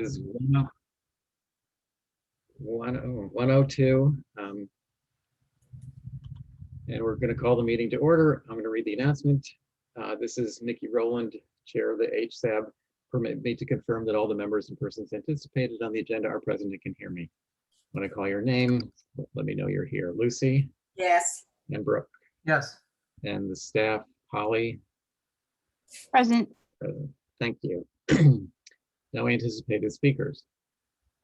Is 102. And we're going to call the meeting to order. I'm going to read the announcement. This is Nikki Rowland, Chair of the HSAB. Permit me to confirm that all the members and persons anticipated on the agenda are present and can hear me. When I call your name, let me know you're here. Lucy? Yes. And Brooke? Yes. And the staff, Holly? Present. Present. Thank you. No anticipated speakers.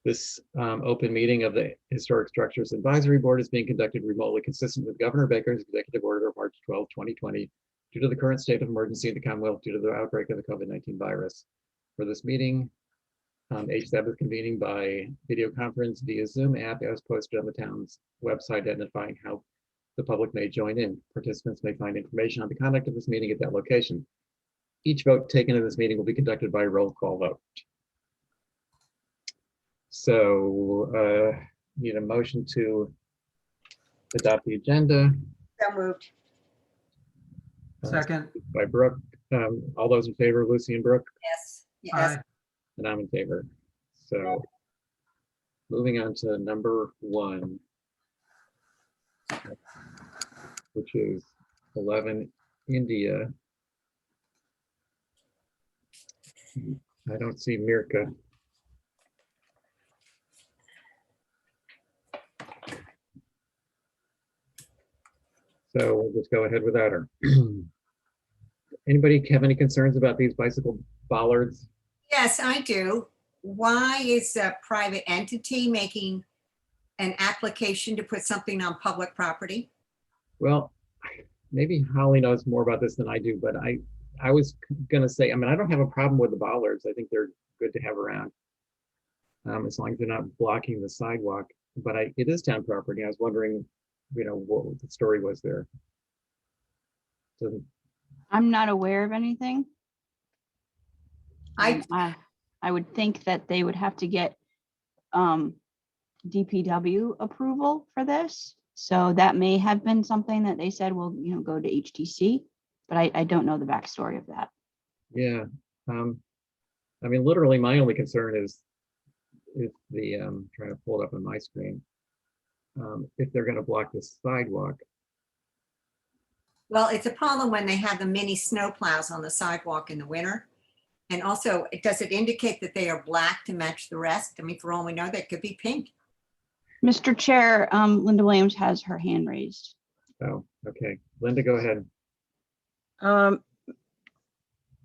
This open meeting of the Historic Structures Advisory Board is being conducted remotely, consistent with Governor Baker's executive order of March 12, 2020, due to the current state of emergency in the Commonwealth due to the outbreak of the COVID-19 virus. For this meeting, HSAB is convening by video conference via Zoom app as posted on the town's website, identifying how the public may join in. Participants may find information on the conduct of this meeting at that location. Each vote taken in this meeting will be conducted by a roll call vote. So need a motion to adopt the agenda. So moved. Second. By Brooke. All those in favor, Lucy and Brooke? Yes. Yes. Aye. And I'm in favor. So moving on to number 1, which is 11 India. I don't see Mirka. So we'll just go ahead without her. Anybody have any concerns about these bicycle bollards? Yes, I do. Why is a private entity making an application to put something on public property? Well, maybe Holly knows more about this than I do, but I was gonna say, I mean, I don't have a problem with the bollards. I think they're good to have around, as long as they're not blocking the sidewalk. But it is town property. I was wondering, what the story was there. I'm not aware of anything. I I would think that they would have to get DPW approval for this. So that may have been something that they said will, go to HTC, but I don't know the backstory of that. Yeah. I mean, literally my only concern is if the, trying to pull it up on my screen, if they're gonna block the sidewalk. well, it's a problem when they have the mini snow plows on the sidewalk in the winter. And also, does it indicate that they are black to match the rest? I mean, for all we know, they could be pink. Mr. Chair, Linda Williams has her hand raised. Oh, okay. Linda, go ahead.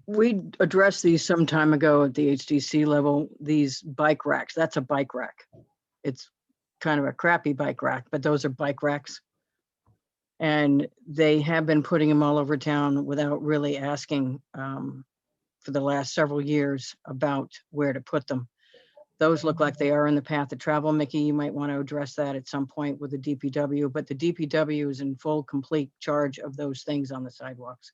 We addressed these some time ago at the HDC level, these bike racks. That's a bike rack. It's kind of a crappy bike rack, but those are bike racks. And they have been putting them all over town without really asking for the last several years about where to put them. Those look like they are in the path of travel. Mickey, you might want to address that at some point with the DPW, but the DPW is in full, complete charge of those things on the sidewalks.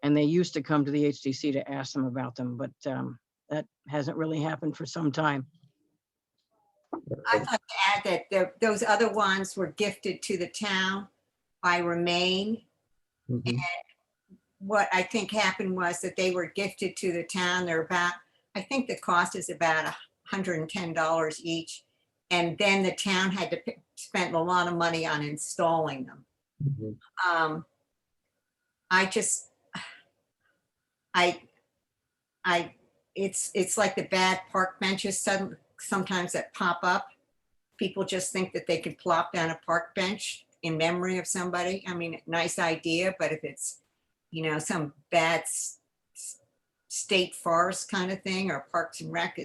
And they used to come to the HDC to ask them about them, but that hasn't really happened for some time. I'd like to add that those other ones were gifted to the town by Remain. Mhm. And what I think happened was that they were gifted to the town. They're about, I think the cost is about $110 each. And then the town had to spend a lot of money on installing them. Mhm. It's like the bad park benches sometimes that pop up. People just think that they could plop down a park bench in memory of somebody. I mean, nice idea, but if it's, some bad state forest kind of thing or Parks and Rec,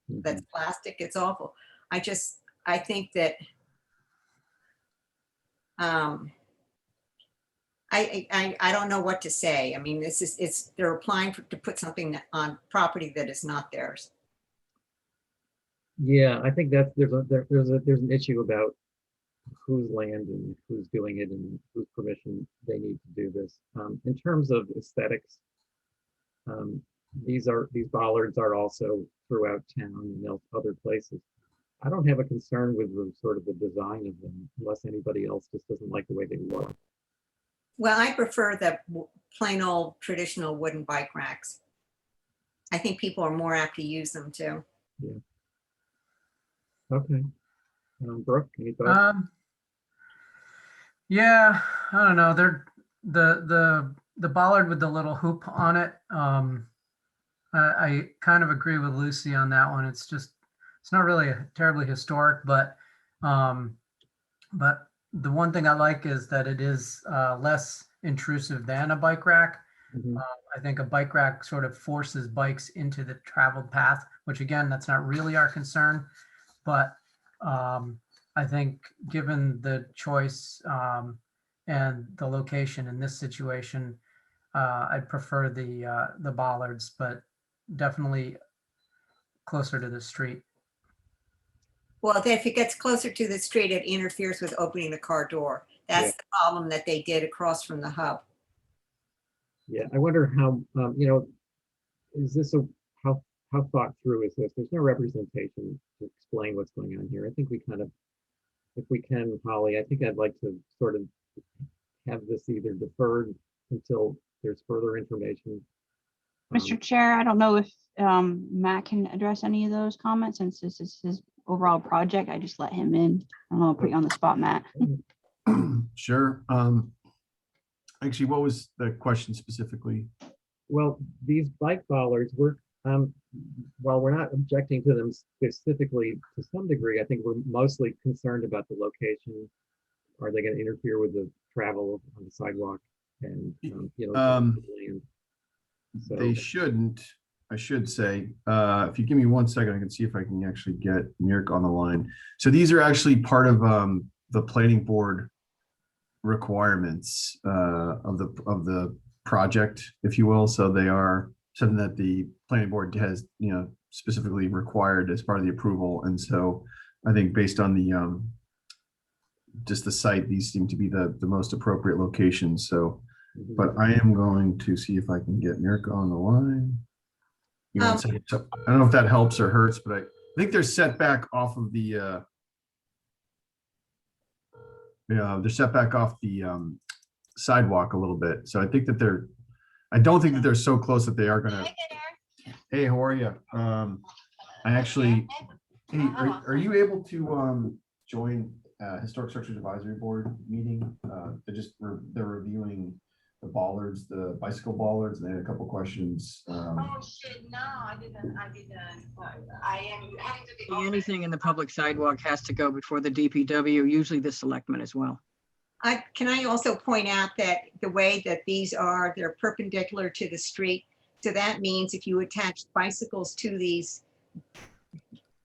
that's plastic, it's awful. I think that I don't know what to say. I mean, they're applying to put something on property that is not theirs. Yeah, I think that there's an issue about whose land and who's doing it and whose permission they need to do this. In terms of aesthetics, these bollards are also throughout town and other places. I don't have a concern with the sort of the design of them, unless anybody else just doesn't like the way they look. Well, I prefer the plain old traditional wooden bike racks. I think people are more apt to use them too. Yeah. Okay. Brooke, any thoughts? Yeah, I don't know. They're the bollard with the little hoop on it. I kind of agree with Lucy on that one. It's not really terribly historic, but the one thing I like is that it is less intrusive than a bike rack. Mhm. I think a bike rack sort of forces bikes into the traveled path, which again, that's not really our concern. But I think given the choice and the location in this situation, I'd prefer the bollards, but definitely closer to the street. Well, if it gets closer to the street, it interferes with opening the car door. That's Yeah. the problem that they did across from the hub. Yeah, I wonder how, is this how thought through is this? There's no representation to explain what's going on here. I think we kind of, if we can, Holly, I think I'd like to sort of have this either deferred until there's further information. Mr. Chair, I don't know if Matt can address any of those comments since this is his overall project. I just let him in. I don't know, I'll put you on the spot, Matt. Sure. Actually, what was the question specifically? Well, these bike bollards, while we're not objecting to them specifically to some degree, I think we're mostly concerned about the location. Are they going to interfere with the travel on the sidewalk and, land? So, They shouldn't, I should say. If you give me 1 second, I can see if I can actually get Mirk on the line. So these are actually part of the planning board requirements of the project, if you will. So they are something that the planning board has, specifically required as part of the approval. And so I think based on the just the site, these seem to be the most appropriate locations. So, but I am going to see if I can get Mirka on the line. So I don't know if that helps or hurts, but I think they're set back off of the they're set back off the sidewalk a little bit. So I think that I don't think that they're so close that they are gonna. Hey, how are you? I actually, hey, are you able to join Historic Structures Advisory Board meeting? They're reviewing the bollards, the bicycle bollards, and they had a couple questions. Oh shit, no, I didn't. I am having to be. Anything in the public sidewalk has to go before the DPW, usually the selectmen as well. Can I also point out that the way that they're perpendicular to the street. So that means if you attach bicycles to these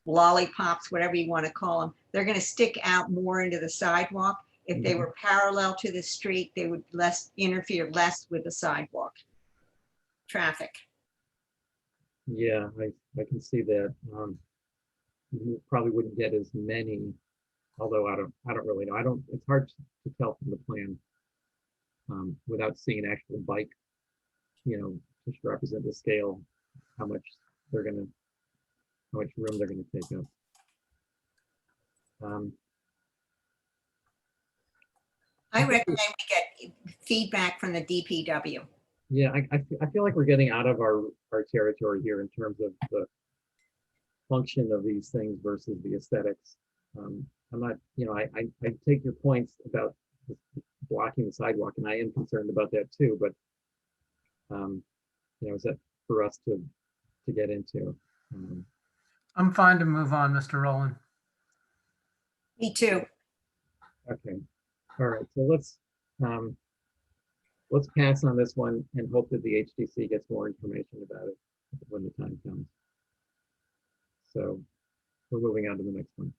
lollipops, whatever you want to call them, they're going to stick out more into the sidewalk. If they were parallel to the street, they would interfere less with the sidewalk traffic. yeah, I can see that. You probably wouldn't get as many, although I don't really know. It's hard to tell from the plan without seeing an actual bike, just represent the scale, how much room they're gonna take up. I recommend we get feedback from the DPW. Yeah, I feel like we're getting out of our territory here in terms of the function of these things versus the aesthetics. I'm not, I take your points about blocking the sidewalk, and I am concerned about that too, but is that for us to get into? I'm fine to move on, Mr. Rowland. Me too. Okay, all right, so let's pass on this one and hope that the HDC gets more information about it when the time comes. So we're moving on to the next one.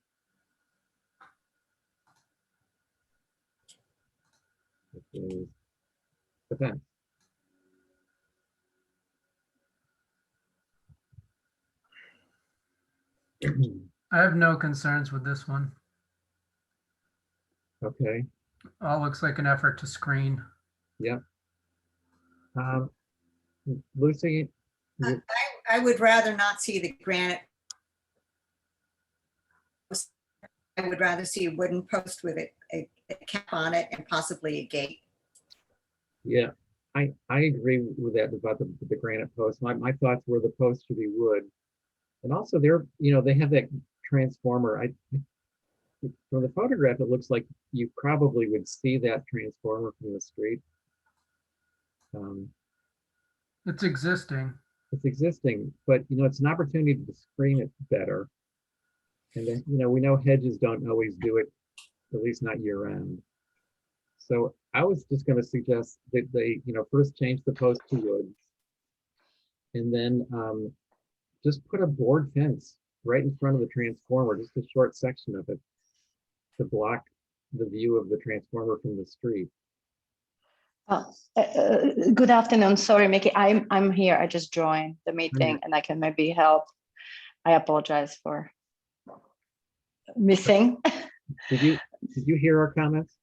Which is the fence. I have no concerns with this one. Okay, All looks like an effort to screen. yeah. Lucy, I would rather not see the granite. I would rather see a wooden post with a cap on it and possibly a gate. yeah, I agree with that about the granite post. My thoughts were the post should be wood. And also they have that transformer, from the photograph, it looks like you probably would see that transformer from the street. It's existing. It's existing, but it's an opportunity to screen it better. And then, we know hedges don't always do it, at least not year round. So I was just going to suggest that they, first change the post to wood, and then just put a board fence right in front of the transformer, just a short section of it, to block the view of the transformer from the street. Good afternoon. Sorry, Mickey. I'm here. I just joined the meeting and I can maybe help. I apologize for missing. Did you hear our comments?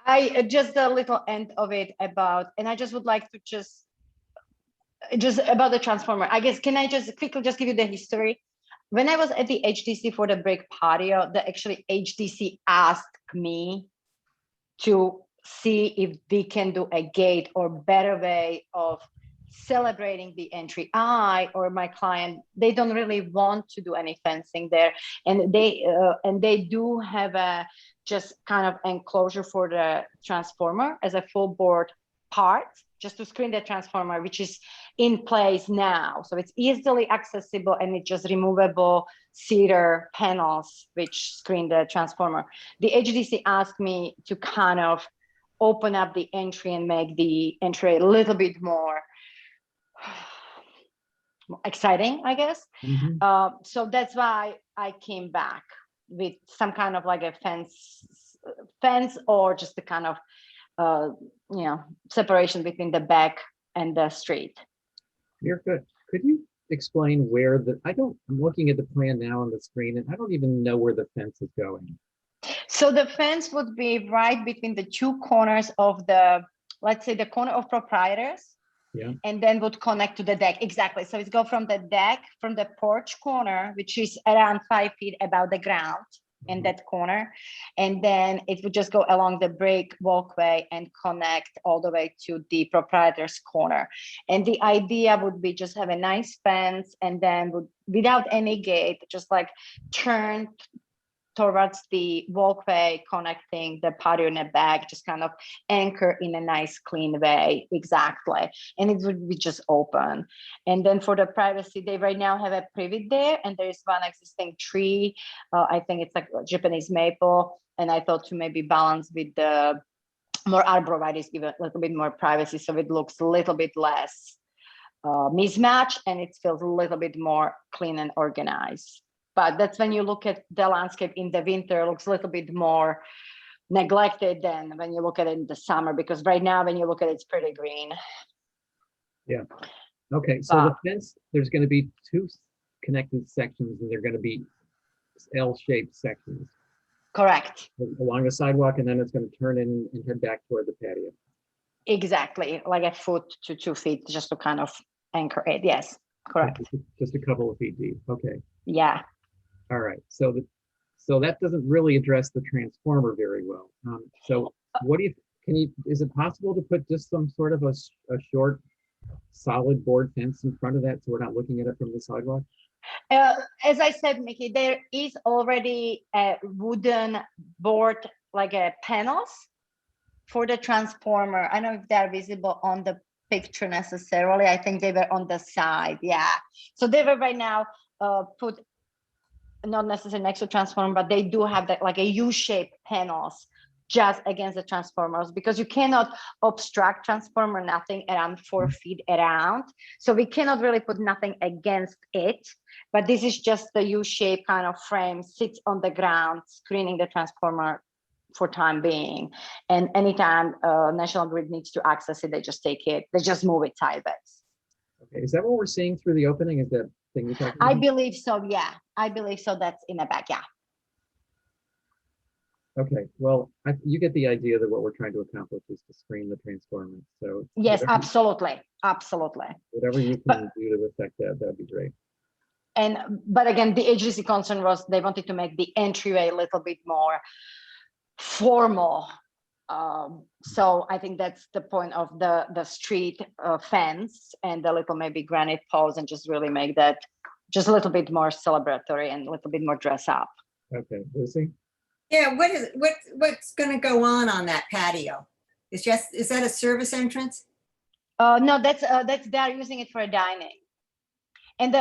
I just a little end of it about, and I just would like to just about the transformer. I guess, can I just quickly just give you the history? When I was at the HDC for the brick patio, the actually HDC asked me to see if we can do a gate or better way of celebrating the entry. I or my client, they don't really want to do any fencing there, and they do have a just kind of enclosure for the transformer as a full board part, just to screen the transformer, which is in place now. So it's easily accessible and it's just removable cedar panels which screen the transformer. The HDC asked me to kind of open up the entry and make the entry a little bit more exciting, I guess. So that's why I came back with some kind of like a fence or just the kind of separation between the back and the street. You're good. Could you explain where I'm looking at the plan now on the screen, and I don't even know where the fence is going. So the fence would be right between the two corners of the, let's say the corner of proprietors, and then would connect to the deck. Exactly. So it's go from the deck, from the porch corner, which is around 5 feet above the ground in that corner. And then it would just go along the brick walkway and connect all the way to the proprietor's corner. And the idea would be just have a nice fence and then without any gate, just like turn towards the walkway connecting the patio in the back, just kind of anchor in a nice clean way. Exactly. And it would be just open. And then for the privacy, they right now have a privet there, and there is one existing tree. I think it's like Japanese maple. And I thought to maybe balance with the more arborvitae, give it a little bit more privacy, so it looks a little bit less mismatched and it feels a little bit more clean and organized. But that's when you look at the landscape in the winter, it looks a little bit more neglected than when you look at it in the summer, because right now when you look at it, it's pretty green. Yeah. Okay. So the fence, there's going to be two connected sections, and they're going to be L-shaped sections. Correct. Along the sidewalk, and then it's going to turn in and head back toward the patio. Exactly. Like a foot to 2 feet, just to kind of anchor it. Yes. Correct. Just a couple of feet deep. Okay. Yeah. All right, so that doesn't really address the transformer very well. So what is it possible to put just some sort of a short solid board fence in front of that, so we're not looking at it from the sidewalk? As I said, Mickey, there is already a wooden board, like a panels for the transformer. I don't know if they're visible on the picture necessarily. I think they were on the side. Yeah. So they were right now put not necessarily next to transformer, but they do have that like a U-shaped panels just against the transformers, because you cannot obstruct transformer nothing around 4 feet around. So we cannot really put nothing against it, but this is just the U-shaped kind of frame sits on the ground, screening the transformer for time being. And anytime National Grid needs to access it, they just take it, they just move it sideways. Okay, is that what we're seeing through the opening? Is that thing you're talking about? I believe so, yeah. I believe so, that's in the back, yeah. Okay, well, you get the idea that what we're trying to accomplish is to screen the transformer. So yes, absolutely, absolutely. Whatever you can do to affect that, that'd be great. But again, the HDC concern was they wanted to make the entryway a little bit more formal. So I think that's the point of the street fence and the little maybe granite poles, and just really make that just a little bit more celebratory and a little bit more dress up. Okay, Lucy? Yeah, what's gonna go on that patio? Is that a service entrance? No, that's they're using it for dining. And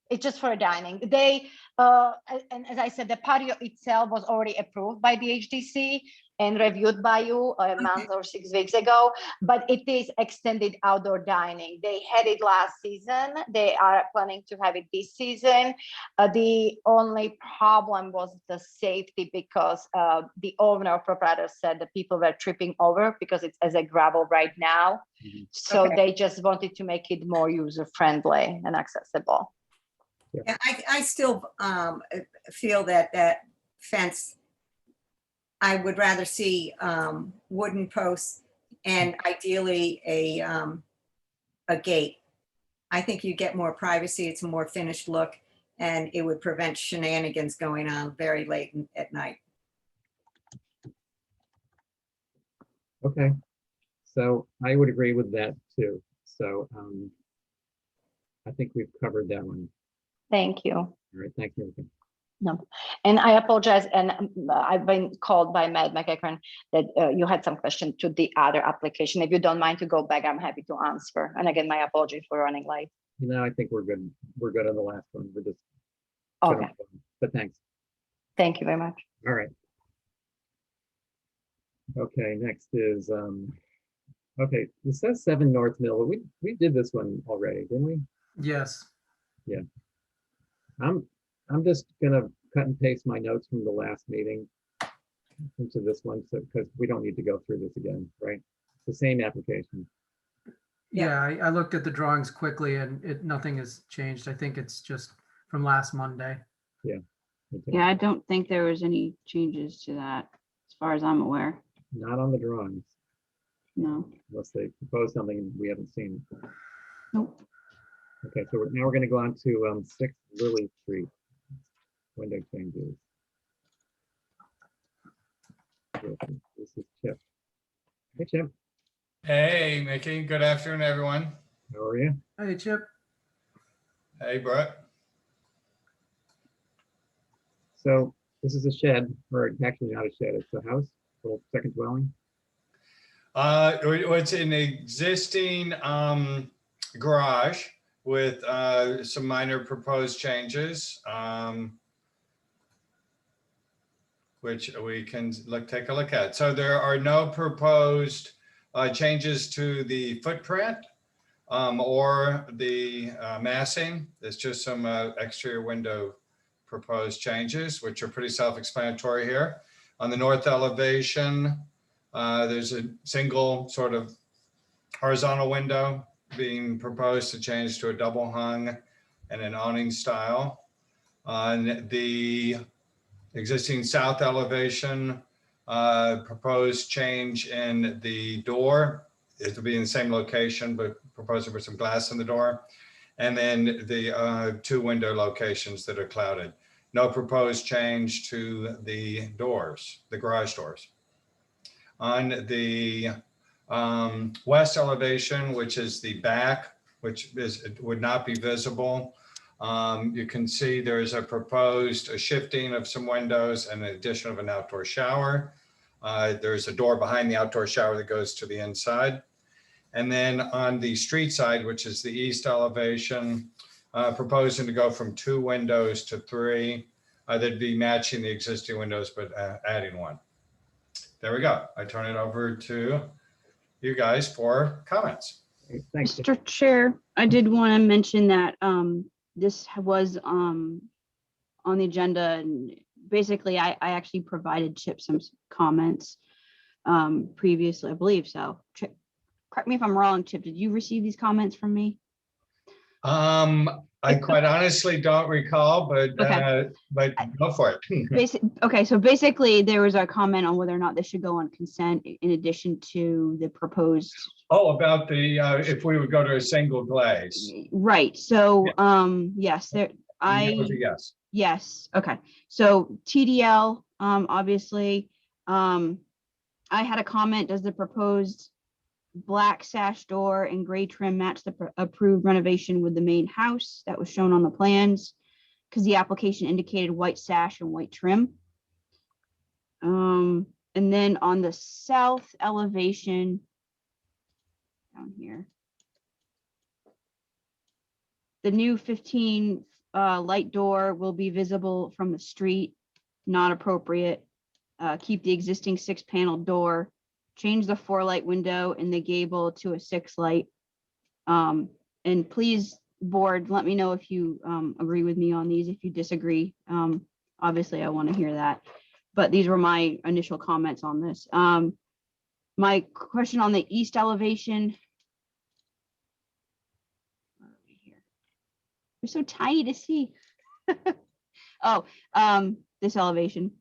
it's just for dining. They and as I said, the patio itself was already approved by the HDC and reviewed by you a month or 6 weeks ago, but it is extended outdoor dining. They had it last season. They are planning to have it this season. The only problem was the safety, because the owner proprietor said that people were tripping over because it's as a gravel right now. So Okay. they just wanted to make it more user-friendly and accessible. Yeah, I still feel that fence, I would rather see wooden posts and ideally a gate. I think you get more privacy. It's a more finished look, and it would prevent shenanigans going on very late at night. Okay, so I would agree with that too. So I think we've covered that one. Thank you. All right, thank you. No, and I apologize. And I've been called by Matt McEachran that you had some question to the other application. If you don't mind to go back, I'm happy to answer. And again, my apology for running late. I think we're good. We're good on the last one. We're just Okay. But thanks. Thank you very much. All right. Okay, next is okay, it says 7 North Mill. We did this one already, didn't we? Yes. Yeah. I'm just gonna cut and paste my notes from the last meeting into this one, so because we don't need to go through this again, right? It's the same application. Yeah, I looked at the drawings quickly and nothing has changed. I think it's just from last Monday. Okay. Yeah, I don't think there was any changes to that, as far as I'm aware. Not on the drawings, No. unless they propose something we haven't seen. Nope. Okay, so now we're going to go on to 6 Lily Street. Window changes. This is Chip. Hey, Chip. Hey, Mickey. Good afternoon, everyone. How are you? Hey, Chip. Hey, Brett. So this is a shed, or actually not a shed, it's a house, little second dwelling. It's an existing garage with some minor proposed changes, which we can take a look at. So there are no proposed changes to the footprint or the massing. There's just some exterior window proposed changes, which are pretty self-explanatory here. On the north elevation, there's a single sort of horizontal window being proposed to change to a double hung and an awning style. On the existing south elevation, proposed change in the door. It will be in the same location, but proposed with some glass in the door. And then the 2 window locations that are clouded. No proposed change to the doors, the garage doors. On the west elevation, which is the back, which would not be visible, you can see there's a shifting of some windows and an addition of an outdoor shower. There's a door behind the outdoor shower that goes to the inside. And then on the street side, which is the east elevation, proposing to go from 2 windows to 3. That'd be matching the existing windows, but adding 1. There we go. I turn it over to you guys for comments. Thanks. Mr. Chair, I did want to mention that this was on the agenda, and basically I actually provided Chip some comments previously, I believe so. Chip, correct me if I'm wrong, Chip, did you receive these comments from me? I quite honestly don't recall, but Okay. But go for it. Okay, so basically there was a comment on whether or not this should go on consent in addition to the proposed. Oh, about the if we would go to a single glaze. Right. So yes, That was a yes. Yes. Okay. So TDL, obviously, I had a comment, does the proposed black sash door and gray trim match the approved renovation with the main house that was shown on the plans, because the application indicated white sash and white trim. And then on the south elevation down here, the new 15 light door will be visible from the street, not appropriate. Keep the existing 6-panel door, change the 4-light window in the gable to a 6-light. And please, board, let me know if you agree with me on these. If you disagree, obviously I want to hear that. But these were my initial comments on this. My question on the east elevation. Where are we here? They're so tiny to see. Oh, this elevation,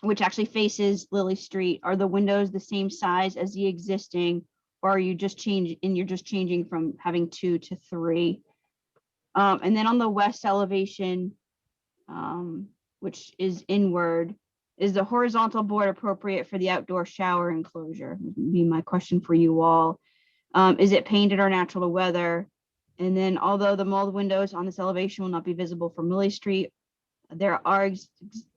which actually faces Lily Street. Are the windows the same size as the existing, or are you just you're just changing from having 2 to 3? And then on the west elevation, which is inward, is the horizontal board appropriate for the outdoor shower enclosure? Would be my question for you all. Is it painted or natural to weather? And then, although the mold windows on this elevation will not be visible from Lily Street, there are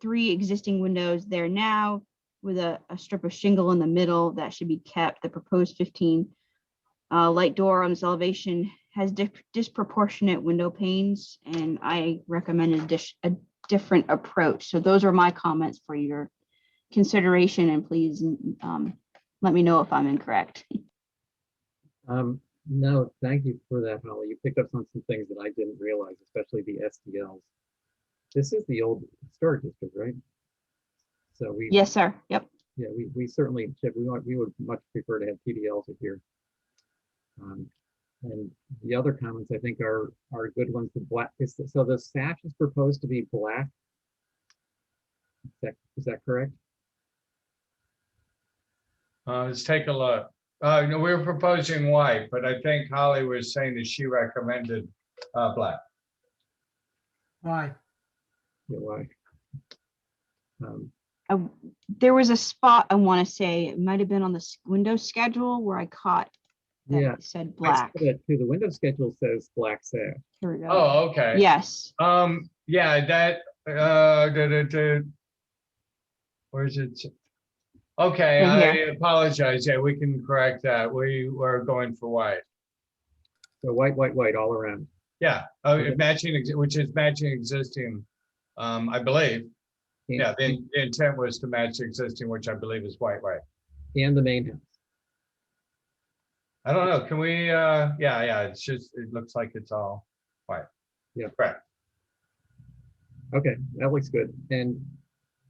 3 existing windows there now with a strip of shingle in the middle that should be kept. The proposed 15 light door on this elevation has disproportionate window panes, and I recommend a different approach. So those are my comments for your consideration, and please let me know if I'm incorrect. No, thank you for that, Holly. You picked up on some things that I didn't realize, especially the SDLs. This is the old historic district, right? So we, Yes, sir. Yep. yeah, we certainly, Chip, we would much prefer to have TDLs here. And the other comments I think are good ones. The black so the sash is proposed to be black. Is that correct? Let's take a look. No, we were proposing white, but I think Holly was saying that she recommended black. Why? Yeah, why? There was a spot, I want to say, it might have been on the window schedule where I caught that Yeah, it said I black. saw that too. The window schedule says black sash. Here we go. Oh, okay. Yes. Yeah, that where's it? Okay, Right I here. apologize. Yeah, we can correct that. We were going for white. So white, white, white all around. Yeah, Okay. matching, which is matching existing, I believe. Yeah, the intent was to match existing, which I believe is white, white. And the main house. I don't know. Can we? Yeah. It's just. It looks like it's all white. Yeah. Correct. Okay, that looks good. And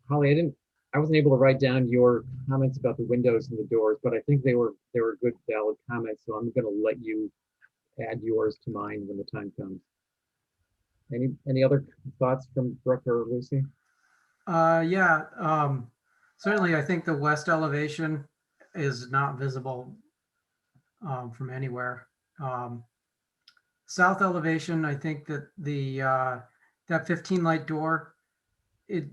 Holly, I wasn't able to write down your comments about the windows and the doors, but I think they were good, valid comments. So I'm going to let you add yours to mine when the time comes. Any other thoughts from Brooke or Lucy? Yeah, certainly I think the west elevation is not visible from anywhere. South elevation, I think that that 15 light door, it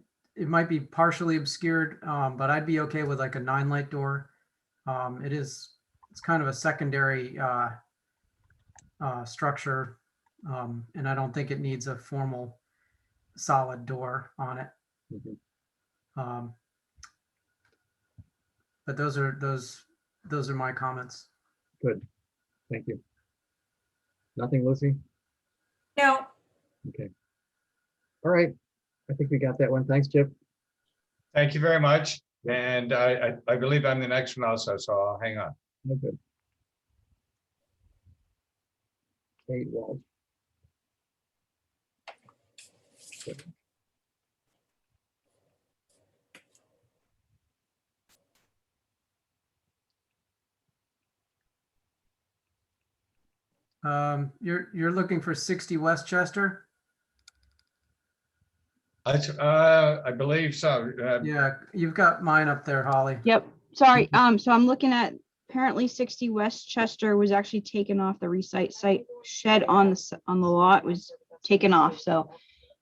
might be partially obscured, but I'd be okay with like a 9 light door. It's kind of a secondary structure, and I don't think it needs a formal solid door on it. Mm-hmm. But those are my comments. Good, thank you. Nothing, Lucy? No, Okay. All right, I think we got that one. Thanks, Chip. Thank you very much. And I believe I'm the next one also, so I'll hang on. No good. Kate Walsh. Good. You're looking for 60 Westchester? I believe so. Yeah, you've got mine up there, Holly. Yep. Sorry. So I'm looking at apparently 60 Westchester was actually taken off the recite site shed on the lot was taken off. So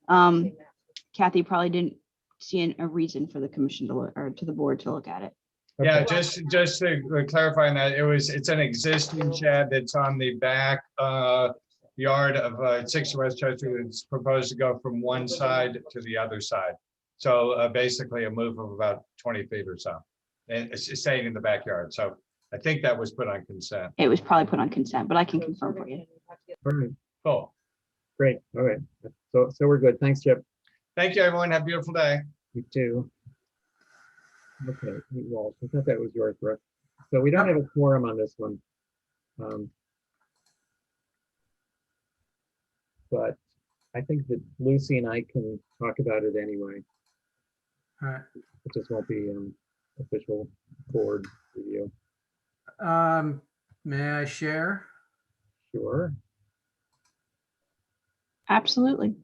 Kathy probably didn't see a reason for the commission to look or to the board to look at it. Yeah, Okay. just to clarify on that, it's an existing shed that's on the back yard of 6 Westchester. It's proposed to go from one side to the other side. So basically a move of about 20 feet or so. And it's staying in the backyard. So I think that was put on consent. It was probably put on consent, but I can confirm for you. All right, Cool. great. All right. So we're good. Thanks, Chip. Thank you, everyone. Have a beautiful day. You too. Okay, Pete Walsh, I thought that was yours, Brooke. So we don't have a quorum on this one. But I think that Lucy and I can talk about it anyway. All right. It just won't be official board review. May I share? Sure. Absolutely.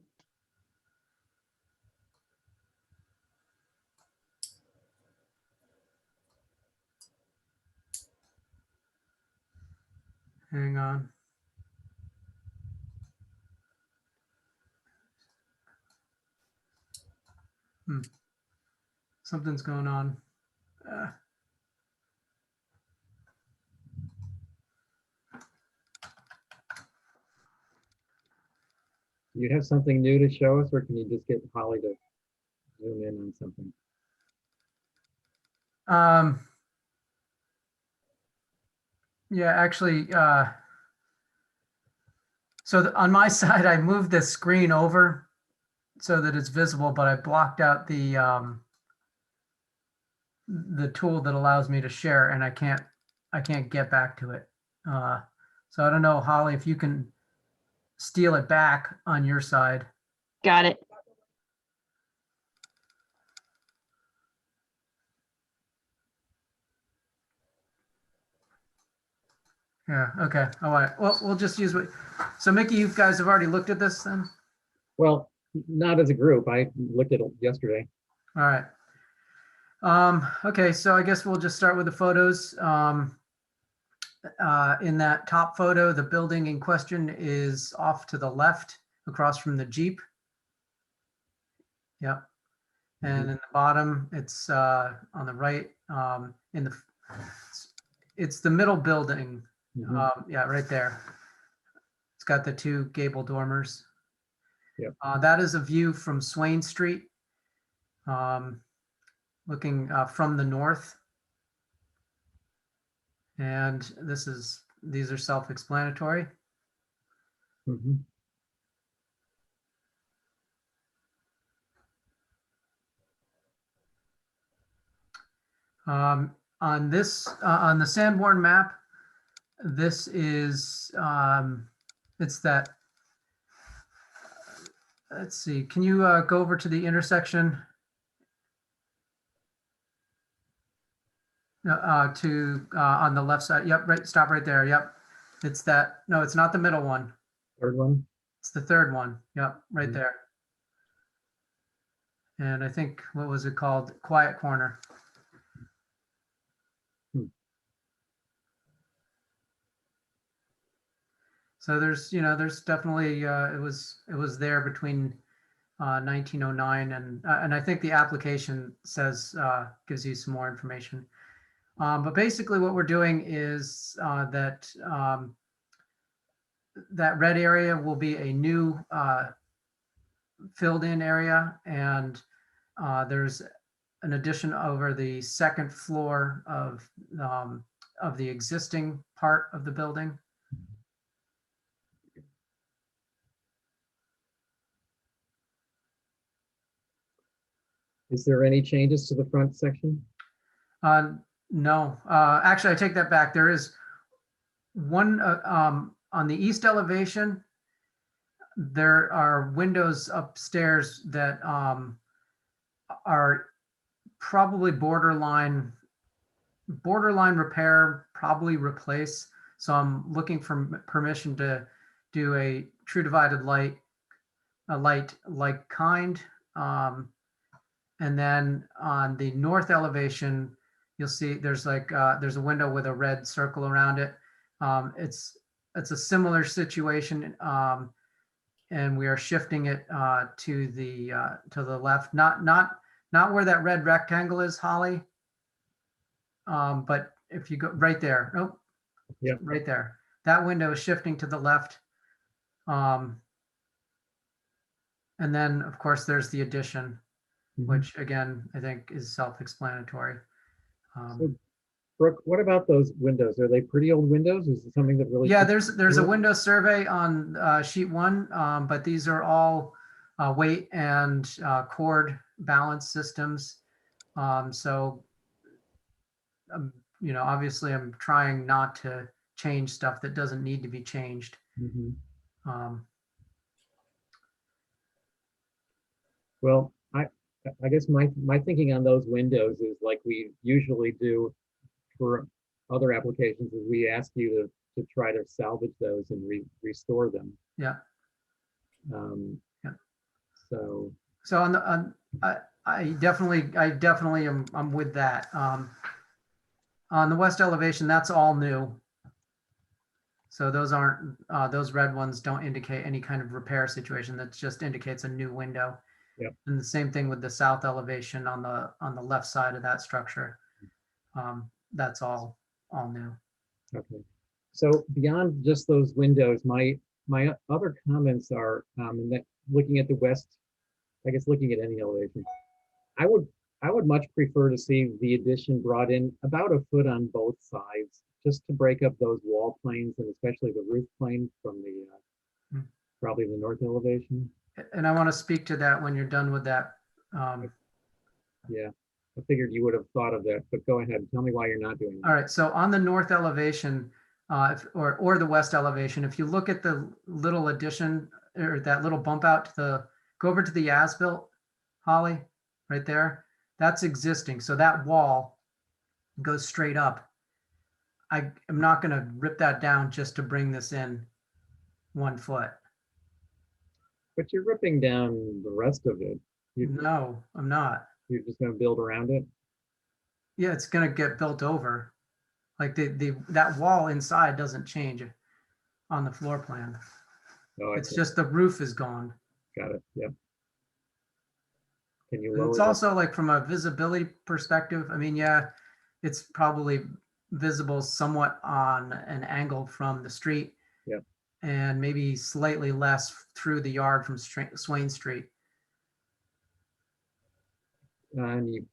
Hang on. Something's going on. You have something new to show us, or can you just get Holly to zoom in on something? Yeah, actually, so on my side, I moved the screen over so that it's visible, but I blocked out the tool that allows me to share, and I can't get back to it. So I don't know, Holly, if you can steal it back on your side. Got it. Yeah, okay. All right. Well, we'll just use what, so Mickey, you guys have already looked at this then? Well, not as a group. I looked at it yesterday. All right. Okay, so I guess we'll just start with the photos. In that top photo, the building in question is off to the left across from the Jeep. Yep. And in the bottom, it's on the right, it's the middle building. Yeah, right there. It's got the 2 gable dormers. Yep. That is a view from Swain Street, looking from the north. And these are self-explanatory. Mhm. On this, on the Sanborn map, this is, it's that, let's see, can you go over to the intersection? On the left side. Yep, right, stop right there. Yep. It's that, no, it's not the middle one. Third one. It's the third one. Yep, right there. And I think, what was it called? Quiet Corner. So there's, there's definitely, it was there between 1909 and I think the application says, gives you some more information. But basically what we're doing is that red area will be a new filled in area, and there's an addition over the second floor of the existing part of the building. Is there any changes to the front section? No, actually, I take that back. There is one on the east elevation. There are windows upstairs that are probably borderline repair, probably replace. So I'm looking for permission to do a true divided light, like kind. And then on the north elevation, you'll see there's there's a window with a red circle around it. It's a similar situation, and we are shifting it to the left, not where that red rectangle is, Holly. but if you go right there, nope. Yep. Right there. That window is shifting to the left. And then, of course, there's the addition, Mhm. which again, I think is self-explanatory. So, Brooke, what about those windows? Are they pretty old windows? Is it something that really? Yeah, there's a window survey on sheet 1, but these are all weight and cord balance systems. So, you know, obviously I'm trying not to change stuff that doesn't need to be changed. Mhm. Um, Well, I guess my thinking on those windows is like we usually do for other applications, is we ask you to try to salvage those and restore them. Yeah. Um, Yeah. So, So I definitely I'm with that. On the west elevation, that's all new. So those aren't, those red ones don't indicate any kind of repair situation. That just indicates a new window. Yep. And the same thing with the south elevation on the left side of that structure. That's all new. okay. So beyond just those windows, my other comments are that looking at the west, I guess looking at any elevation, I would much prefer to see the addition brought in about a foot on both sides, just to break up those wall planes and especially the roof plane from the probably the north elevation. And I want to speak to that when you're done with that. Yeah, I figured you would have thought of that, but go ahead. Tell me why you're not doing that. All right, so on the north elevation, or the west elevation, if you look at the little addition or that little bump out to go over to the as-built, Holly, right there, that's existing. So that wall goes straight up. I am not going to rip that down just to bring this in 1 foot. But you're ripping down the rest of it. No, I'm not. You're just going to build around it. Yeah, it's going to get built over. Like that wall inside doesn't change on the floor plan. Oh, I It's see. just the roof is gone. Got it. Yep. Can you And lower it's that? also like from a visibility perspective, I mean, yeah, it's probably visible somewhat on an angle from the street. Yep. And maybe slightly less through the yard from Swain Street. And you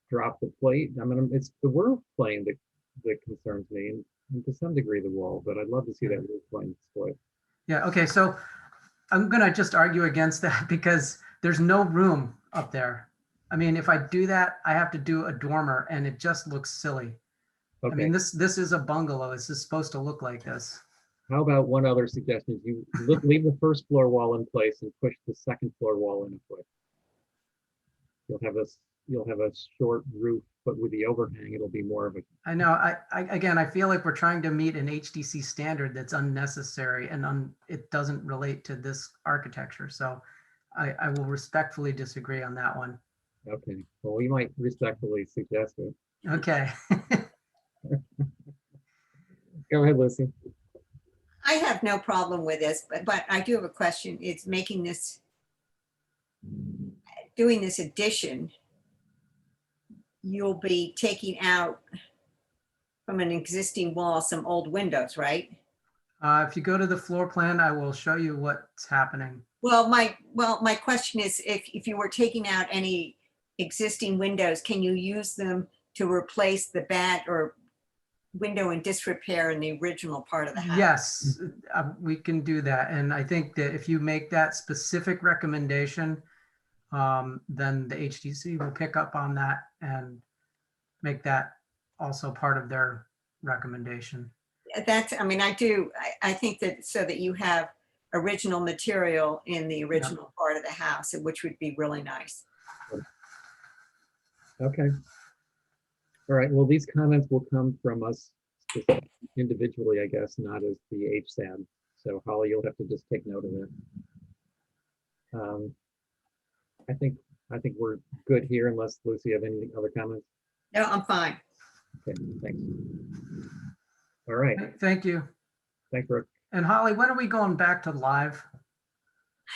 drop the plate. I mean, it's the roof plane that concerns me, and to some degree the wall, but I'd love to see that roof plane split. Yeah, okay, so I'm gonna just argue against that because there's no room up there. I mean, if I do that, I have to do a dormer and it just looks silly. Okay. I mean, this is a bungalow. This is supposed to look like this. How about one other suggestion? You leave the first floor wall in place and push the second floor wall in a foot. You'll have a short roof, but with the overhang, it'll be more of a. I know. Again, I feel like we're trying to meet an HDC standard that's unnecessary and it doesn't relate to this architecture. So I will respectfully disagree on that one. Okay. Well, we might respectfully suggest it. Okay. Go ahead, Lucy. I have no problem with this, but I do have a question. It's doing this addition, you'll be taking out from an existing wall some old windows, right? If you go to the floor plan, I will show you what's happening. Well, my question is, if you were taking out any existing windows, can you use them to replace the bad or window in disrepair in the original part of the house? Yes, we can do that. And I think that if you make that specific recommendation, then the HDC will pick up on that and make that also part of their recommendation. I mean, I think that so that you have original material in the original part of the house, which would be really nice. Okay. All right. Well, these comments will come from us individually, I guess, not as the HSAB. So Holly, you'll have to just take note of it. I think we're good here unless Lucy have any other comments. No, I'm fine. Okay, thanks. All right. Thank you. Thanks, Brooke. And Holly, when are we going back to live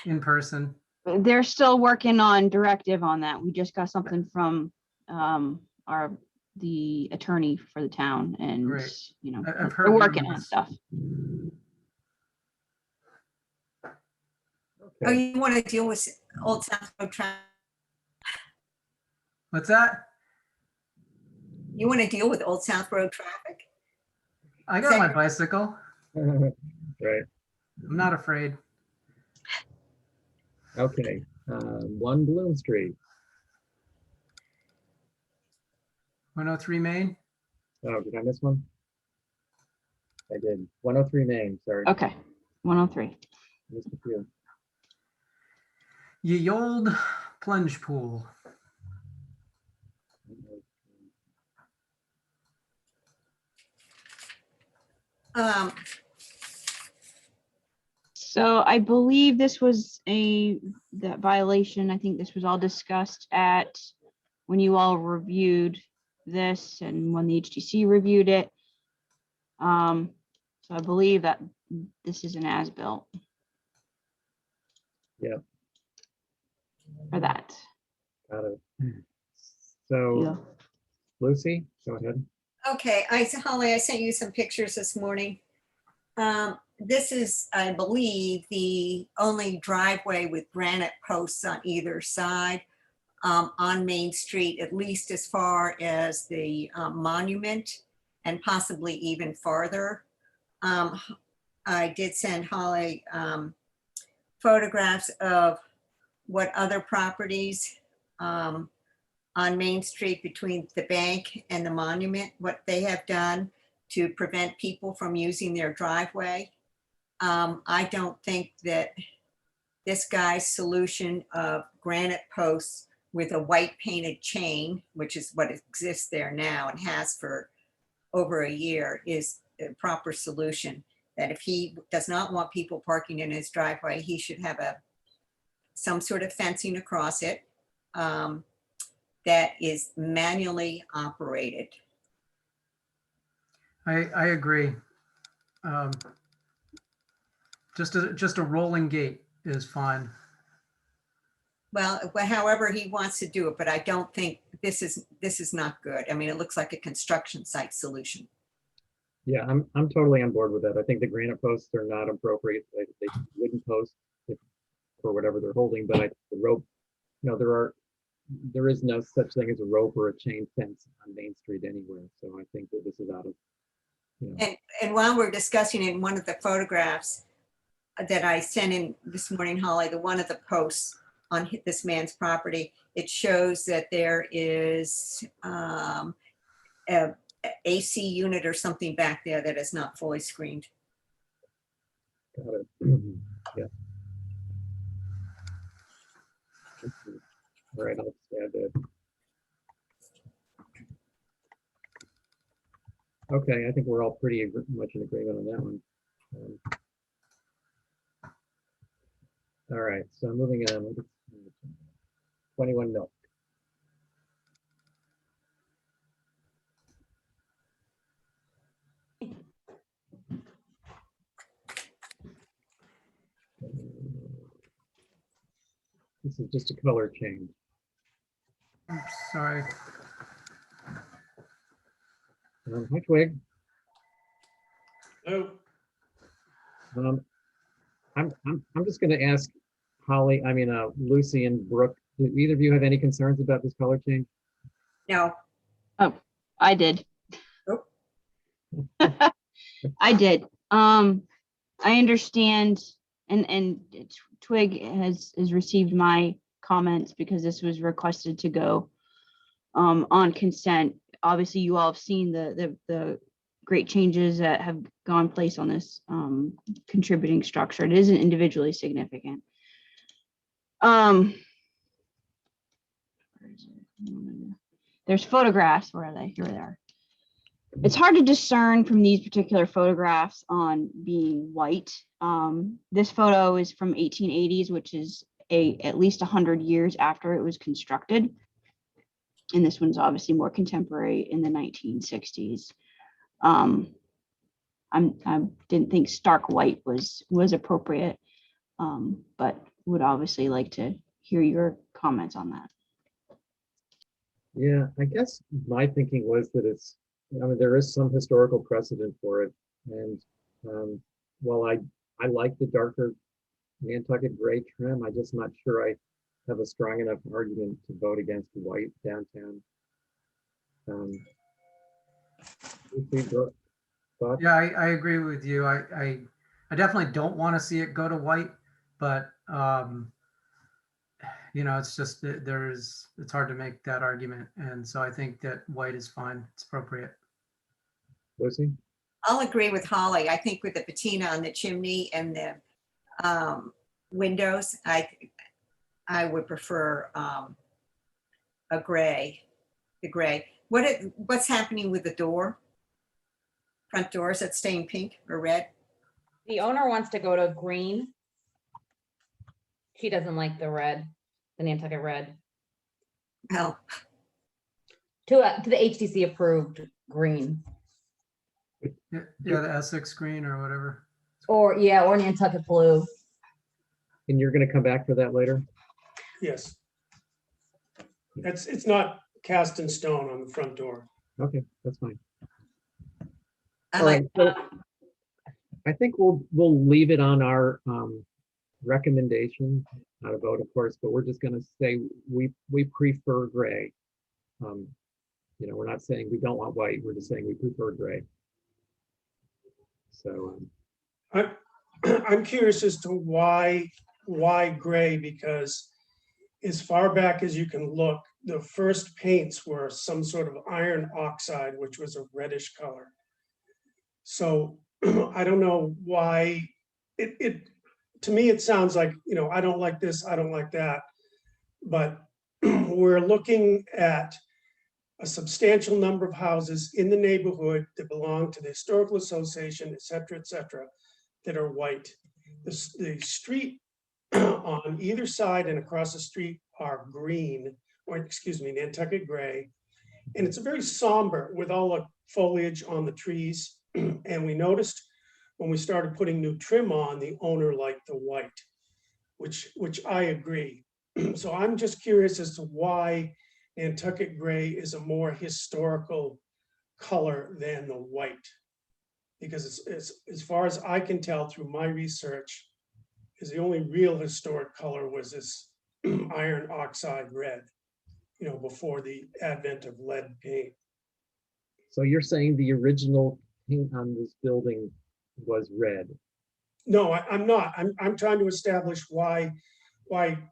in person? They're still working on directive on that. We just got something from our the attorney for the town, and Great. you know, I've they're heard working on rumors. stuff. Oh, you want to deal with Old South Road traffic? What's that? You want to deal with Old South Road traffic? I got my bicycle. Right. I'm not afraid. Okay. 1 Bloom Street. 103 Main. Oh, did I miss one? I did. 103 Main, sorry. Okay, 103. Missed a few. Ye old plunge pool. So I believe this was that violation. I think this was all discussed at when you all reviewed this and when the HTC reviewed it. So I believe that this is an as-built. Yeah. For that. Got it. So Yeah. Lucy, go ahead. Okay, Holly, I sent you some pictures this morning. This is, I believe, the only driveway with granite posts on either side on Main Street, at least as far as the monument and possibly even farther. I did send Holly photographs of what other properties on Main Street between the bank and the monument, what they have done to prevent people from using their driveway. I don't think that this guy's solution of granite posts with a white painted chain, which is what exists there now and has for over a year, is a proper solution. That if he does not want people parking in his driveway, he should have some sort of fencing across it that is manually operated. I agree. Just a rolling gate is fine. Well, however he wants to do it, but I don't think this is not good. I mean, it looks like a construction site solution. Yeah, I'm totally on board with that. I think the granite posts are not appropriate. They wouldn't post for whatever they're holding, but the rope, you know, there is no such thing as a rope or a chain fence on Main Street anywhere. So I think that this is out of, you know. And while we're discussing it, in one of the photographs that I sent in this morning, Holly, one of the posts on this man's property, it shows that there is a AC unit or something back there that is not fully screened. Got it. Yeah. All right, I'll just add that. Okay, I think we're all pretty much in agreement on that one. All right, so moving on. 21 Milk. This is just a color change. I'm sorry. Hi, Twig. Oh, I'm just going to ask Holly, Lucy and Brooke, do either of you have any concerns about this color change? No. Oh, I did. Oh. I did. I understand, and Twig has received my comments because this was requested to go on consent. Obviously, you all have seen the great changes that have gone place on this contributing structure. It isn't individually significant. There's photographs. Where are they? Here they are. It's hard to discern from these particular photographs on being white. This photo is from 1880s, which is at least 100 years after it was constructed. And this one's obviously more contemporary in the 1960s. I didn't think stark white was appropriate, but would obviously like to hear your comments on that. Yeah, I guess my thinking was that I mean, there is some historical precedent for it. And while I like the darker Nantucket gray trim, I'm just not sure I have a strong enough argument to vote against white downtown. Thoughts? Yeah, I agree with you. I definitely don't want to see it go to white, but it's just that it's hard to make that argument. And so I think that white is fine. It's appropriate. Lucy? I'll agree with Holly. I think with the patina on the chimney and the windows, I would prefer a gray, the gray. What's happening with the door? Front door, is it staying pink or red? The owner wants to go to green. She doesn't like the red, the Nantucket red. Well, To the HTC approved green. Yeah, the Essex green or whatever. Or Nantucket blue. And you're going to come back for that later? Yes. It's not cast in stone on the front door. Okay, that's fine. I All like, right, so I think we'll leave it on our recommendation, not a vote, of course, but we're just going to say we prefer gray. We're not saying we don't want white. We're just saying we prefer gray. So I'm curious as to why gray, because as far back as you can look, the first paints were some sort of iron oxide, which was a reddish color. So I don't know why to me, it sounds like, I don't like this, I don't like that. But we're looking at a substantial number of houses in the neighborhood that belong to the Historical Association, et cetera, that are white. The street on either side and across the street are green, or excuse me, Nantucket gray. And it's a very somber with all the foliage on the trees. And we noticed when we started putting new trim on, the owner liked the white, which I agree. So I'm just curious as to why Nantucket gray is a more historical color than the white. Because it's, as far as I can tell through my research, is the only real historic color was this iron oxide red, before the advent of lead paint. So you're saying the original paint on this building was red? No, I'm not. I'm trying to establish why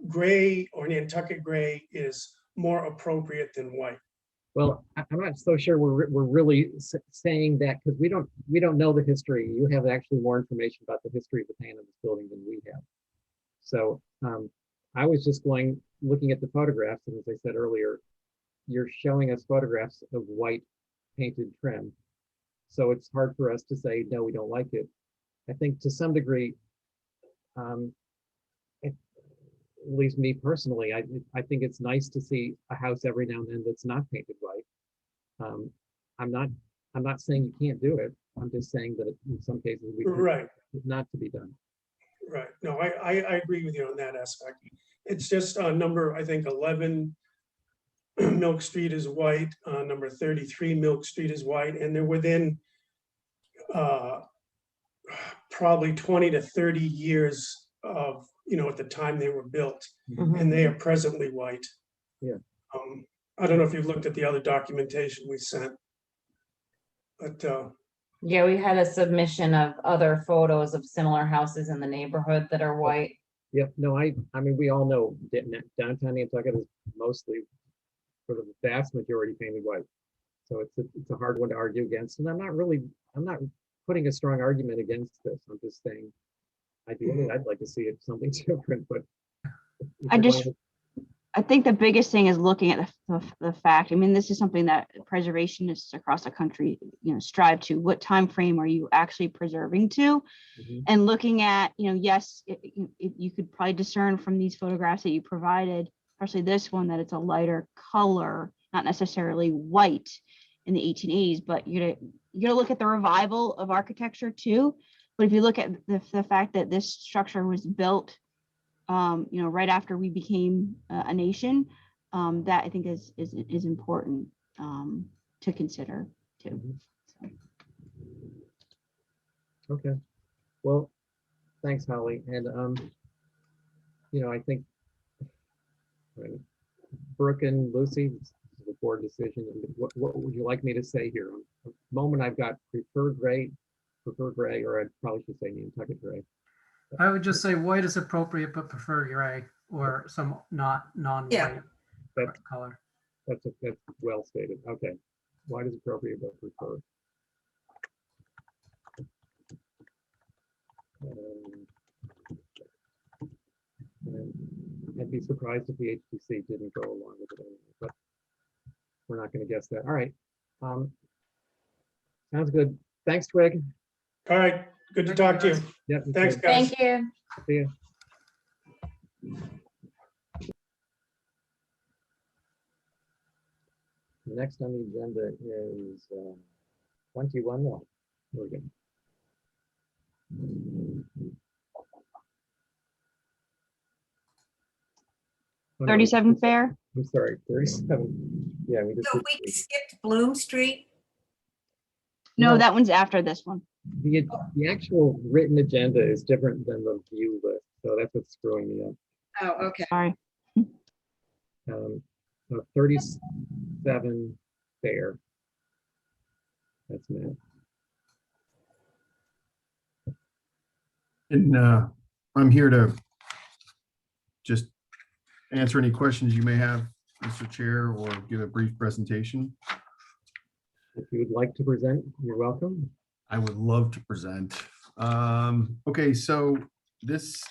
gray or Nantucket gray is more appropriate than white. Well, I'm not so sure we're really saying that, because we don't know the history. You have actually more information about the history of the paint of this building than we have. So I was just looking at the photographs, and as I said earlier, you're showing us photographs of white painted trim. So it's hard for us to say, no, we don't like it. I think to some degree, at least me personally, I think it's nice to see a house every now and then that's not painted white. I'm not saying you can't do it. I'm just saying that in some cases we Right. it's not to be done. Right. No, I agree with you on that aspect. It's just number, I think 11 Milk Street is white, number 33 Milk Street is white, and they're within probably 20 to 30 years of, at the time they were built, and they are presently white. Yeah. I don't know if you've looked at the other documentation we sent, but Yeah, we had a submission of other photos of similar houses in the neighborhood that are white. Yep. No, I mean, we all know that downtown Nantucket is mostly, for the vast majority, painted white. So it's a hard one to argue against. And I'm not putting a strong argument against this. I'm just saying, ideally, I'd like to see it something different, but I think the biggest thing is looking at the fact. I mean, this is something that preservationists across the country, strive to. What time frame are you actually preserving to? And looking at, yes, you could probably discern from these photographs that you provided, especially this one, that it's a lighter color, not necessarily white in the 1880s, but you're gonna look at the revival of architecture too. But if you look at the fact that this structure was built right after we became a nation, that I think is important to consider too. So. Okay. Well, thanks, Holly. And I think Brooke and Lucy, this is a board decision. What would you like me to say here? At the moment, I've got preferred gray, or I probably should say Nantucket gray. I would just say white is appropriate, but prefer gray or some non-white color. That's well stated. Okay. White is appropriate, but preferred. And I'd be surprised if the HTC didn't go along with it anyway, but we're not going to guess that. All right. Sounds good. Thanks, Twig. All right, good to talk to you. Yep. Thanks, guys. Thank you. See you. Next on the agenda is 21. Here we go. 37 Fair? I'm sorry, 37. Yeah, we just. So we skipped Bloom Street. No, No. that one's after this one. The actual written agenda is different than the view list, so that's what's screwing me up. Oh, okay. Sorry. So 37 Fair. That's Matt. And I'm here to just answer any questions you may have, Mr. Chair, or give a brief presentation. If you would like to present, you're welcome. I would love to present. Okay, so this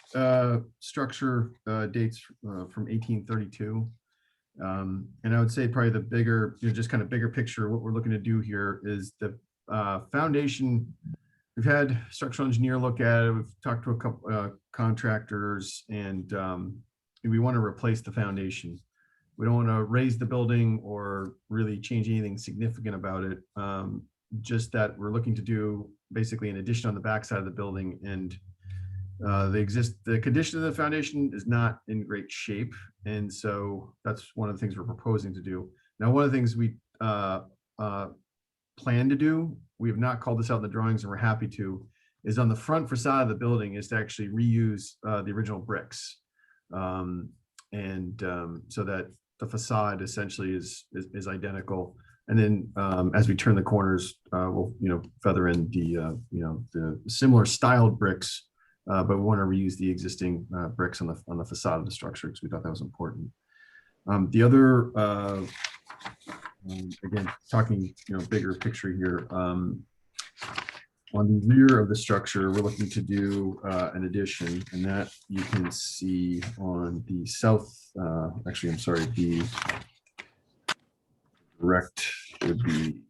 structure dates from 1832. And I would say probably the bigger, just kind of bigger picture, what we're looking to do here is the foundation. We've had structural engineer look at it. We've talked to a couple contractors, and we want to replace the foundation. We don't want to raise the building or really change anything significant about it. Just that we're looking to do basically an addition on the backside of the building, and the condition of the foundation is not in great shape, and so that's one of the things we're proposing to do. Now, one of the things we plan to do, we have not called this out in the drawings, and we're happy to, is on the front facade of the building is to actually reuse the original bricks, so that the facade essentially is identical. And then as we turn the corners, we'll feather in the similar styled bricks, but we want to reuse the existing bricks on the facade of the structure because we thought that was important. The other, again, talking bigger picture here, on the rear of the structure, we're looking to do an addition, and that you can see on the south. Actually, I'm sorry, the direct would be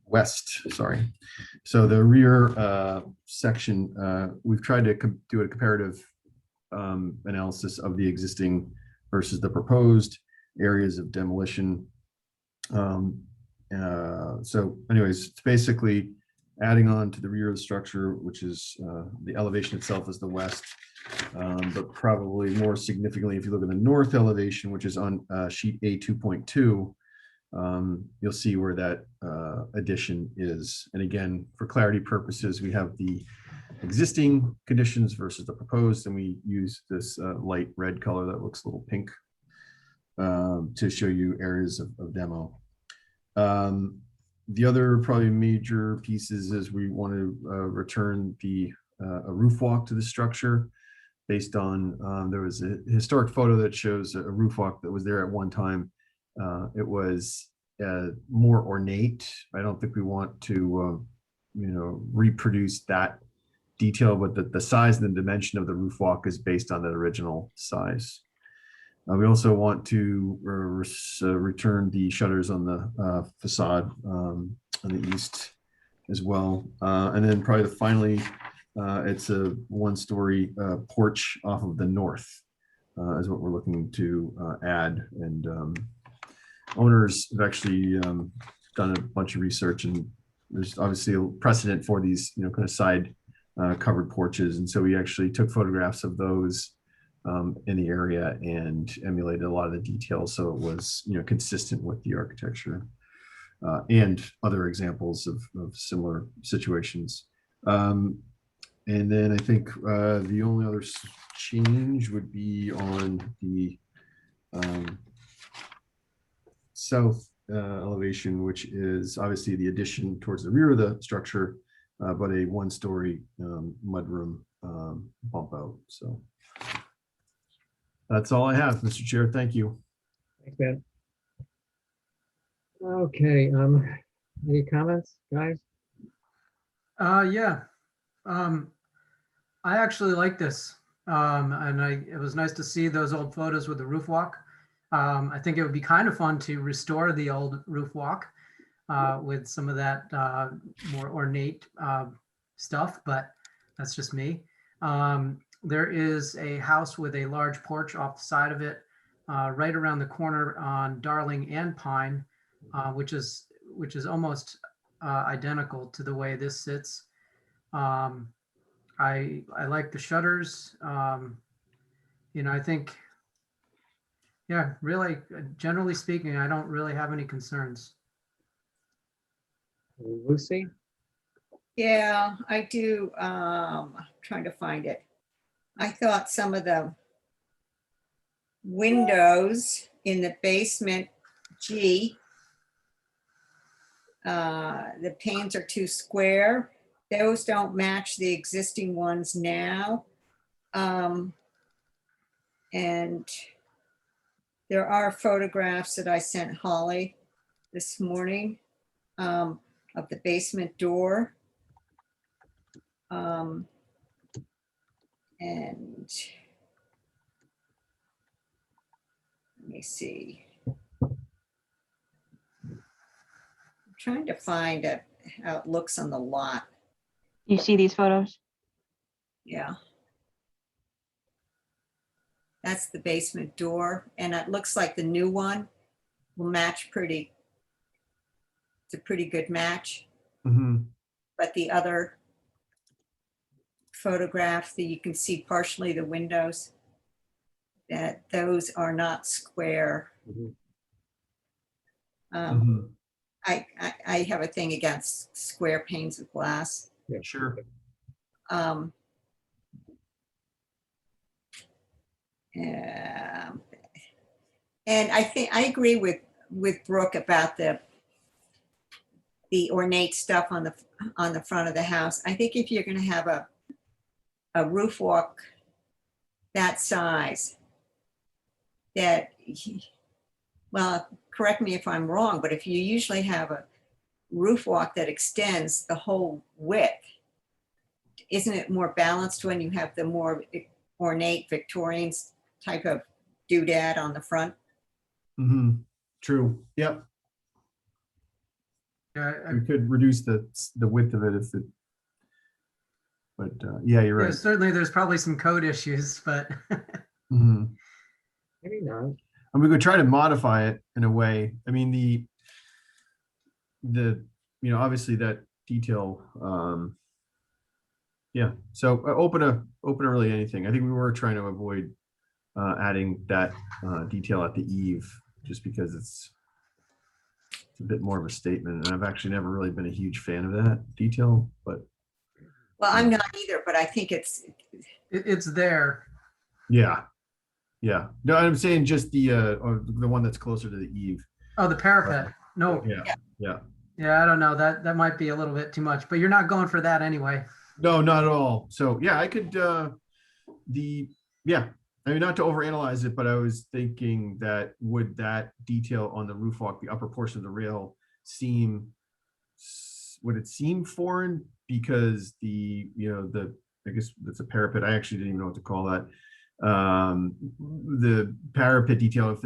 west, sorry. So the rear section, we've tried to do a comparative analysis of the existing versus the proposed areas of demolition. So anyways, it's basically adding on to the rear of the structure, which is the elevation itself is the west, but probably more significantly, if you look at the north elevation, which is on sheet A 2.2, you'll see where that addition is. And again, for clarity purposes, we have the existing conditions versus the proposed, and we use this light red color that looks a little pink to show you areas of demo. The other probably major pieces is we want to return a roof walk to the structure based on, there was a historic photo that shows a roof walk that was there at one time. It was more ornate. I don't think we want to, reproduce that detail, but the size and the dimension of the roof walk is based on that original size. We also want to return the shutters on the facade on the east as well. And then probably finally, it's a one-story porch off of the north is what we're looking to add. And owners have actually done a bunch of research, and there's obviously a precedent for these kind of side covered porches. And so we actually took photographs of those in the area and emulated a lot of the details. So it was, consistent with the architecture and other examples of similar situations. And then I think the only other change would be on the south elevation, which is obviously the addition towards the rear of the structure, but a one-story mudroom bump out. So that's all I have, Mr. Chair. Thank you. Thanks, Ben. Okay, any comments, guys? Yeah. I actually like this. And it was nice to see those old photos with the roof walk. I think it would be kind of fun to restore the old roof walk with some of that more ornate stuff, but that's just me. There is a house with a large porch off the side of it, right around the corner on Darling and Pine, which is almost identical to the way this sits. I like the shutters. I think, yeah, really, generally speaking, I don't really have any concerns. Lucy? Yeah, I do. Trying to find it. I thought some of the windows in the basement, the panes are too square. Those don't match the existing ones now. And there are photographs that I sent Holly this morning of the basement door. And let me see. I'm trying to find how it looks on the lot. You see these photos? Yeah. That's the basement door, and it looks like the new one will match pretty. It's a pretty good match. Mm-hmm. But the other photograph that you can see partially the windows, that those are not square. Mm-hmm. I have a thing against square panes of glass. Yeah, sure. And I think I agree with Brooke about the ornate stuff on the front of the house. I think if you're going to have a roof walk that size, well, correct me if I'm wrong, but if you usually have a roof walk that extends the whole width, isn't it more balanced when you have the more ornate Victorian type of doodad on the front? Mm-hmm. True. Yep. Yeah, We could reduce the width of it but yeah, you're right. certainly there's probably some code issues, but Mm-hmm. Maybe not. And we could try to modify it in a way. I mean, the obviously that detail. Yeah. So open to really anything. I think we were trying to avoid adding that detail at the eave, just because it's a bit more of a statement. And I've actually never really been a huge fan of that detail, but. Well, I'm not either, but I think it's there. Yeah. Yeah. No, I'm saying just the one that's closer to the eave. Oh, the parapet. No. Yeah. Yeah. Yeah, I don't know. That might be a little bit too much, but you're not going for that anyway. No, not at all. So yeah, I could I mean, not to overanalyze it, but I was thinking that would that detail on the roof walk, the upper portion of the rail, would it seem foreign because I guess that's a parapet. I actually didn't even know what to call that. The parapet detail, if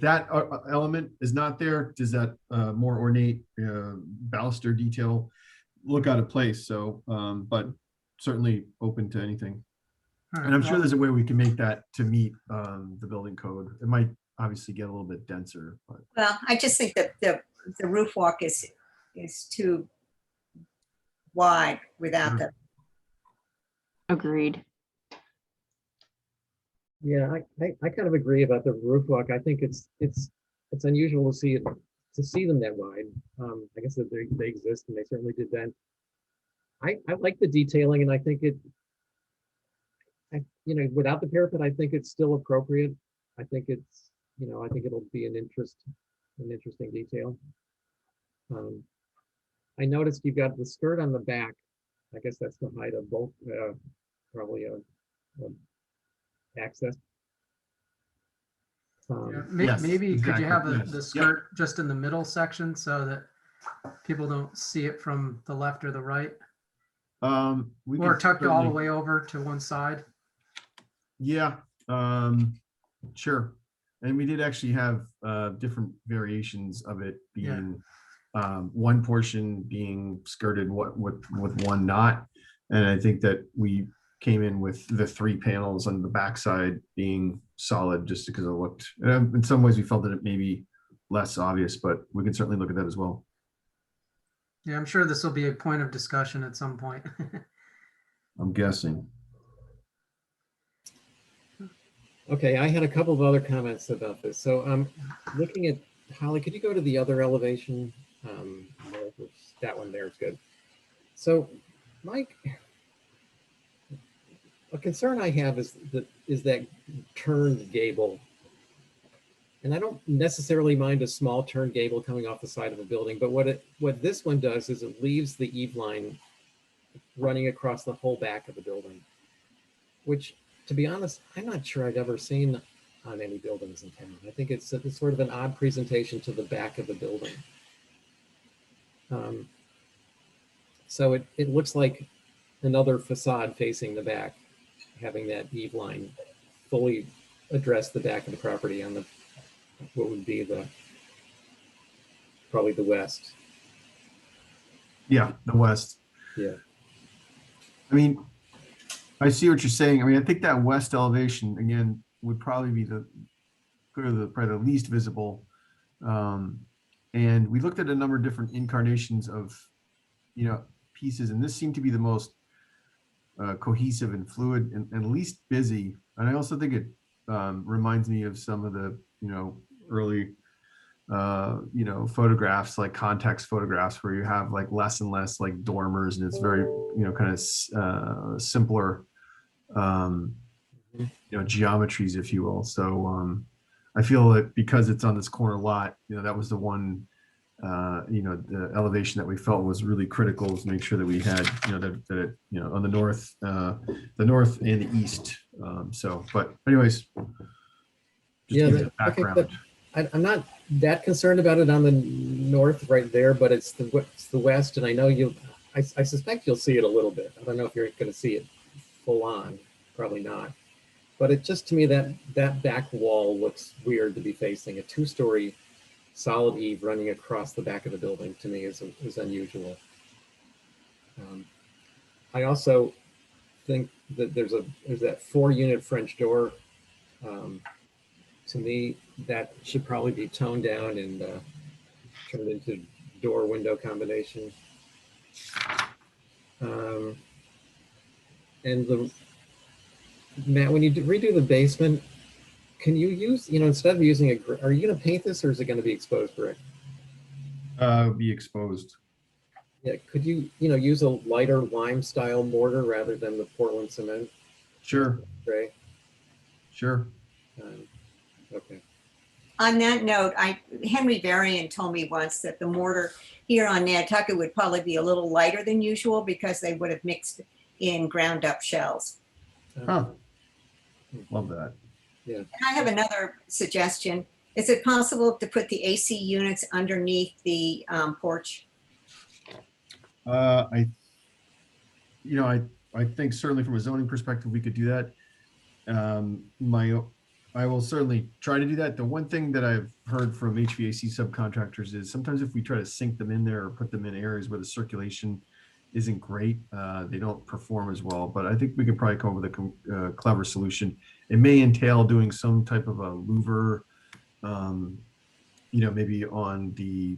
that element is not there, does that more ornate baluster detail look out of place? So, but certainly open to anything. Right, and I'm sure there's a way we can make that to meet the building code. It might obviously get a little bit denser, but. Well, I just think that the roof walk is too wide without the. Agreed. Yeah, I kind of agree about the roof walk. I think it's unusual to see it, to see them that wide. I guess that they exist and they certainly did then. I like the detailing and I think without the parapet, I think it's still appropriate. I think I think it'll be an interesting detail. I noticed you've got the skirt on the back. I guess that's the height of both, probably a access. Yes, Maybe could you exactly, have yes. the Yep. skirt just in the middle section so that people don't see it from the left or the right? We Or could tucked all the certainly- way over to one side? Yeah, sure. And we did actually have different variations of it being one portion being skirted with one knot. And I think that we came in with the 3 panels on the backside being solid just because it looked, in some ways we felt that it may be less obvious, but we can certainly look at that as well. Yeah, I'm sure this will be a point of discussion at some point. I'm guessing. Okay, I had a couple of other comments about this. So looking at, Holly, could you go to the other elevation? That one there is good. So Mike, a concern I have is that turned gable. And I don't necessarily mind a small turned gable coming off the side of a building, but what this one does is it leaves the eave line running across the whole back of the building, which, to be honest, I'm not sure I've ever seen on any buildings in town. I think it's sort of an odd presentation to the back of the building. So it looks like another facade facing the back, having that eave line fully address the back of the property on what would be probably the west. Yeah, the west. Yeah. I mean, I see what you're saying. I mean, I think that west elevation again would probably be probably the least visible. And we looked at a number of different incarnations of, pieces, and this seemed to be the most cohesive and fluid and least busy. And I also think it reminds me of some of the, early, photographs, like context photographs, where you have like less and less like dormers, and it's very, kind of simpler, geometries, if you will. So I feel that because it's on this corner lot, that was the one, the elevation that we felt was really critical, was to make sure that we had, that it, on the north and the east. But anyways, just give you the background. I'm not that concerned about it on the north right there, but it's the west, and I know I suspect you'll see it a little bit. I don't know if you're going to see it full on, probably not. But it just, to me, that back wall looks weird to be facing a 2-story solid eave running across the back of the building. To me is unusual. I also think that there's that 4-unit French door. To me, that should probably be toned down and turned into door window combination. And Matt, when you redo the basement, can you use, instead of using are you going to paint this, or is it going to be exposed brick? Be exposed. Yeah, could you, use a lighter lime style mortar rather than the Portland cement? Sure. Gray. Sure. Okay. On that note, Henry Varian told me once that the mortar here on Nantucket would probably be a little lighter than usual because they would have mixed in ground up shells. Huh. Love that. Yeah. And I have another suggestion. Is it possible to put the AC units underneath the porch? I think certainly from a zoning perspective, we could do that. I will certainly try to do that. The one thing that I've heard from HVAC subcontractors is sometimes if we try to sink them in there or put them in areas where the circulation isn't great, they don't perform as well. But I think we can probably come up with a clever solution. It may entail doing some type of a louver, maybe on the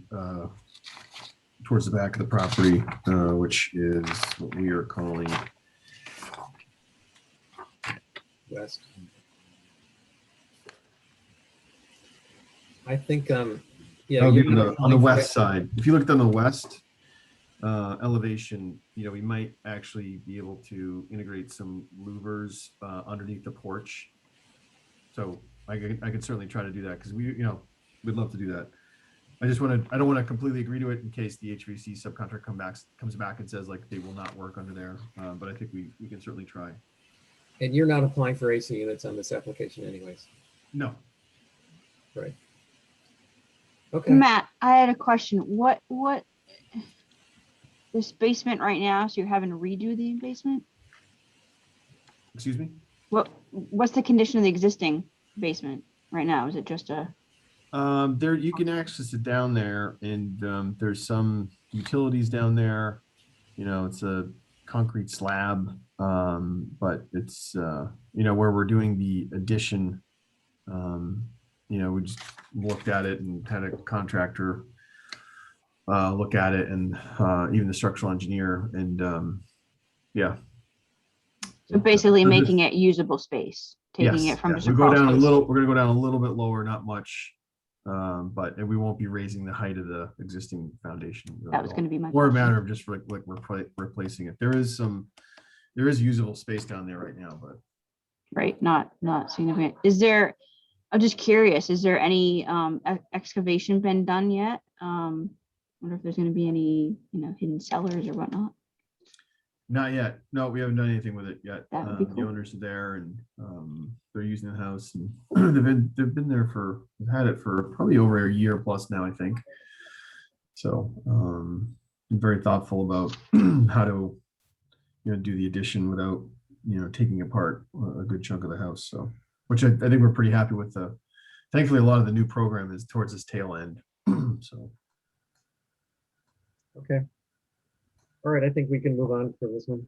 towards the back of the property, which is what we are calling West. I think, yeah. That would you're be on not the applying for west it. side. If you looked on the west elevation, we might actually be able to integrate some louvers underneath the porch. So I could certainly try to do that because we'd love to do that. I don't want to completely agree to it in case the HVAC subcontractor comes back and says like they will not work under there. But I think we can certainly try. And you're not applying for AC units on this application anyways. No. Right. Okay. Matt, I had a question. What this basement right now? So you're having to redo the basement? Excuse me? What's the condition of the existing basement right now? Is it just a? There you can access it down there, and there's some utilities down there. It's a concrete slab, but it's where we're doing the addition. We just looked at it and had a contractor look at it, and even the structural engineer, and yeah. So basically making it usable space, taking Yes, it from yeah. just We're a going crawl down a space. little. We're going to go down a little bit lower, not much, but we won't be raising the height of the existing foundation. That was going to be my Or a question. matter of just replacing it. There is usable space down there right now, but Right, not significant. Is there? I'm just curious. Is there any excavation been done yet? Wonder if there's going to be any hidden cellars or whatnot. not yet. No, we haven't done anything with it yet. That would be The cool. owners are there, and they're using the house, and they've been there they've had it for probably over a year plus now, I think. So I'm very thoughtful about how to do the addition without taking apart a good chunk of the house. So, which I think we're pretty happy with. Thankfully, a lot of the new program is towards this tail end. So. Okay. All right, I think we can move on for this one.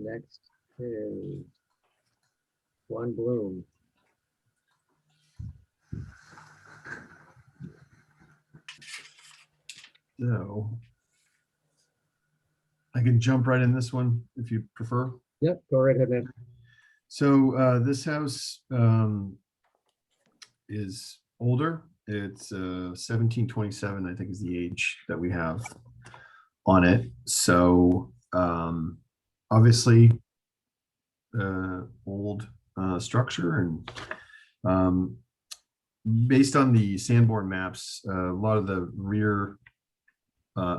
Next is One Bloom. So I can jump right in this one if you prefer. Yep, go right ahead, man. So this house is older. It's 1727, I think, is the age that we have on it. So obviously old structure, and based on the Sanborn maps, a lot of the rear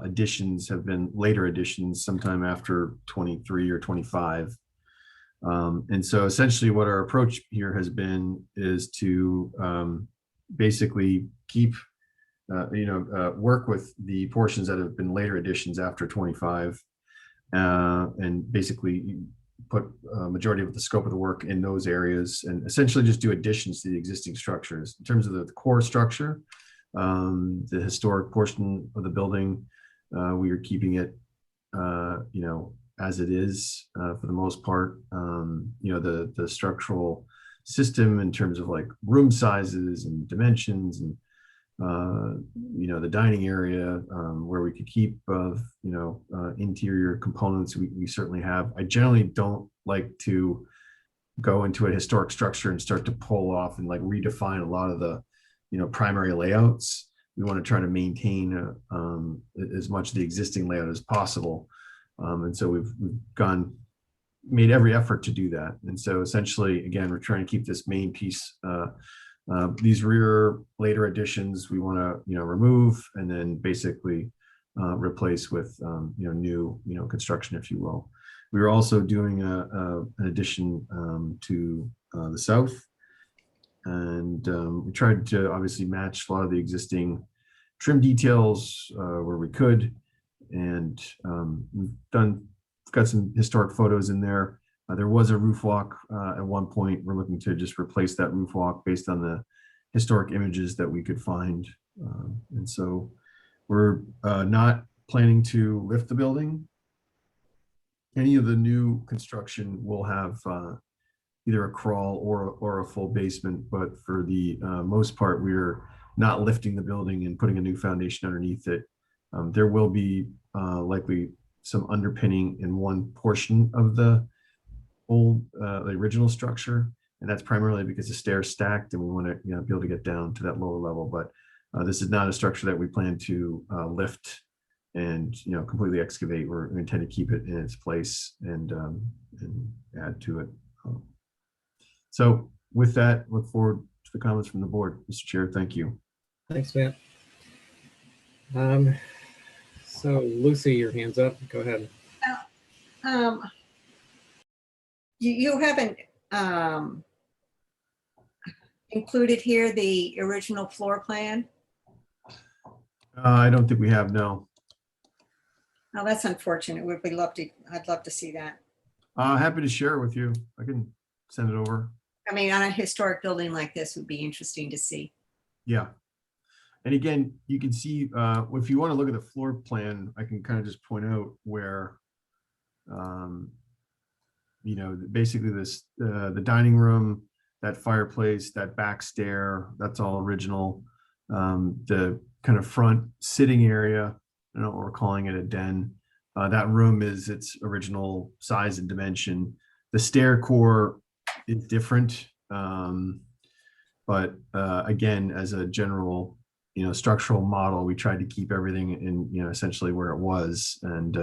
additions have been later additions, sometime after 23 or 25. And so essentially what our approach here has been is to basically keep, work with the portions that have been later additions after 25, and basically put a majority of the scope of the work in those areas, and essentially just do additions to the existing structures. In terms of the core structure, the historic portion of the building, we are keeping it, as it is for the most part. The structural system in terms of like room sizes and dimensions, and the dining area where we could keep interior components, we certainly have. I generally don't like to go into a historic structure and start to pull off and like redefine a lot of the primary layouts. We want to try to maintain as much of the existing layout as possible. And so we've made every effort to do that. And so essentially, again, we're trying to keep this main piece. These rear later additions we want to remove, and then basically replace with new construction, if you will. We were also doing an addition to the south, and we tried to obviously match a lot of the existing trim details where we could. And we've got some historic photos in there. There was a roof walk at one point. We're looking to just replace that roof walk based on the historic images that we could find. And so we're not planning to lift the building. Any of the new construction will have either a crawl or a full basement, but for the most part, we're not lifting the building and putting a new foundation underneath it. There will be likely some underpinning in one portion of the old, the original structure, And that's primarily because the stairs stacked and we want to, be able to get down to that lower level. But this is not a structure that we plan to lift and, completely excavate. We intend to keep it in its place and add to it. So with that, look forward to the comments from the board. Mr. Chair, thank you. Thanks, Matt. So Lucy, your hand's up. Go ahead. You haven't included here the original floor plan? I don't think we have, no. Oh, that's unfortunate. I'd love to see that. Happy to share it with you. I can send it over. I mean, on a historic building like this would be interesting to see. Yeah. And again, you can see, if you want to look at the floor plan, I can kind of just point out where, basically this, the dining room, that fireplace, that back stair, that's all original. The kind of front sitting area, I don't know what we're calling it, a den. That room is its original size and dimension. The stair core is different. But again, as a general, structural model, we tried to keep everything in, essentially where it was. And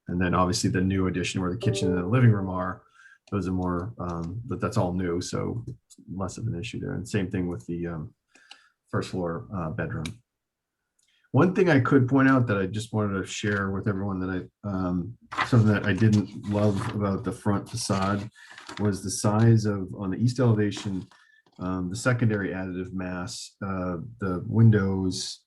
then obviously the new addition where the kitchen and the living room are, those are more, but that's all new. So less of an issue there. And same thing with the first floor bedroom. One thing I could point out that I just wanted to share with everyone that something that I didn't love about the front facade was the size of, on the east elevation, the secondary additive mass. The windows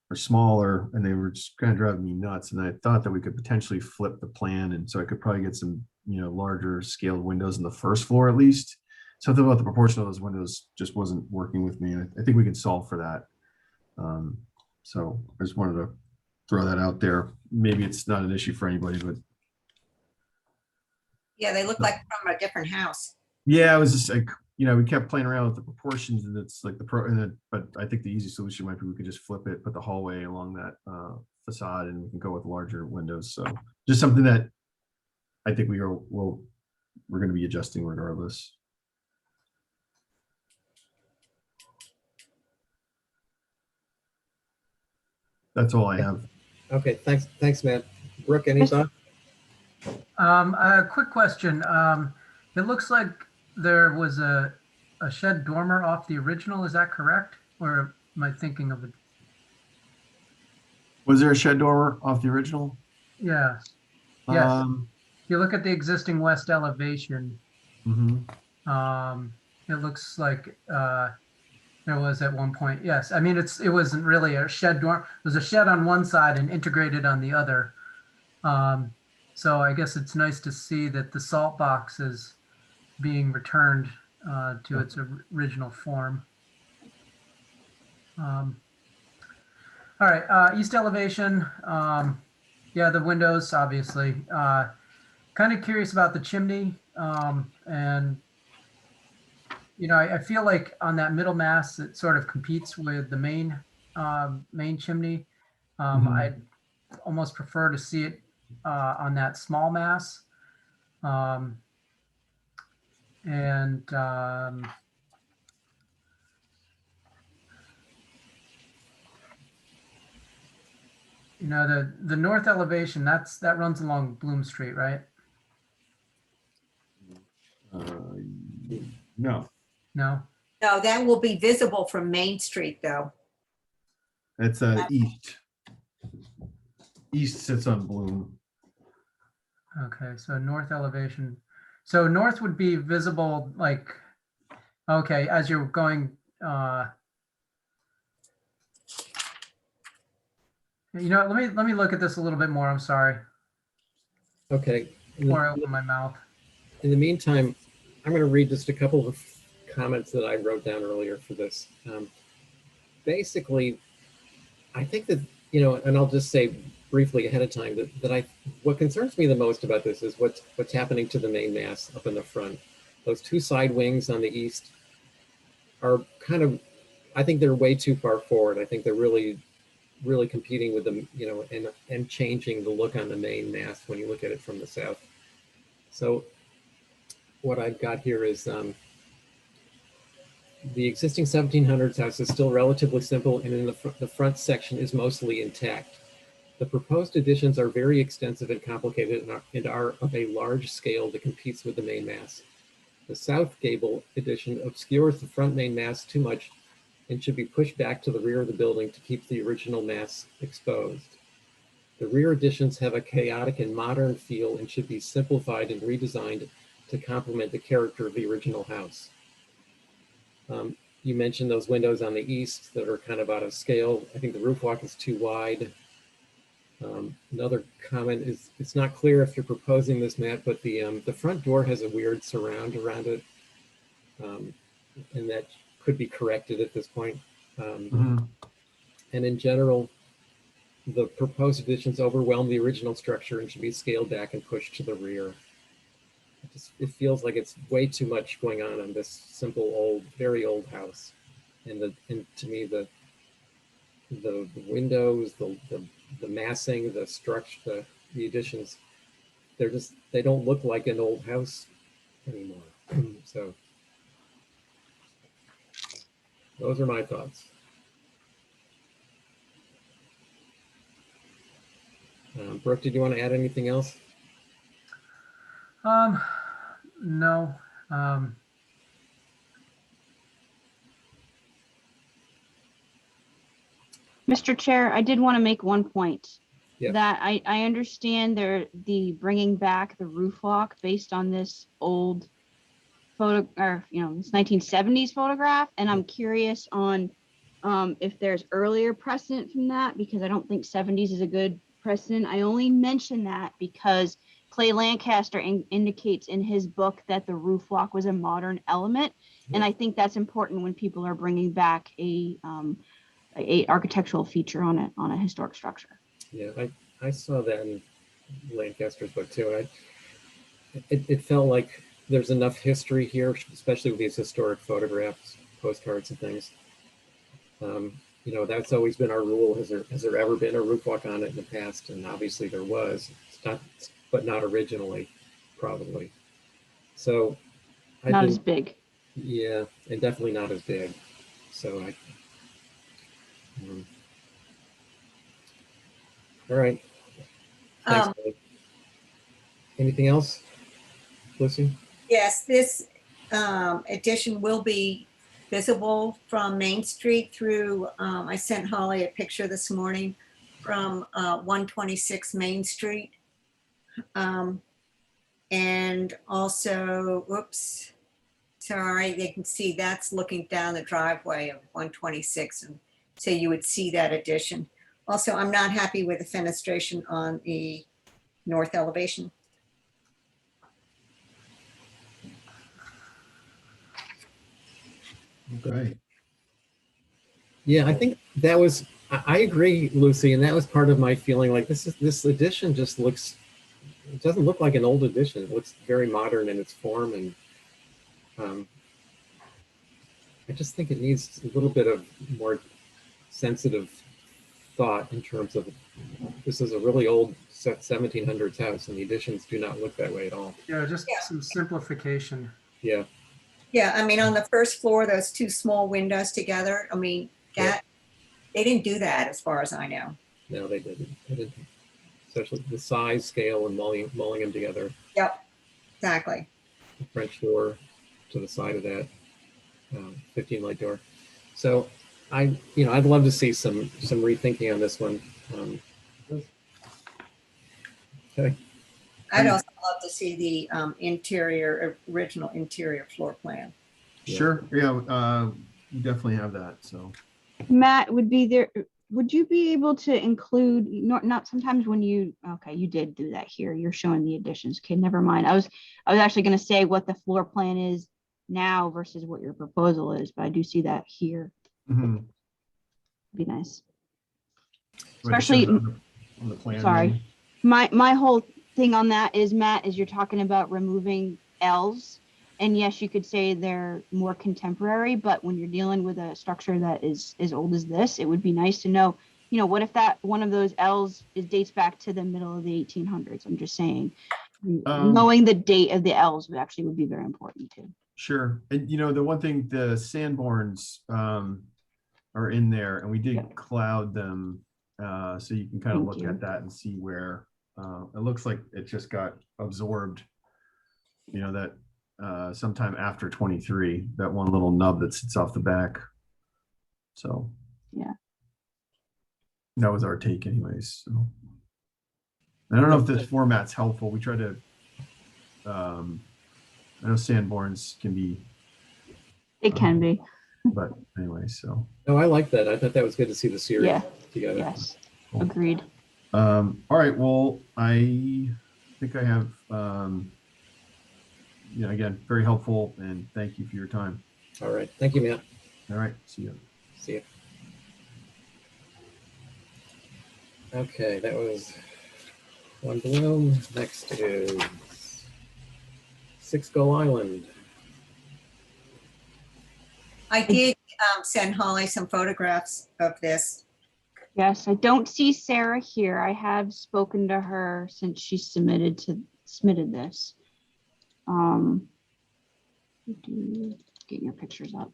are smaller and they were just kind of driving me nuts. And I thought that we could potentially flip the plan. And so I could probably get some, larger scaled windows in the first floor at least. Something about the proportion of those windows just wasn't working with me. And I think we can solve for that. So I just wanted to throw that out there. Maybe it's not an issue for anybody, but. Yeah, they look like from a different house. Yeah, it was just like, we kept playing around with the proportions and it's like but I think the easy solution might be we could just flip it, put the hallway along that facade and we can go with larger windows. So just something that I think we're going to be adjusting regardless. That's all I have. Okay, thanks, Matt. Brooke, any thought? A quick question. It looks like there was a shed dormer off the original. Is that correct? Or am I thinking of it? Was there a shed dormer off the original? Yeah. Yes. If you look at the existing west elevation, it looks like there was at one point. Yes. I mean, it wasn't really a shed dormer. It was a shed on one side and integrated on the other. So I guess it's nice to see that the salt box is being returned to its original form. All right, east elevation. Yeah, the windows, obviously. Kind of curious about the chimney. And, I feel like on that middle mass, it sort of competes with the main chimney. I'd almost prefer to see it on that small mass. The north elevation, that runs along Bloom Street, right? No. No. No, that will be visible from Main Street, though. It's east. East sits on Bloom. Okay, so north elevation. So north would be visible, like, okay, as you're going. Let me look at this a little bit more. I'm sorry. Okay. Before I open my mouth. In the meantime, I'm going to read just a couple of comments that I wrote down earlier for this. Basically, I think that, and I'll just say briefly ahead of time that what concerns me the most about this is what's happening to the main mass up in the front. Those two side wings on the east are kind of, I think they're way too far forward. I think they're really competing with them, and changing the look on the main mass when you look at it from the south. So what I've got here is The existing 1700s house is still relatively simple, and in the front section is mostly intact. The proposed additions are very extensive and complicated and are of a large scale that competes with the main mass. The south gable addition obscures the front main mass too much and should be pushed back to the rear of the building to keep the original mass exposed. The rear additions have a chaotic and modern feel and should be simplified and redesigned to complement the character of the original house. You mentioned those windows on the east that are kind of out of scale. I think the roof walk is too wide. Another comment is, it's not clear if you're proposing this, Matt, but the front door has a weird surround around it. And that could be corrected at this point. And in general, the proposed additions overwhelm the original structure and should be scaled back and pushed to the rear. It feels like it's way too much going on this simple old, very old house. And to me, the windows, the massing, the structure, the additions, they don't look like an old house anymore. So those are my thoughts. Brooke, did you want to add anything else? No. Mr. Chair, I did want to make one point. Yeah. That I understand the bringing back the roof walk based on this old photo, or this 1970s photograph, and I'm curious on if there's earlier precedent from that, because I don't think 70s is a good precedent. I only mention that because Clay Lancaster indicates in his book that the roof walk was a modern element, and I think that's important when people are bringing back a architectural feature on a historic structure. Yeah, I saw that in Lancaster's book too. It felt like there's enough history here, especially with these historic photographs, postcards and things. That's always been our rule. Has there ever been a roof walk on it in the past? And obviously there was. It's not, but not originally, probably. So Not as big. Yeah, and definitely not as big. So all right. Thanks, Dave. Anything else, Lucy? Yes, this addition will be visible from Main Street through, I sent Holly a picture this morning from 126 Main Street. And also, oops, sorry, they can see that's looking down the driveway of 126. And so you would see that addition. Also, I'm not happy with the fenestration on the north elevation. Okay. Yeah, I think that was, I agree, Lucy, and that was part of my feeling like this addition just looks, it doesn't look like an old addition. It looks very modern in its form, and I just think it needs a little bit of more sensitive thought in terms of, this is a really old 1700s house, and the additions do not look that way at all. Yeah, just some simplification. Yeah. Yeah, I mean, on the first floor, those two small windows together, I mean, that they didn't do that as far as I know. No, they didn't. Especially the size, scale, and mulling them together. Yep, exactly. The French door to the side of that 15 light door. So I'd love to see some rethinking on this one. Okay. I'd also love to see the original interior floor plan. Sure. Yeah, you definitely have that. So Matt, would you be able to include, not sometimes when you did do that here, you're showing the additions. Okay, never mind. I was actually going to say what the floor plan is now versus what your proposal is, but I do see that here. Be nice. Especially on the plan. Sorry. My whole thing on that is, Matt, is you're talking about removing L's, and yes, you could say they're more contemporary, but when you're dealing with a structure that is as old as this, it would be nice to know, what if that one of those L's dates back to the middle of the 1800s? I'm just saying, knowing the date of the L's would be very important too. Sure. And the one thing, the Sanborns are in there, and we did Yep. cloud them. So you can kind of Thank look you. at that and see where it looks like it just got absorbed, that sometime after 23, that one little nub that sits off the back. So Yeah. that was our take anyways. So I don't know if this format's helpful. We try to, I know Sanborns can be, It can be. but anyway, so. No, I like that. I thought that was good to see the series Yeah. together. Yes. Cool. Agreed. All right, well, I think I have, again, very helpful, and thank you for your time. All right. Thank you, Matt. All right, see you. See you. Okay, that was One Bloom. Next is Six Gull Island. I did send Holly some photographs of this. Yes, I don't see Sarah here. I have spoken to her since she submitted this. Get your pictures up.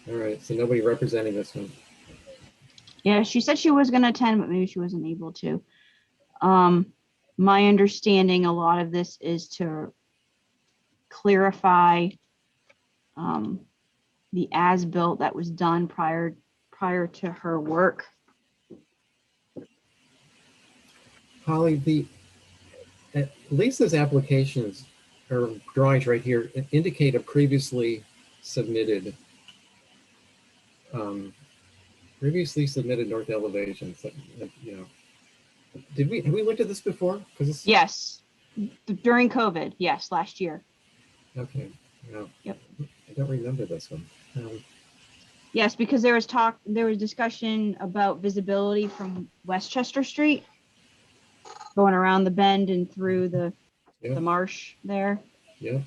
All right, so nobody representing this one. Yeah, she said she was going to attend, but maybe she wasn't able to. My understanding, a lot of this is to clarify the as-built that was done prior to her work. Holly, Lisa's applications or drawings right here indicate a previously submitted north elevation. So, have we looked at this before? Yes, during COVID. Yes, last year. Okay. No. Yep. I don't remember this one. Yes, because there was discussion about visibility from Westchester Street, going around the bend and through the marsh there. Yeah.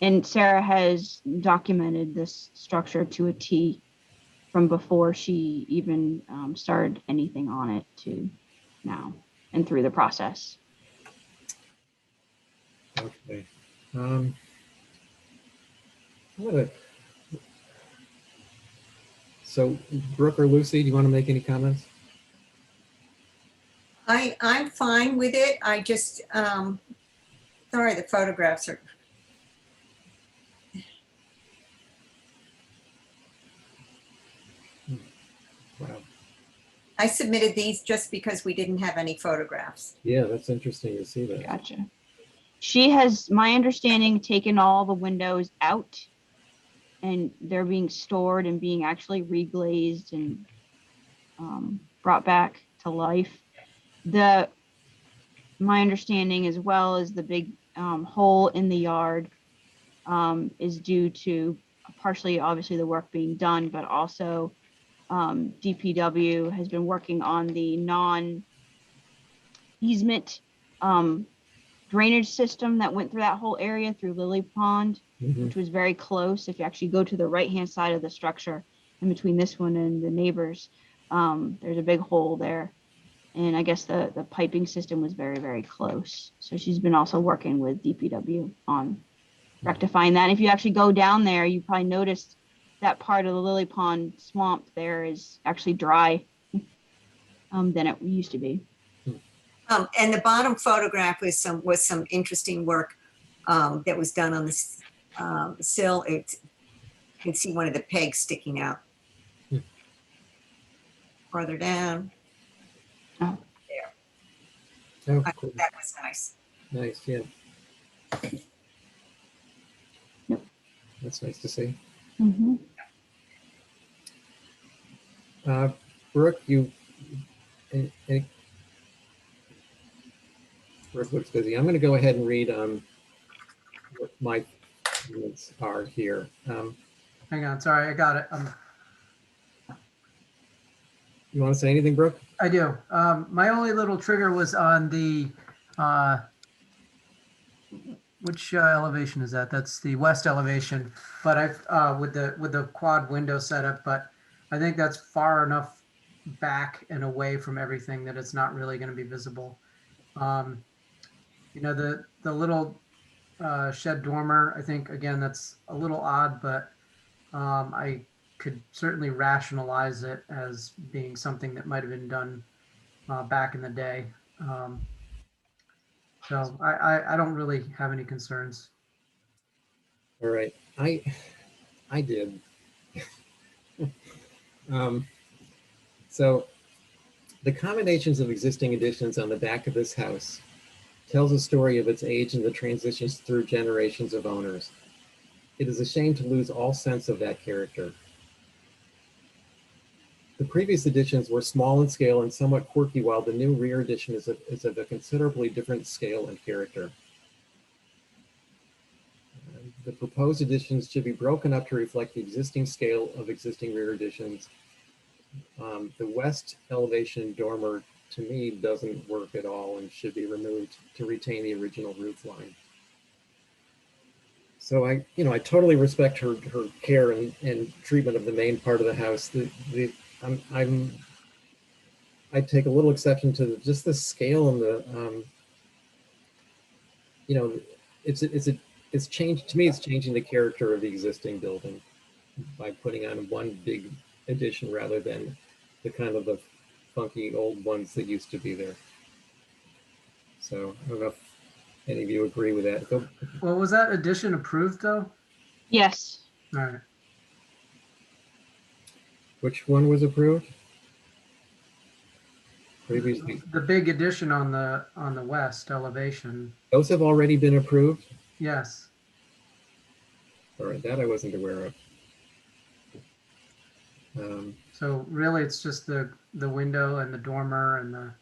And Sarah has documented this structure to a T from before she even started anything on it to now and through the process. Okay. So Brooke or Lucy, do you want to make any comments? I'm fine with it. I just, sorry, the photographs are. Wow. I submitted these just because we didn't have any photographs. Yeah, that's interesting to see that. Gotcha. She has, my understanding, taken all the windows out and they're being stored and being actually reglazed and brought back to life. My understanding, as well as the big hole in the yard, is due to partially obviously the work being done, but also DPW has been working on the non-easement drainage system that went through that whole area through Lily Pond, which was very close. If you actually go to the right-hand side of the structure, in between this one and the neighbors, there's a big hole there. And I guess the piping system was very, very close. So she's been also working with DPW on rectifying that. If you actually go down there, you probably noticed that part of the Lily Pond swamp there is actually dry than it used to be. And the bottom photograph was some interesting work that was done on this sill. You can see one of the pegs sticking out. Further down. Oh. There. Oh, I cool. thought that was nice. Nice, yeah. Yep. That's nice to see. Mm-hmm. Brooke, Brooke looks busy. I'm going to go ahead and read what my comments are here. Hang on, sorry, I got it. You want to say anything, Brooke? I do. My only little trigger was on the, which elevation is that? That's the west elevation, but with the quad window setup, but I think that's far enough back and away from everything that it's not really going to be visible. You know, the little shed dormer, I think, again, that's a little odd, but I could certainly rationalize it as being something that might have been done back in the day. So I don't really have any concerns. All right, I did. So the combinations of existing additions on the back of this house tells a story of its age and the transitions through generations of owners. It is a shame to lose all sense of that character. The previous additions were small in scale and somewhat quirky, while the new rear addition is of a considerably different scale and character. The proposed additions should be broken up to reflect the existing scale of existing rear additions. The west elevation dormer, to me, doesn't work at all and should be removed to retain the original roof line. So I totally respect her care and treatment of the main part of the house. I take a little exception to just the scale and the it's changed to me. It's changing the character of the existing building by putting on one big addition rather than the kind of the funky old ones that used to be there. So I don't know if any of you agree with that. Well, was that addition approved though? Yes. All right. Which one was approved? Previously. The big addition on the west elevation. Those have already been approved? Yes. All right, that I wasn't aware of. So really it's just the window and the dormer and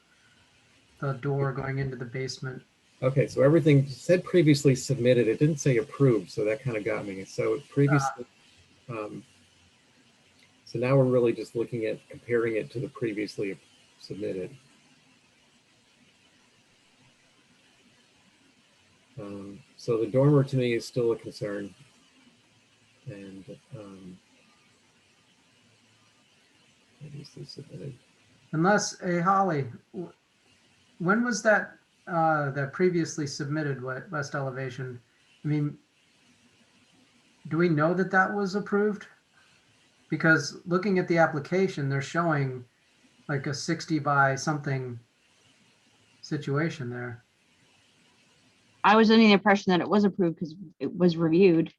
the door going into the basement. Okay, so everything said previously submitted. It didn't say approved, so that kind of got me. So previously, so now we're really just looking at comparing it to the previously submitted. So the dormer to me is still a concern. And previously submitted. Unless, hey, Holly, when was that that previously submitted west elevation? I mean, do we know that that was approved? Because looking at the application, they're showing like a 60 by something situation there. I was under the impression that it was approved because it was reviewed.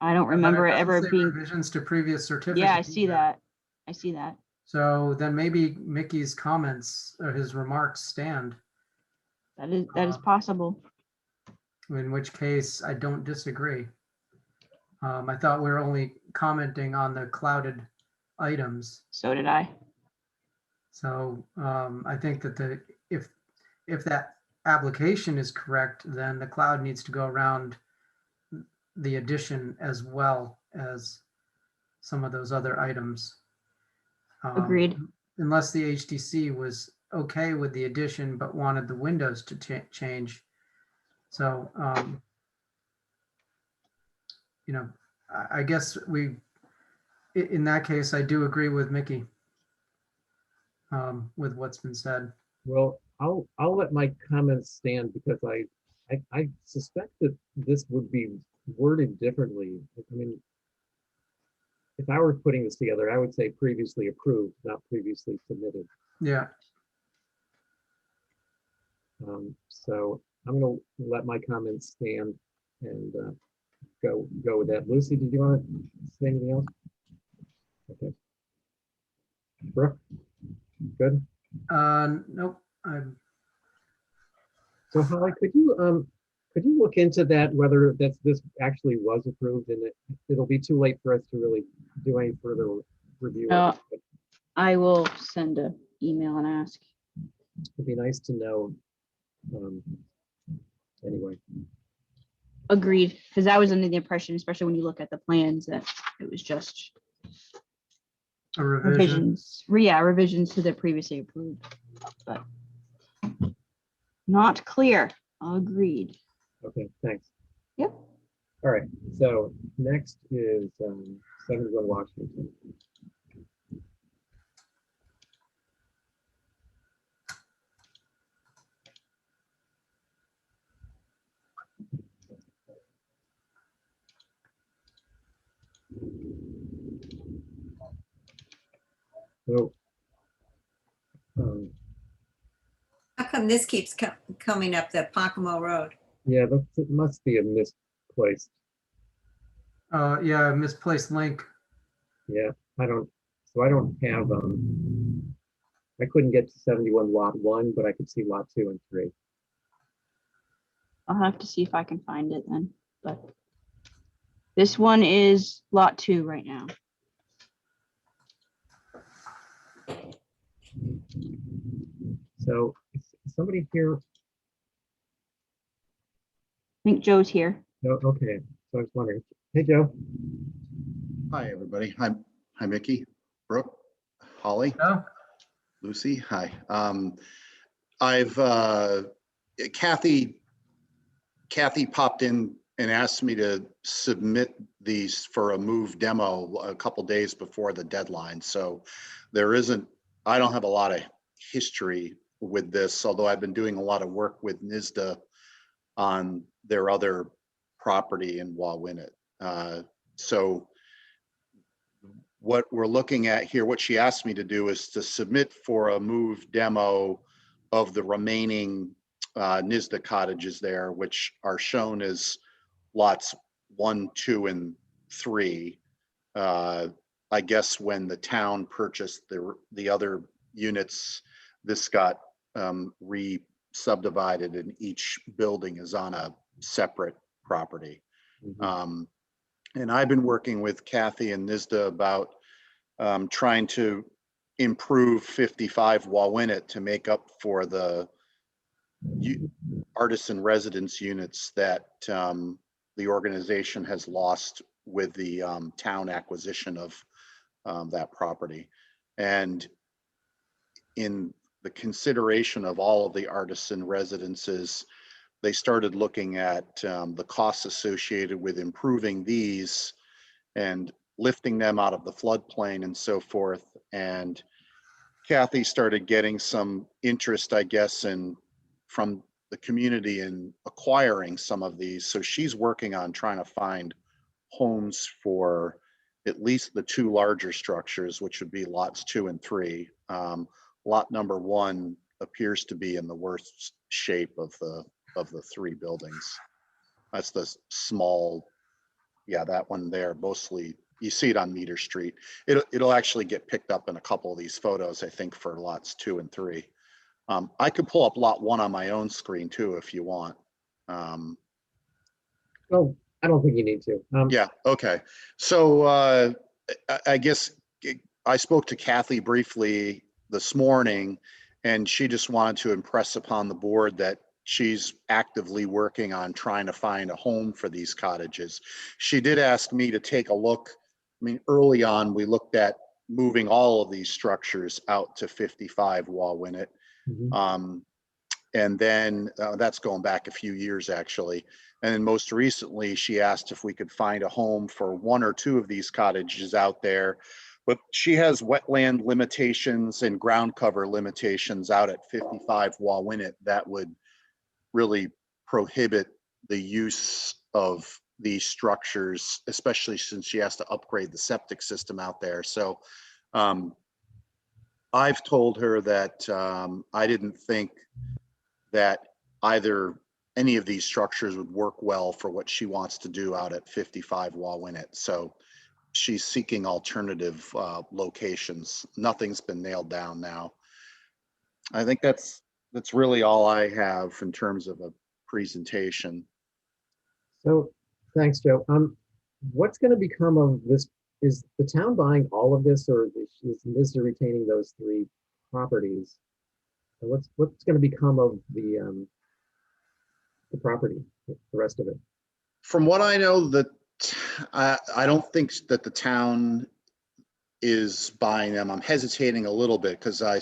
I don't remember it ever being revisions to previous certificates. Yeah, I see that. I see that. So then maybe Mickey's comments or his remarks stand. That is possible. In which case, I don't disagree. I thought we were only commenting on the clouded items. So did I. So I think that if that application is correct, then the cloud needs to go around the addition as well as some of those other items. Agreed. Unless the HDC was okay with the addition but wanted the windows to change. So, I guess in that case, I do agree with Mickey with what's been said. Well, I'll let my comments stand because I suspect that this would be worded differently. I mean, if I were putting this together, I would say previously approved, not previously submitted. Yeah. So I'm going to let my comments stand and go with that. Lucy, did you want to say anything else? Okay. Brooke, good. Nope. So Holly, could you look into that, whether this actually was approved, and it'll be too late for us to really do any further review of it. I will send an email and ask. It'd be nice to know. Anyway. Agreed, because I was under the impression, especially when you look at the plans, that it was just a revision. Revisions to the previously approved, but not clear. Agreed. Okay, thanks. Yep. All right, so next is 71 Washington. So, um, How come this keeps coming up the Pocomo Road? yeah, it must be a misplaced. Yeah, misplaced link. Yeah, I don't have, I couldn't get to 71 lot 1, but I could see lot 2 and 3. I'll have to see if I can find it then, but this one is lot 2 right now. So is somebody here? I think Joe's here. No, okay. So I was wondering. Hey, Joe. Hi, everybody. Hi, Mickey, Brooke, Holly, Oh, Lucy. Hi. I've Kathy popped in and asked me to submit these for a move demo a couple days before the deadline. So I don't have a lot of history with this, although I've been doing a lot of work with NISDA on their other property in Wawinet. So what we're looking at here, what she asked me to do is to submit for a move demo of the remaining NISDA cottages there, which are shown as lots 1, 2, and 3. I guess when the town purchased the other units, this got re-subdivided and each building is on a separate property. Mhm. And I've been working with Kathy and NISDA about trying to improve 55 Wawinet to make up for the artisan residence units that the organization has lost with the town acquisition of that property. And in the consideration of all of the artisan residences, they started looking at the costs associated with improving these and lifting them out of the floodplain and so forth. And Kathy started getting some interest, I guess, from the community in acquiring some of these. So she's working on trying to find homes for at least the 2 larger structures, which would be lots 2 and 3. Lot number 1 appears to be in the worst shape of the 3 buildings. That's the small, yeah, that one there, mostly you see it on Meter Street. It'll actually get picked up in a couple of these photos, I think, for lots 2 and 3. I could pull up lot 1 on my own screen too, if you want. Oh, I don't think you need to. Yeah, okay. So I guess I spoke to Kathy briefly this morning, and she just wanted to impress upon the board that she's actively working on trying to find a home for these cottages. She did ask me to take a look. I mean, early on, we looked at moving all of these structures out to 55 Wawinet. Mhm. And then that's going back a few years, actually. And then most recently, she asked if we could find a home for 1 or 2 of these cottages out there. But she has wetland limitations and ground cover limitations out at 55 Wawinet that would really prohibit the use of these structures, especially since she has to upgrade the septic system out there. So I've told her that I didn't think that either any of these structures would work well for what she wants to do out at 55 Wawinet. So she's seeking alternative locations. Nothing's been nailed down now. I think that's really all I have in terms of a presentation. So thanks, Joe. What's going to become of this? Is the town buying all of this, or is NISDA retaining those 3 properties? And what's going to become of the property, the rest of it? From what I know, I don't think that the town is buying them. I'm hesitating a little bit because I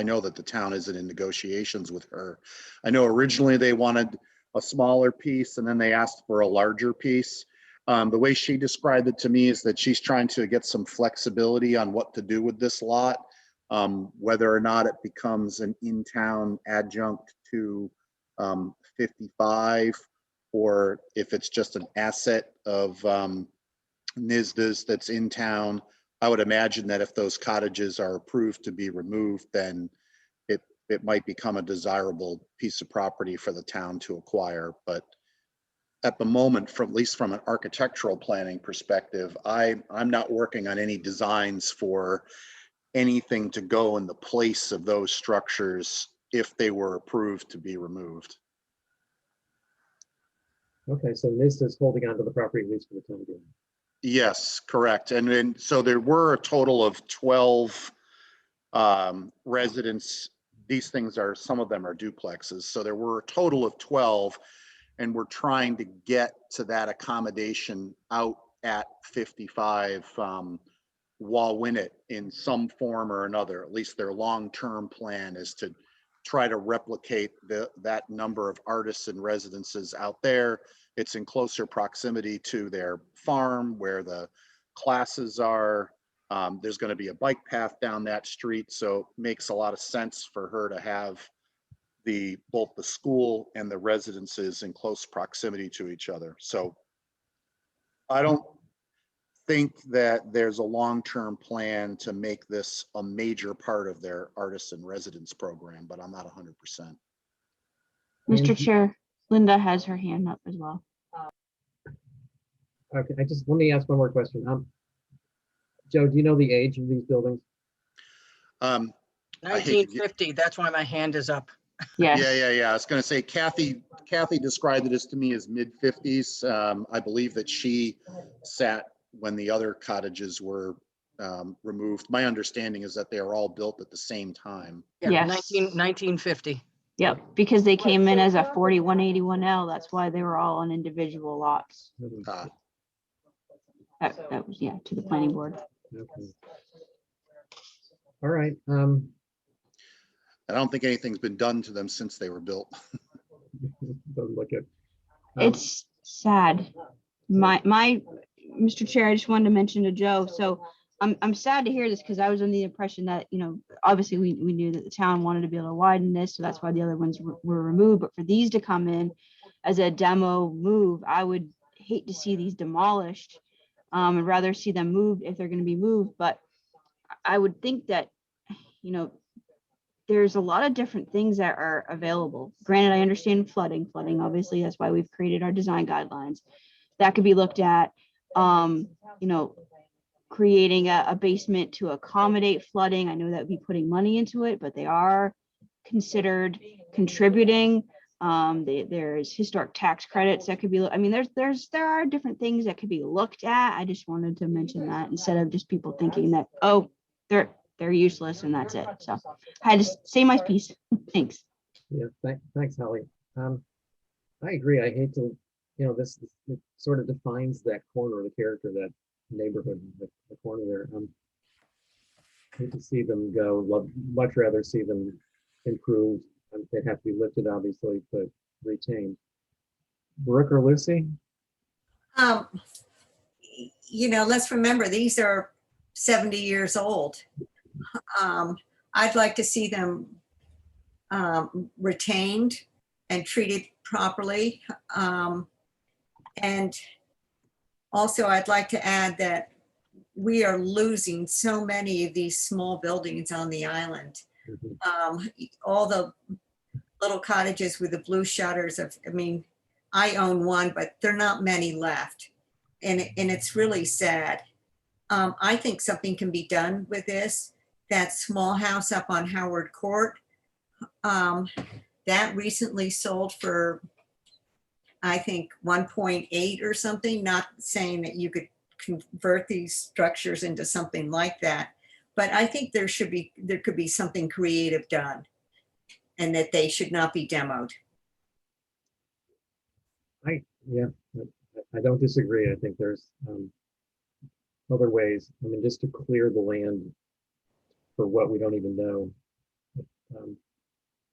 know that the town isn't in negotiations with her. I know originally they wanted a smaller piece and then they asked for a larger piece. The way she described it to me is that she's trying to get some flexibility on what to do with this lot, whether or not it becomes an in-town adjunct to 55, or if it's just an asset of NISDA's that's in town, I would imagine that if those cottages are approved to be removed, then it might become a desirable piece of property for the town to acquire. But at the moment, at least from an architectural planning perspective, I'm not working on any designs for anything to go in the place of those structures if they were approved to be removed. Okay, so NIST is holding on to the property at least for the time being. Yes, correct. And then, so there were a total of 12 residents. These things are, some of them are duplexes. So there were a total of 12, and we're trying to get to that accommodation out at 55 Wallwinnet in some form or another. At least their long-term plan is to try to replicate that number of artists and residences out there. It's in closer proximity to their farm where the classes are. There's going to be a bike path down that street, so it makes a lot of sense for her to have both the school and the residences in close proximity to each other. So I don't think that there's a long-term plan to make this a major part of their artists in residence program, but I'm not 100%. Mr. Chair, Linda has her hand up as well. Okay, let me ask one more question. Joe, do you know the age of these buildings? 1950, that's why my hand is up. Yes. Yeah. I was going to say, Kathy described it as to me as mid-50s. I believe that she sat when the other cottages were removed. My understanding is that they are all built at the same time. Yeah, Yes. 1950. Yep, because they came in as a 4181L. That's why they were all on individual lots. That was, yeah, to the planning board. Okay. All right. I don't think anything's been done to them since they were built. Doesn't look it. It's sad. Mr. Chair, I just wanted to mention to Joe. So I'm sad to hear this because I was under the impression that, obviously we knew that the town wanted to be able to widen this. So that's why the other ones were removed. But for these to come in as a demo move, I would hate to see these demolished. I'd rather see them moved if they're going to be moved. But I would think that, there's a lot of different things that are available. Granted, I understand flooding, obviously, that's why we've created our design guidelines. That could be looked at, creating a basement to accommodate flooding. I know that would be putting money into it, but they are considered contributing. There's historic tax credits that could be, there are different things that could be looked at. I just wanted to mention that instead of just people thinking that, oh, they're useless and that's it. So I had to say my piece. Thanks. Yeah, thanks, Holly. I agree. I hate to, this it sort of defines that corner, the character of that neighborhood, the corner there. Hate to see them go. Much rather see them improved. They'd have to be lifted, obviously, but retained. Brooke or Lucy? Let's remember these are 70 years old. I'd like to see them retained and treated properly. And also I'd like to add that we are losing so many of these small buildings on the island. All the little cottages with the blue shutters I own one, but there are not many left. And it's really sad. I think something can be done with this. That small house up on Howard Court, that recently sold for, I think, 1.8 or something, not saying that you could convert these structures into something like that. But I think there could be something creative done and that they should not be demoed. I don't disagree. I think there's other ways. Just to clear the land for what we don't even know.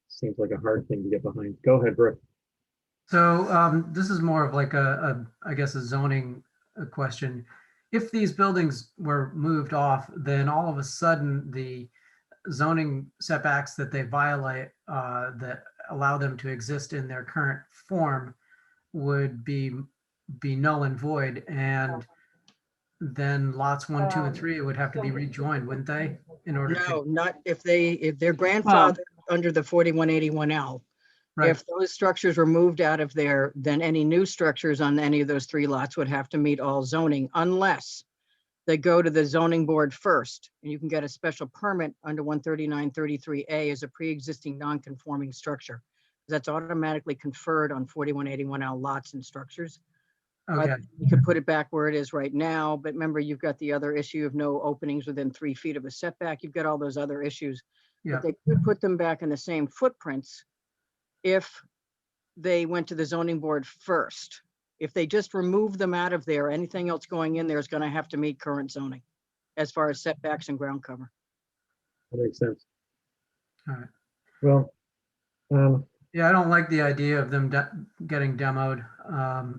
Seems like a hard thing to get behind. Go ahead, Brooke. So this is more of like I guess a zoning question. If these buildings were moved off, then all of a sudden the zoning setbacks that they violate that allow them to exist in their current form would be null and void. And then lots 1, 2, and 3 would have to be rejoined, wouldn't they? In order No, to, not if they're grandfathered under the 4181L. right, If those structures were moved out of there, then any new structures on any of those 3 lots would have to meet all zoning unless they go to the zoning board first. And you can get a special permit under 13933A as a pre-existing non-conforming structure. That's automatically conferred on 4181L lots and structures. okay, You could put it back where it is right now, but remember, you've got the other issue of no openings within 3 feet of a setback. You've got all those other issues. yeah, But they could put them back in the same footprints if they went to the zoning board first. If they just remove them out of there, anything else going in there is going to have to meet current zoning as far as setbacks and ground cover. That makes sense. all right. Well, Yeah, I don't like the idea of them getting demoed.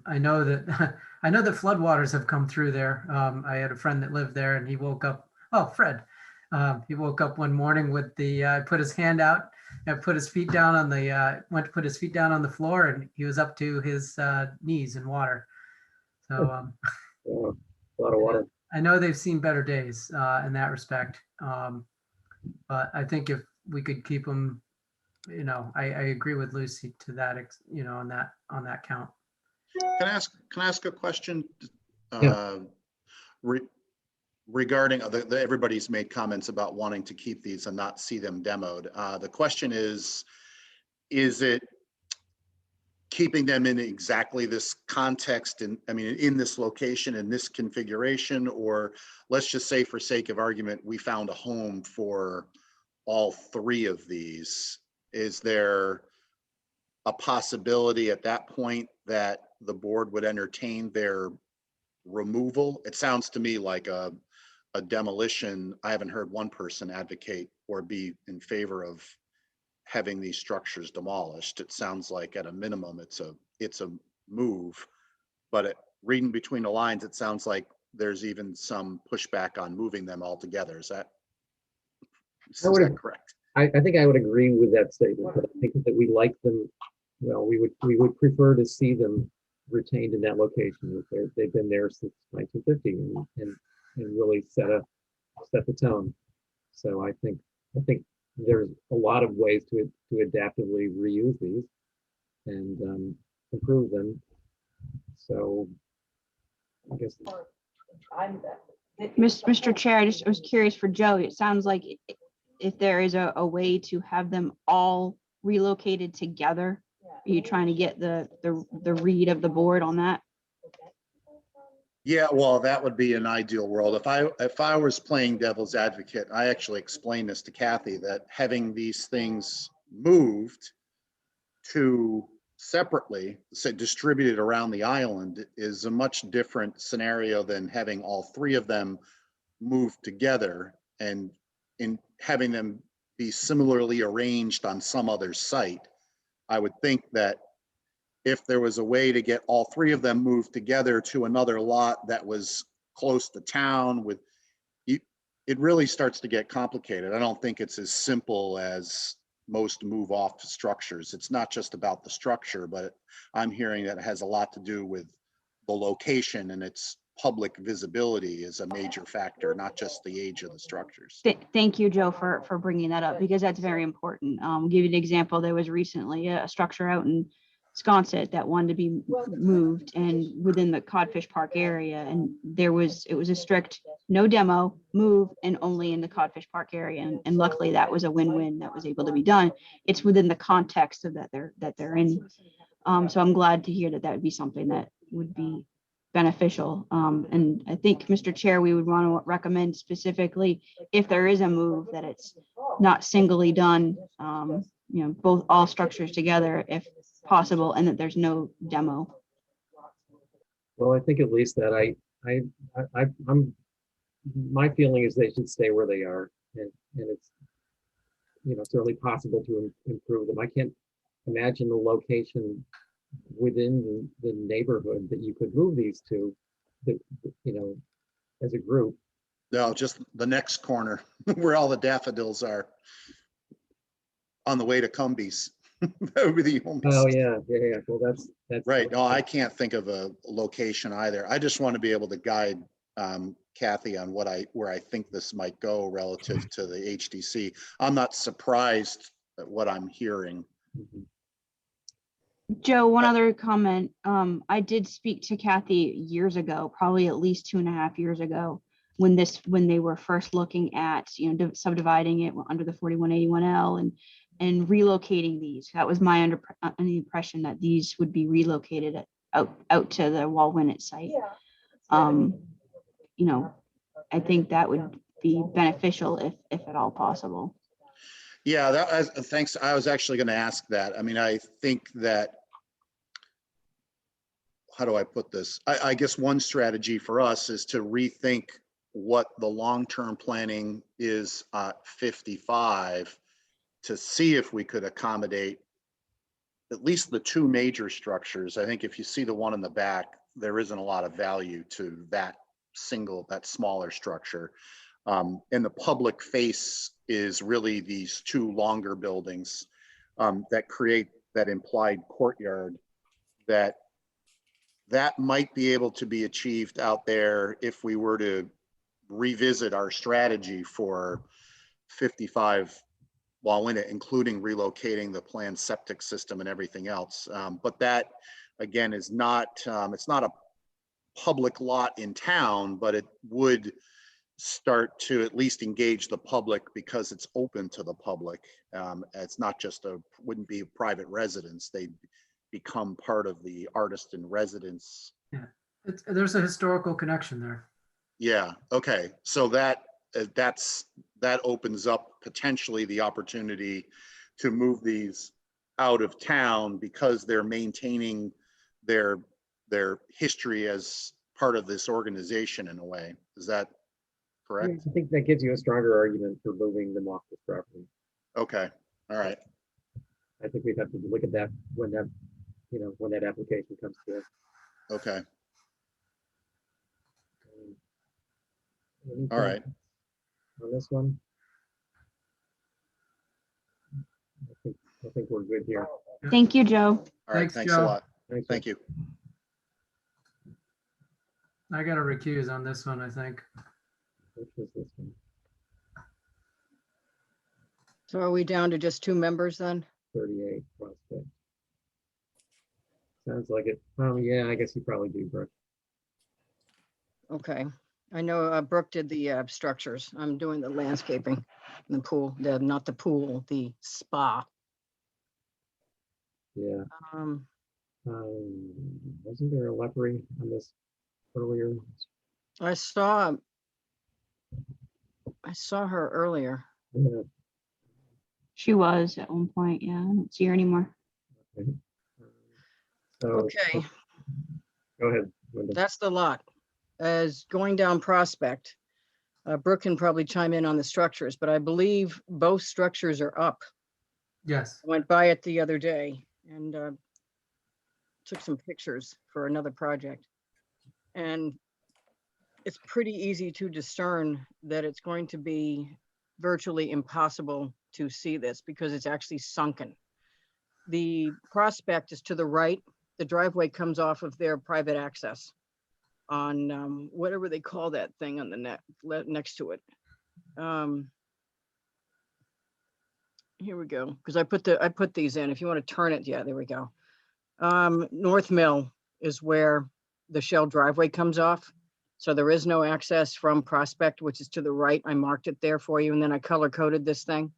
I know that I know that floodwaters have come through there. I had a friend that lived there, and he woke up. Oh, Fred. He woke up one morning with the put his hand out and put his feet down on the went to put his feet down on the floor, and he was up to his knees in water. So yeah, a lot of water. I know they've seen better days in that respect. But I think if we could keep them, you know, I agree with Lucy to that, you know, on that count. Can I ask a question? Yeah. Regarding everybody's made comments about wanting to keep these and not see them demoed. The question is it keeping them in exactly this context and in this location, in this configuration, or let's just say for sake of argument, we found a home for all 3 of these. Is there a possibility at that point that the board would entertain their removal? It sounds to me like a demolition. I haven't heard one person advocate or be in favor of having these structures demolished. It sounds like at a minimum, it's a move, but reading between the lines, it sounds like there's even some pushback on moving them altogether. Is that correct? I think I would agree with that statement, but I think that we like them. Well, we would prefer to see them retained in that location. They've been there since 1950 and really set the tone. So I think there's a lot of ways to adaptively reuse these and improve them. So I guess. Mr. Chair, I was curious for Joe. It sounds like if there is a way to have them all relocated together, are you trying to get the read of the board on that? Yeah, well, that would be an ideal world. If I was playing devil's advocate, I actually explained this to Kathy, that having these things moved to separately, say distributed around the island, is a much different scenario than having all 3 of them moved together and in having them be similarly arranged on some other site. I would think that if there was a way to get all 3 of them moved together to another lot that was close to town with, it really starts to get complicated. I don't think it's as simple as most move off structures. It's not just about the structure, but I'm hearing that it has a lot to do with the location, and its public visibility is a major factor, not just the age of the structures. Thank you, Joe, for bringing that up, because that's very important. I'll give you an example. There was recently a structure out in Sconset that wanted to be moved and within the Codfish Park area, and it was a strict no demo, move, and only in the Codfish Park area, and luckily that was a win-win that was able to be done. It's within the context of that they're in. So I'm glad to hear that would be something that would be beneficial. And I think, Mr. Chair, we would want to recommend specifically, if there is a move, that it's not singly done, both all structures together if possible, and that there's no demo. Well, I think at least that I'm my feeling is they should stay where they are, and it's certainly possible to improve them. I can't imagine the location within the neighborhood that you could move these to, as a group. No, just the next corner where all the daffodils are on the way to Cumbies. That would be the only. Oh yeah. Well, that's right. No, I can't think of a location either. I just want to be able to guide Kathy, on where I think this might go relative to the HDC. I'm not surprised at what I'm hearing. Mhm. Joe, one other comment. I did speak to Kathy years ago, probably at least 2.5 years ago, when they were first looking at, subdividing it under the 4181L and relocating these. That was my under the impression that these would be relocated out to the Walwinet site. I think that would be beneficial if at all possible. Yeah, thanks. I was actually going to ask that. I mean, I think that, how do I put this? I guess one strategy for us is to rethink what the long-term planning is at 55 to see if we could accommodate at least the two major structures. I think if you see the one in the back, there isn't a lot of value to that smaller structure. And the public face is really these two longer buildings that create that implied courtyard that might be able to be achieved out there if we were to revisit our strategy for 55 Walwinet, including relocating the planned septic system and everything else. But that, again, is not, it's not a public lot in town, but it would start to at least engage the public because it's open to the public. It's not just wouldn't be a private residence. They'd become part of the artist in residence. Yeah, there's a historical connection there. Yeah, okay. So that opens up potentially the opportunity to move these out of town because they're maintaining their history as part of this organization in a way. Is that correct? I think that gives you a stronger argument for moving them off this property. Okay, all right. I think we'd have to look at that when that application comes through. Okay, Anything all right. on this one? I think we're good here. Thank you, Joe. All right, thanks a Joe. lot. Thanks, Thank you. I got to recuse on this one, I think. Which was this one? So are we down to just 2 members then? 38 prospect. Sounds like it. Yeah, I guess you probably do, Brooke. Okay. I know Brooke did the structures. I'm doing the landscaping, the pool, not the pool, the spa. Yeah. Um, Wasn't there a leopard on this earlier? I saw her earlier. Yeah. She was at one point. Yeah, I don't see her anymore. Okay. So, Okay, go ahead, Linda. that's the lot. As going down Prospect, Brooke can probably chime in on the structures, but I believe both structures are up. Yes. I went by it the other day and took some pictures for another project. And it's pretty easy to discern that it's going to be virtually impossible to see this because it's actually sunken. The Prospect is to the right. The driveway comes off of their private access on whatever they call that thing on the next to it. Here we go, because I put these in. If you want to turn it, yeah, there we go. North Mill is where the Shell driveway comes off. So there is no access from Prospect, which is to the right. I marked it there for you, and then I color coded this thing.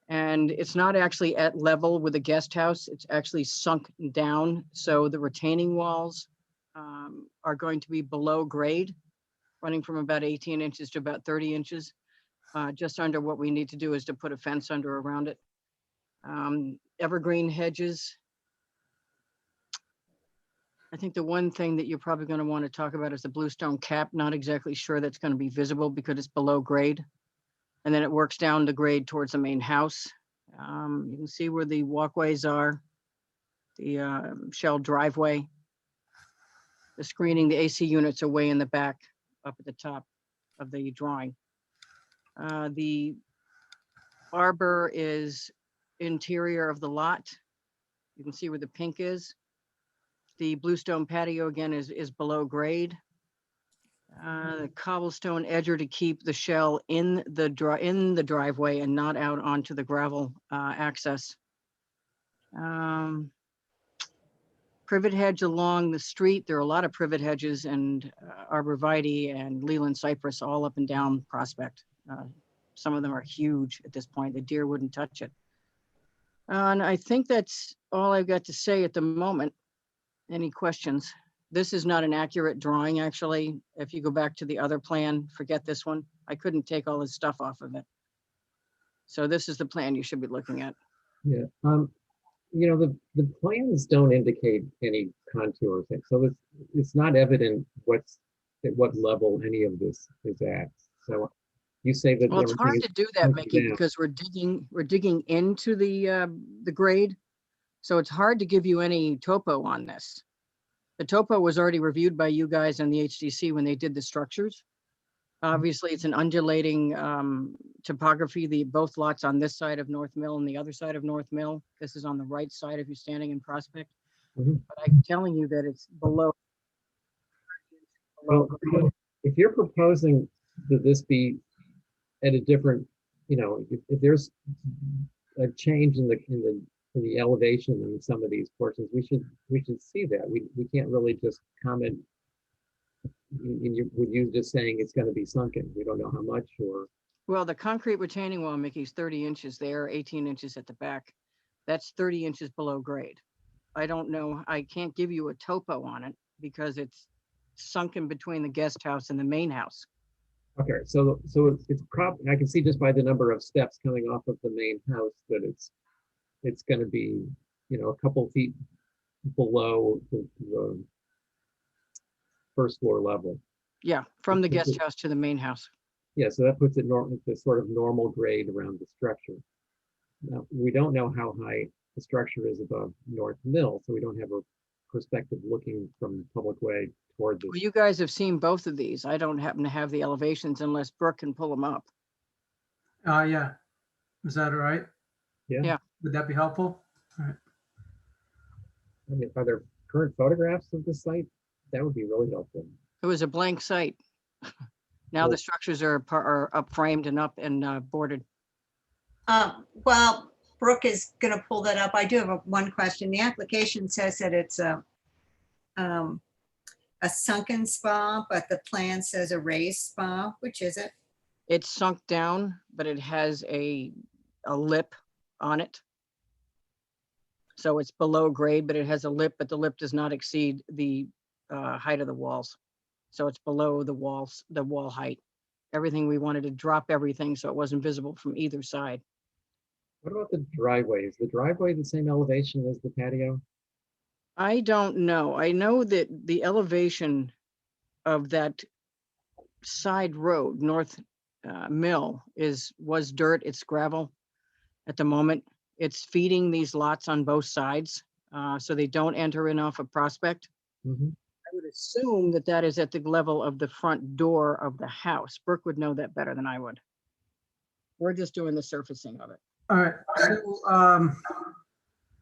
And it's not actually at level with the guest house. It's actually sunk down. So the retaining walls are going to be below grade, running from about 18 inches to about 30 inches. Just under what we need to do is to put a fence under around it. Evergreen hedges. I think the one thing that you're probably going to want to talk about is the bluestone cap. Not exactly sure that's going to be visible because it's below grade. And then it works down the grade towards the main house. You can see where the walkways are, the Shell driveway. The screening, the AC units are way in the back, up at the top of the drawing. The arbor is interior of the lot. You can see where the pink is. The bluestone patio again is below grade. The cobblestone edger to keep the shell in the driveway and not out onto the gravel access. Privet hedge along the street. There are a lot of privet hedges and arborvitae and Leland cypress all up and down Prospect. Some of them are huge at this point. The deer wouldn't touch it. And I think that's all I've got to say at the moment. Any questions? This is not an accurate drawing, actually. If you go back to the other plan, forget this one. I couldn't take all this stuff off of it. So this is the plan you should be looking at. Yeah. You know, the plans don't indicate any contour thing, so it's not evident at what level any of this is at. So you say that Well, it's hard everything to do that, is Mickey, down. because we're digging into the grade. So it's hard to give you any topo on this. The topo was already reviewed by you guys and the HDC when they did the structures. Obviously, it's an undulating topography, both lots on this side of North Mill and the other side of North Mill. This is on the right side if you're standing in Prospect. Mhm. But I'm telling you that it's below. Well, if you're proposing that this be at a different, you know, if there's a change in the elevation in some of these portions, we should see that. We can't really just comment. Would you just saying it's going to be sunken? We don't know how much, or Well, the concrete retaining wall, Mickey, is 30 inches there, 18 inches at the back. That's 30 inches below grade. I don't know. I can't give you a topo on it because it's sunken between the guest house and the main house. okay. So it's probably, I can see just by the number of steps coming off of the main house that it's going to be, you know, a couple feet below the first floor level. Yeah, from the guest house to the main house. Yeah, so that puts it the sort of normal grade around the structure. Now, we don't know how high the structure is above North Mill, so we don't have a perspective looking from Public Way toward this. Well, you guys have seen both of these. I don't happen to have the elevations unless Brooke can pull them up. Yeah. Is that all right? Yeah. Yeah. Would that be helpful? All right. I mean, are there current photographs of the site? That would be really helpful. It was a blank site. Now the structures are up framed and up and boarded. Well, Brooke is going to pull that up. I do have one question. The application says that it's a sunken spa, but the plan says a raised spa. Which is it? It's sunk down, but it has a lip on it. So it's below grade, but it has a lip, but the lip does not exceed the height of the walls. So it's below the walls, the wall height. Everything, we wanted to drop everything so it wasn't visible from either side. What about the driveway? Is the driveway the same elevation as the patio? I don't know. I know that the elevation of that side road, North Mill, was dirt. It's gravel at the moment. It's feeding these lots on both sides, so they don't enter in off a Prospect. Mhm. I would assume that that is at the level of the front door of the house. Brooke would know that better than I would. We're just doing the surfacing of it. All right. So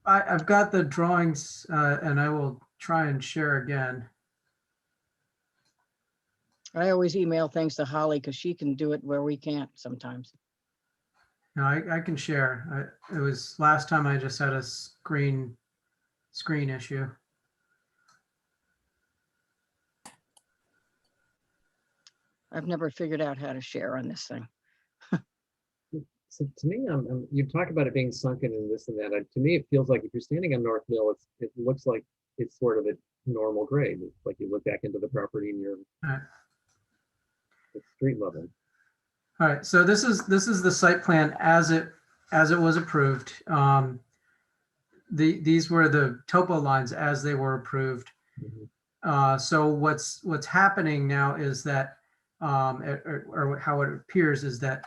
I've got the drawings and I will try and share again. I always email things to Holly because she can do it where we can't sometimes. No, I can share. It was last time I just had a screen issue. I've never figured out how to share on this thing. So to me, you talk about it being sunken and this and that. To me, it feels like if you're standing on North Mill, it looks like it's sort of a normal grade. It's like you look back into the property and you're All right. at street level. All right. So this is the site plan as it was approved. These were the topo lines as they were approved. Mhm. So what's happening now is that, or how it appears is that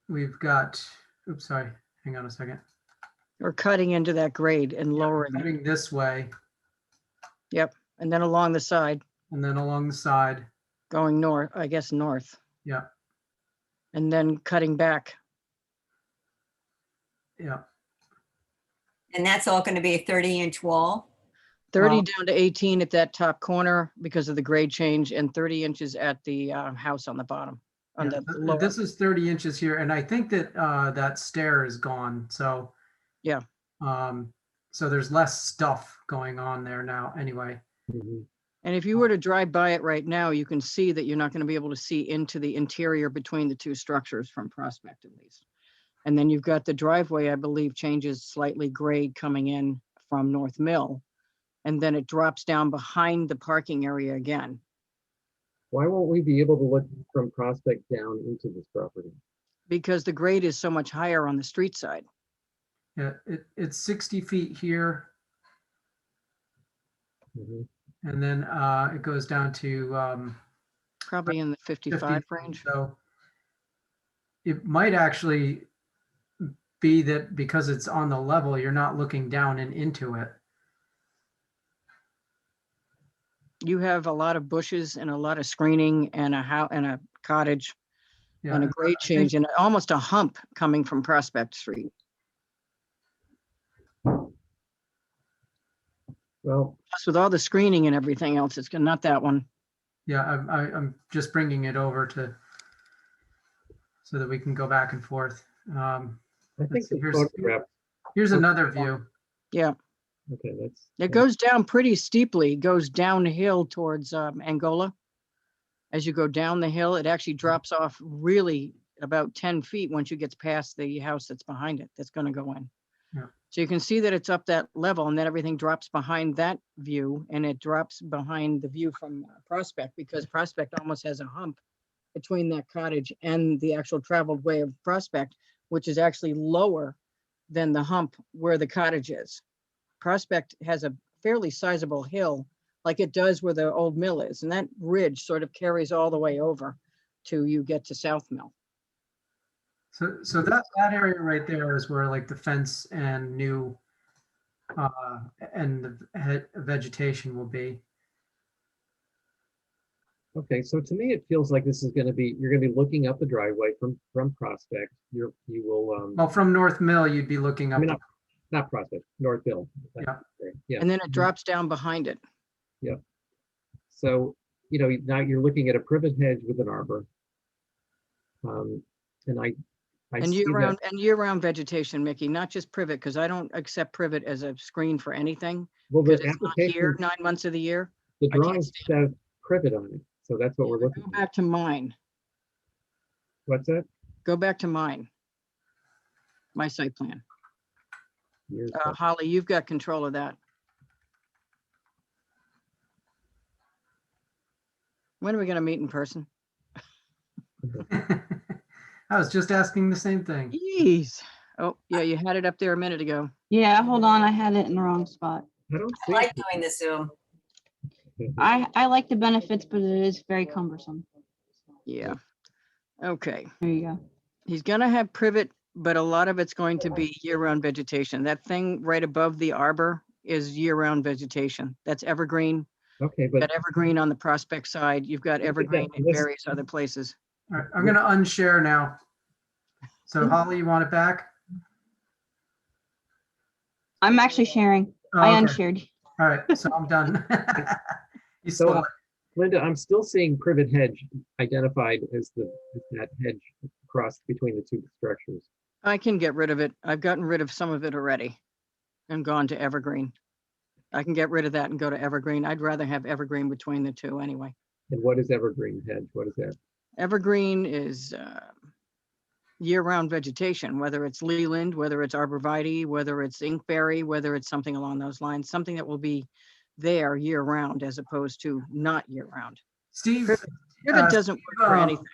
we've got, oops, sorry, hang on a second. We're cutting into that grade and lowering it. Cutting this way Yep. And then along the side, and then along the side. going north, I guess north, Yeah, and then cutting back. yeah. And that's all going to be a 30-inch wall? 30 Well- down to 18 at that top corner because of the grade change, and 30 inches at the house on the bottom. On Yeah, the lower. this is 30 inches here, and I think that that stair is gone, so. Yeah. So there's less stuff going on there now anyway. Mhm. And if you were to drive by it right now, you can see that you're not going to be able to see into the interior between the two structures from Prospect at least. And then you've got the driveway, I believe, changes slightly grade coming in from North Mill. And then it drops down behind the parking area again. Why won't we be able to look from Prospect down into this property? Because the grade is so much higher on the street side. Yeah, it's 60 feet here, Mhm. and then it goes down to Probably in the 55 range. So it might actually be that because it's on the level, you're not looking down and into it. You have a lot of bushes and a lot of screening and a house and a cottage Yeah, and a I grade think- change and almost a hump coming from Prospect Street. Well, Plus with all the screening and everything else, it's not that one. Yeah, I'm just bringing it over so that we can go back and forth. I think Let's see, the here's- photograph, Here's another view. Yeah, okay, that's. it goes down pretty steeply, goes downhill towards Angola. As you go down the hill, it actually drops off really about 10 feet once you get past the house that's behind it, that's going to go in. Yeah. So you can see that it's up that level and then everything drops behind that view and it drops behind the view from Prospect because Prospect almost has a hump between that cottage and the actual traveled way of Prospect, which is actually lower than the hump where the cottage is. Prospect has a fairly sizable hill like it does where the old mill is. And that ridge sort of carries all the way over to you get to South Mill. So that area right there is where like the fence and new and the vegetation will be. Okay, so to me, it feels like this is gonna be, you're gonna be looking up the driveway from Prospect. You will, Well, from North Mill, you'd be looking I up. mean, not Prospect, Northville. Yeah. Yeah, And then it drops down behind it. so, now you're looking at a privet hedge with an arbor. And I And see that, year-round vegetation, Mickey, not just privet, because I don't accept privet as a screen for anything. well, Because the it's not here application, 9 months of the year. the I can't drawings says privet on it, so that's what we're looking Go at. back to mine. What's that? Go back to mine. My site plan. Years Holly, you've got control of that. When are we going to meet in person? I was just asking the same thing. Jeez. Oh, yeah, you had it up there a minute ago. Yeah, hold on, I had it in the wrong spot. I don't I see. like it. doing the Zoom. I like the benefits, but it is very cumbersome. Yeah. Okay. There you go. He's going to have privet, but a lot of it's going to be year-round vegetation. That thing right above the arbor is year-round vegetation. That's evergreen. Okay, but Got evergreen on the Prospect side. You've got Look at evergreen that in list. various other places. All right, I'm gonna unshare now. So Holly, you want it back? I'm actually sharing. Oh, I okay. unshared. All right, so I'm done. You So, stole it. Linda, I'm still seeing privet hedge identified as that hedge across between the two structures. I can get rid of it. I've gotten rid of some of it already and gone to evergreen. I can get rid of that and go to evergreen. I'd rather have evergreen between the two anyway. And what is evergreen hedge? What is that? Evergreen is year-round vegetation, whether it's Leland, whether it's arborvitae, whether it's inkberry, whether it's something along those lines, something that will be there year-round as opposed to not year-round. Steve, Privet doesn't work for anything.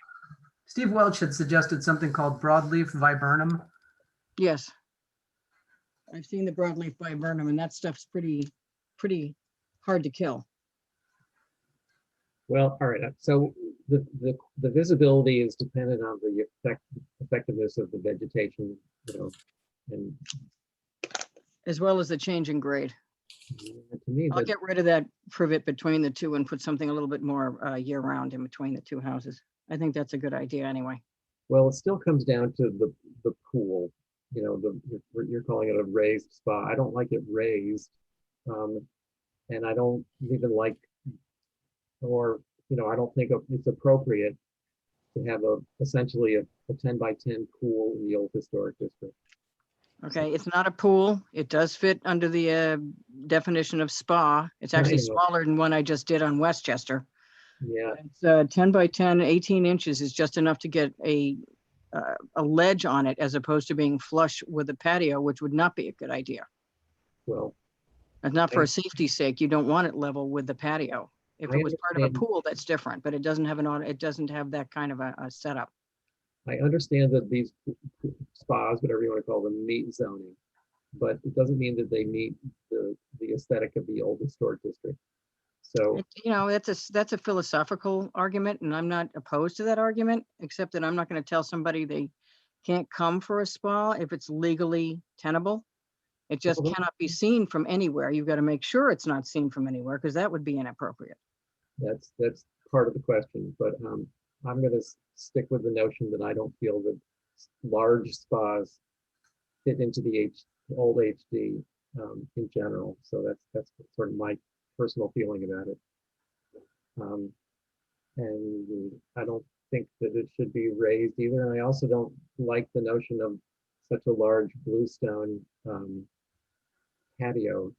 Steve Welch had suggested something called Broadleaf Viburnum. Yes. I've seen the broadleaf viburnum and that stuff's pretty hard to kill. Well, all right. So the visibility is dependent on the effectiveness of the vegetation, and As well as the change in grade. to me, I'll get rid of that privet between the two and put something a little bit more year-round in between the two houses. I think that's a good idea anyway. well, it still comes down to the pool. You're calling it a raised spot. I don't like it raised. And I don't even like, or, I don't think it's appropriate to have essentially a 10 by 10 pool in the old historic district. Okay, it's not a pool. It does fit under the definition of spa. It's actually know. smaller than one I just did on Westchester. Yeah, It's 10 by 10, 18 inches is just enough to get a ledge on it as opposed to being flush with a patio, which would not be a good idea. well, And not for a safety sake, you don't want it level with the patio. If I it was part of a understand. pool, that's different, but it doesn't have it doesn't have that kind of a setup. I understand that these spas, whatever you want to call them, meet zoning, but it doesn't mean that they meet the aesthetic of the old historic district. So, That's a philosophical argument, and I'm not opposed to that argument, except that I'm not going to tell somebody they can't come for a spa if it's legally tenable. It just Well, cannot be seen from anywhere. You've got to make sure it's not seen from anywhere, because that would be inappropriate. that's part of the question, but I'm going to stick with the notion that I don't feel that large spas fit into the old HD in general. So that's sort of my personal feeling about it. And I don't think that it should be raised either. And I also don't like the notion of such a large bluestone patio.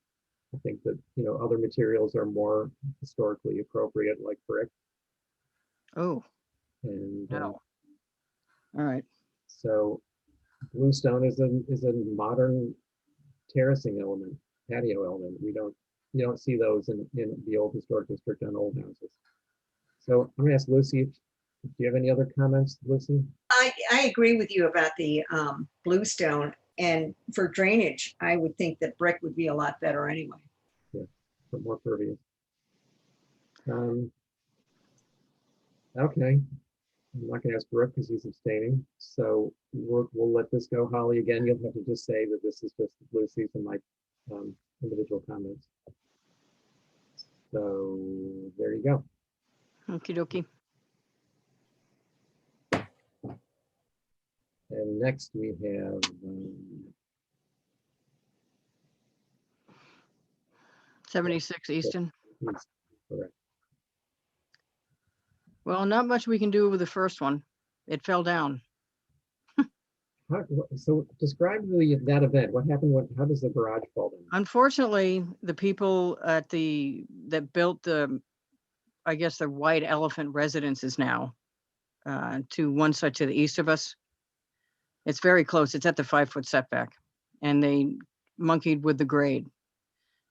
I think that, other materials are more historically appropriate, like brick. Oh, And no. All right. so bluestone is a modern terracing element, patio element. You don't see those in the old historic district on old houses. So I'm gonna ask Lucy, do you have any other comments, Lucy? I agree with you about the bluestone, and for drainage, I would think that brick would be a lot better anyway. Yeah, but more pervious. Okay, I'm not gonna ask Brooke because he's abstaining. So we'll let this go. Holly, again, you'll have to just say that this is just Lucy's and my individual comments. So there you go. Okie dokie. And next we have 76 Easton. correct. Well, not much we can do with the first one. It fell down. So describe that event. What happened? How does the garage fall down? Unfortunately, the people that built I guess the White Elephant residences now to one side to the east of us. It's very close. It's at the 5-foot setback, and they monkeyed with the grade.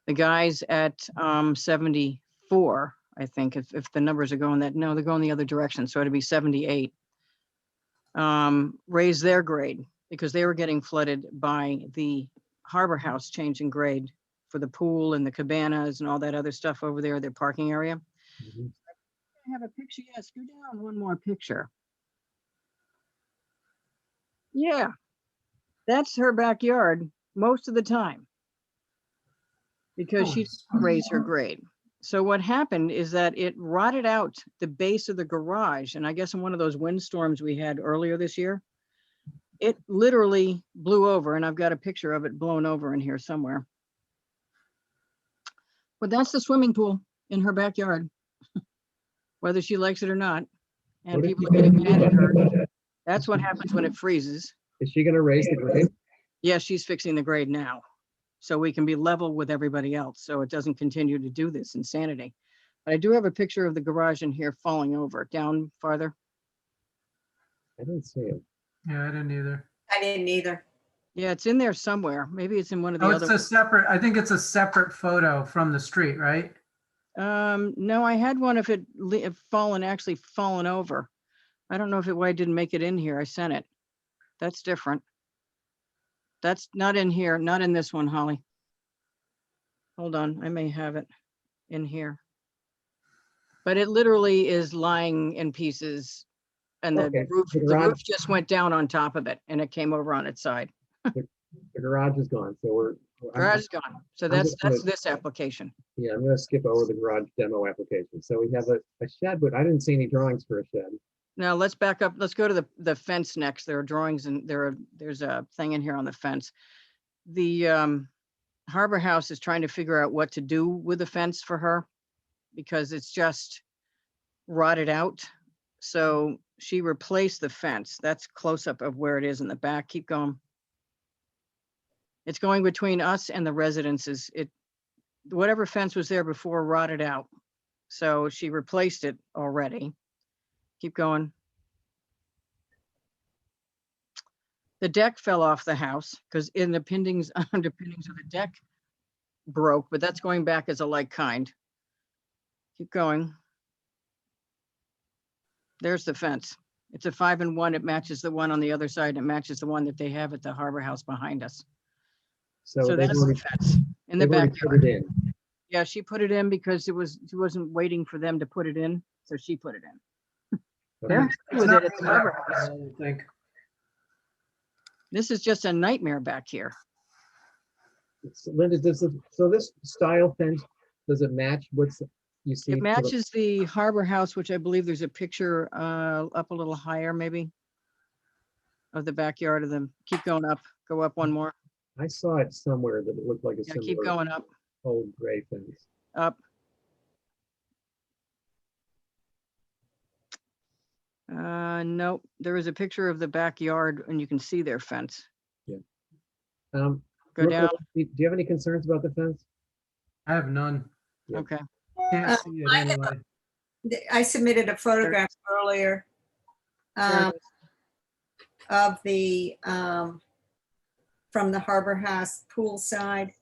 The guys at 74, I think, if the numbers are going that, no, they're going the other direction. So it'd be 78. Raised their grade because they were getting flooded by the Harbor House changing grade for the pool and the cabanas and all that other stuff over there, their parking area. Mhm. I have a picture. Yes, go down one more picture. Yeah, that's her backyard most of the time because she didn't raise her grade. So what happened is that it rotted out the base of the garage. And I guess in one of those windstorms we had earlier this year, it literally blew over, and I've got a picture of it blown over in here somewhere. But that's the swimming pool in her backyard, whether she likes it or not. And people are getting mad at her. That's what happens when it freezes. Is she going to raise the grade? Yeah, she's fixing the grade now, so we can be level with everybody else, so it doesn't continue to do this insanity. But I do have a picture of the garage in here falling over. Down farther. I didn't see it. Yeah, I didn't either. I didn't either. Yeah, it's in there somewhere. Maybe it's in one of the Oh, other. it's a separate, I think it's a separate photo from the street, right? No, I had one if it actually fallen over. I don't know why it didn't make it in here. I sent it. That's different. That's not in here, not in this one, Holly. Hold on, I may have it in here. But it literally is lying in pieces, and the Okay, roof, the the garage- roof just went down on top of it, and it came over on its side. The garage is gone, so Garage is gone. So I'm that's just gonna- this application. yeah, I'm going to skip over the garage demo application. So we have a shed, but I didn't see any drawings for a shed. Now let's back up. Let's go to the fence next. There are drawings and there's a thing in here on the fence. The Harbor House is trying to figure out what to do with the fence for her because it's just rotted out. So she replaced the fence. That's close up of where it is in the back. Keep going. It's going between us and the residences. Whatever fence was there before rotted out. So she replaced it already. Keep going. The deck fell off the house because in the underpinnings of the deck broke, but that's going back as a like kind. Keep going. There's the fence. It's a 5-in-1. It matches the one on the other side. It matches the one that they have at the Harbor House behind us. So they've that's the already, fence in the they've already put backyard. it in. Yeah, she put it in because she wasn't waiting for them to put it in, so she put it in. Okay. They're happy with it at the Harbor House. I don't think. This is just a nightmare back here. So, Linda, so this style fence, does it match what's you see? It to the- matches the Harbor House, which I believe there's a picture up a little higher, maybe, of the backyard of them. Keep going up. Go up one more. I saw it somewhere that it looked like a Yeah, similar keep going up. old gray fence. Up. Nope, there is a picture of the backyard and you can see their fence. Go Go down. Do you have any concerns about the fence? I have none. Yeah. Okay. Can't see it anyway. I submitted a photograph earlier There it is. of the, from the Harbor House pool side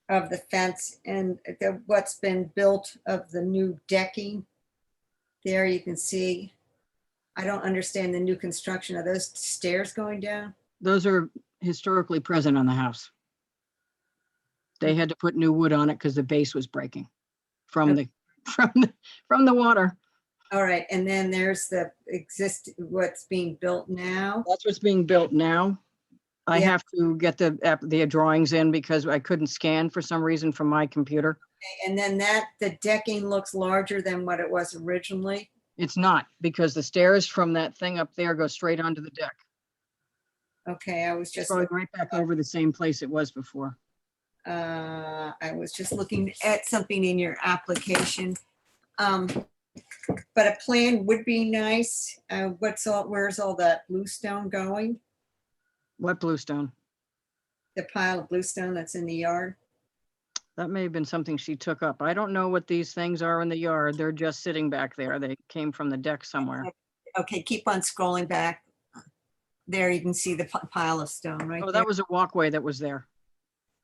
of the fence and what's been built of the new decking. There you can see, I don't understand the new construction. Are those stairs going down? Those are historically present on the house. They had to put new wood on it because the base was breaking from the water. All right, and then there's the what's being built now. That's what's being built now. I Yeah. have to get the drawings in because I couldn't scan for some reason from my computer. And then the decking looks larger than what it was originally. It's not because the stairs from that thing up there go straight onto the deck. Okay, I was It's just, going right back over the same place it was before. looking at something in your application. But a plan would be nice. Where's all that bluestone going? What bluestone? The pile of bluestone that's in the yard? That may have been something she took up. I don't know what these things are in the yard. They're just sitting back there. They came from the deck somewhere. Okay, keep on scrolling back. There you can see the pile of stone right Oh, there. that was a walkway that was there.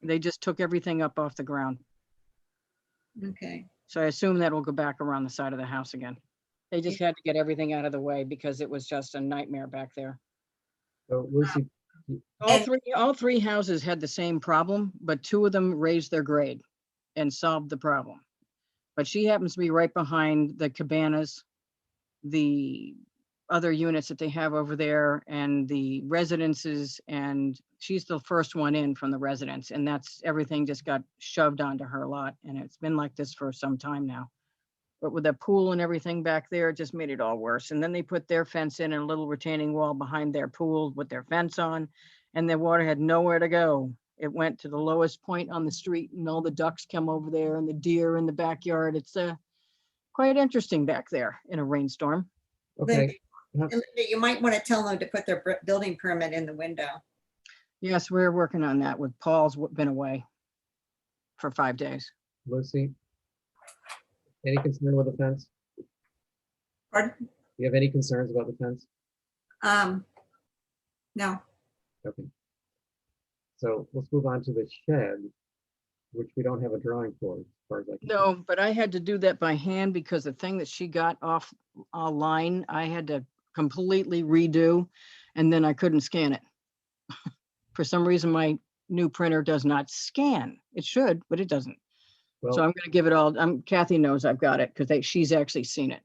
They just took everything up off the ground. Okay, So I assume that will go back around the side of the house again. They just had to get everything out of the way because it was just a nightmare back there. So Lucy, All three houses had the same problem, but two of them raised their grade and solved the problem. But she happens to be right behind the cabanas, the other units that they have over there and the residences, and she's the first one in from the residence, and that's everything just got shoved onto her lot, and it's been like this for some time now. But with the pool and everything back there, it just made it all worse. And then they put their fence in and a little retaining wall behind their pool with their fence on, and the water had nowhere to go. It went to the lowest point on the street and all the ducks come over there and the deer in the backyard. It's quite interesting back there in a rainstorm. okay. Linda, you might want to tell them to put their building permit in the window. Yes, we're working on that with Paul's been away for 5 days. Lucy, any concern with the fence? Pardon? Do you have any concerns about the fence? No, Okay. So let's move on to the shed, which we don't have a drawing for, as far as I can. No, but I had to do that by hand because the thing that she got off line, I had to completely redo, and then I couldn't scan it. For some reason, my new printer does not scan. It should, but it doesn't. So Well, I'm gonna give it all, Kathy knows I've got it because she's actually seen it.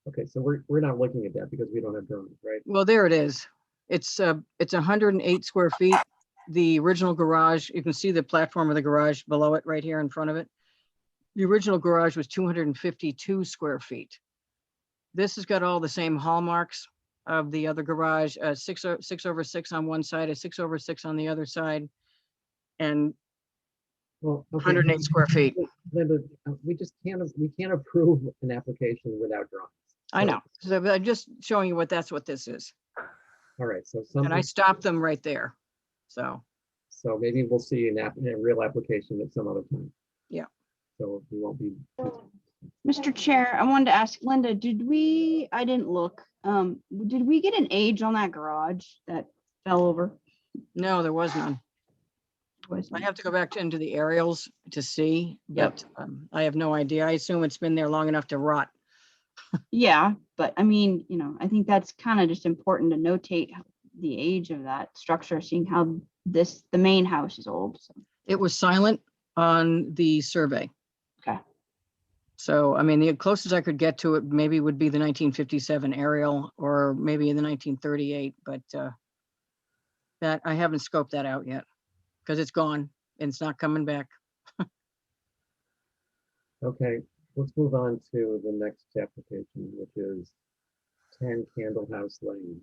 okay, so we're not looking at that because we don't have drawings, right? Well, there it is. It's 108 square feet. The original garage, you can see the platform of the garage below it right here in front of it. The original garage was 252 square feet. This has got all the same hallmarks of the other garage, 6 over 6 on one side, a 6 over 6 on the other side. And Well, okay. 108 square feet. Linda, we can't approve an application without drawings. I So- know. So I'm just showing you what this is. All right, so And I something, stopped them right there. So, so maybe we'll see a real application at some other time. Yeah. So we won't be. Mr. Chair, I wanted to ask Linda, I didn't look, did we get an age on that garage that fell over? no, there was none. I have to go back into the aerials to see, but I have no idea. I assume it's been there long enough to rot. Yeah, but I mean, I think that's kind of just important to notate the age of that structure, seeing how the main house is old. So. It was silent on the survey. Okay. So, I mean, the closest I could get to it maybe would be the 1957 aerial or maybe in the 1938, but that I haven't scoped that out yet because it's gone and it's not coming back. Okay, let's move on to the next application, which is 10 Candle House Lane.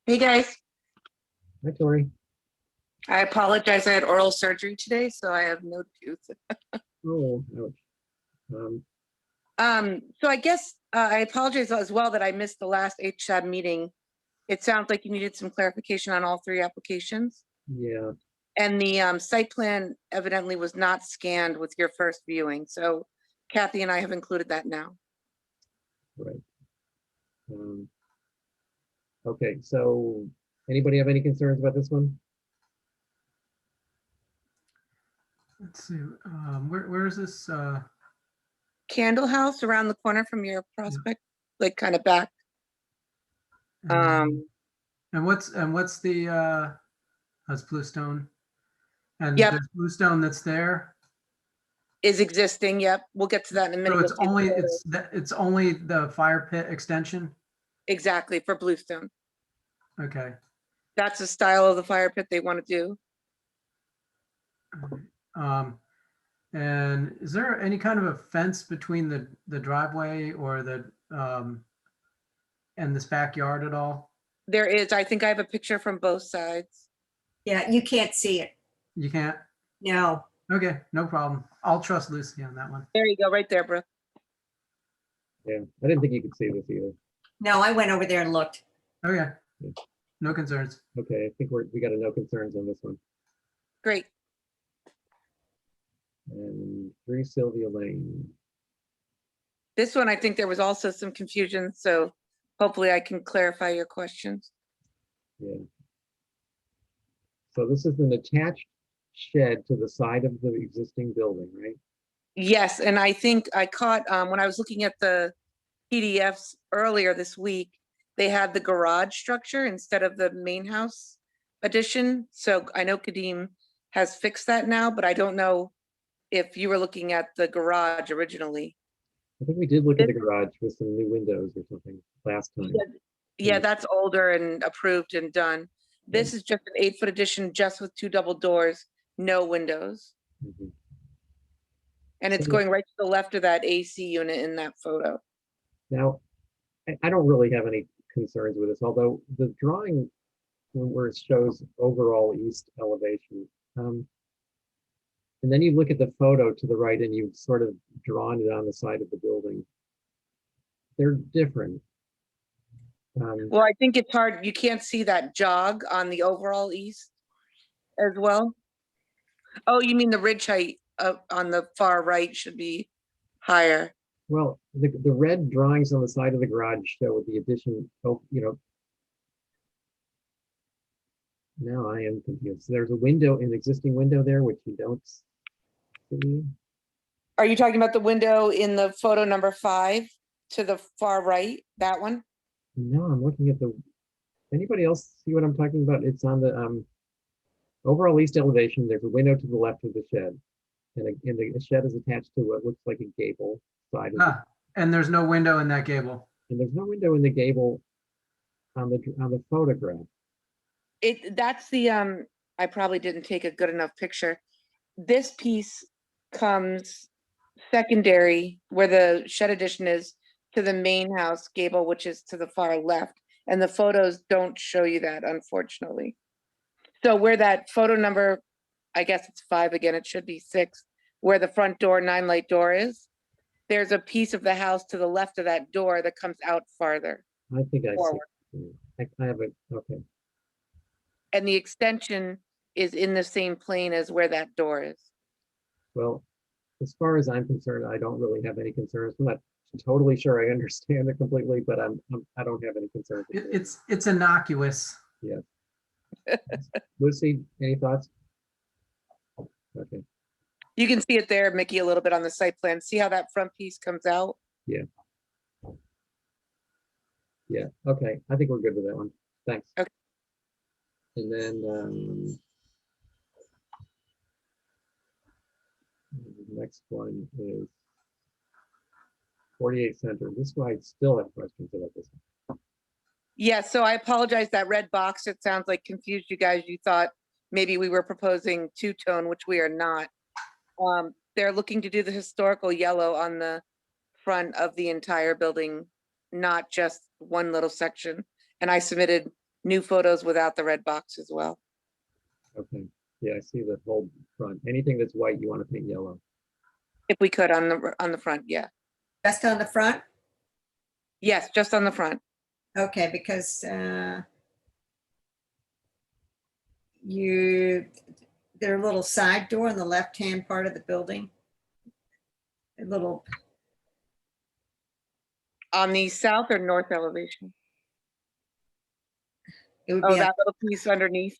Hey guys, Hi, Tori. I apologize. I had oral surgery today, so I have no tooth. Oh, ouch. So I guess I apologize as well that I missed the last HSAB meeting. It sounds like you needed some clarification on all three applications. Yeah, And the site plan evidently was not scanned with your first viewing. So Kathy and I have included that now. right. Okay, so anybody have any concerns about this one? Let's see, where is this? Candle House around the corner from your prospect, like kind of back. And what's the, that's Bluestone? And Yep. there's Bluestone that's there. Is existing. Yep. We'll get to that in a minute. So it's You'll see it's only the fire pit extension? exactly for Bluestone. Okay. That's the style of the fire pit they want to do. And is there any kind of a fence between the driveway or and this backyard at all? There is, I think I have a picture from both sides. Yeah, you can't see it. You can't? No. Okay, no problem. I'll trust Lucy on that one. There you go, right there, Brooke. Yeah, I didn't think you could see this either. No, I went over there and looked. Okay, no concerns. Okay, I think we got a no concerns on this one. Great. And 3 Sylvia Lane. This one, I think there was also some confusion, so hopefully I can clarify your questions. Yeah. So this is an attached shed to the side of the existing building, right? Yes, and I think I caught, when I was looking at the PDFs earlier this week, they had the garage structure instead of the main house addition. So I know Kadeem has fixed that now, but I don't know if you were looking at the garage originally. I think we did look at the garage with some new windows or something last time. Yeah, that's older and approved and done. This is just an 8-foot addition, just with 2 double doors, no windows. Mhm. And it's So- going right to the left of that AC unit in that photo. Now, I don't really have any concerns with this, although the drawing where it shows overall east elevation, and then you look at the photo to the right and you've sort of drawn it on the side of the building. They're different. Well, I think it's hard, you can't see that jog on the overall east as well. Oh, you mean the ridge height on the far right should be higher. Well, the red drawings on the side of the garage show the addition, now I am confused. There's a window, an existing window there, which you don't see. Are you talking about the window in the photo number 5 to the far right, that one? No, I'm looking at anybody else see what I'm talking about? It's on the overall east elevation. There's a window to the left of the shed. And the shed is attached to what looks like a gable side of it. And there's no window in that gable. And there's no window in the gable on the photograph. That's the, I probably didn't take a good enough picture. This piece comes secondary where the shed addition is to the main house gable, which is to the far left. And the photos don't show you that, unfortunately. So where that photo number, I guess it's 5 again, it should be 6, where the front door 9-light door is, there's a piece of the house to the left of that door that comes out farther I think I see. forward. I have it, okay. And the extension is in the same plane as where that door is. Well, as far as I'm concerned, I don't really have any concerns. I'm not totally sure I understand it completely, but I don't have any concerns. It's innocuous. Yeah. Lucy, any thoughts? Okay, You can see it there, Mickey, a little bit on the site plan. See how that front piece comes out? yeah. Yeah, okay, I think we're good with that one. Thanks. Okay. And then, the next one is 48 Center. This one, I still have questions about this one. Yeah, so I apologize, that red box, it sounds like confused you guys. You thought maybe we were proposing two-tone, which we are not. They're looking to do the historical yellow on the front of the entire building, not just one little section. And I submitted new photos without the red box as well. Okay, yeah, I see the whole front. Anything that's white, you want to paint yellow. If we could on the front, yeah. Just on the front? Yes, just on the front. Okay, because their little side door on the left-hand part of the building. A little, On the south or north elevation? it would Oh, be, on- that little piece underneath?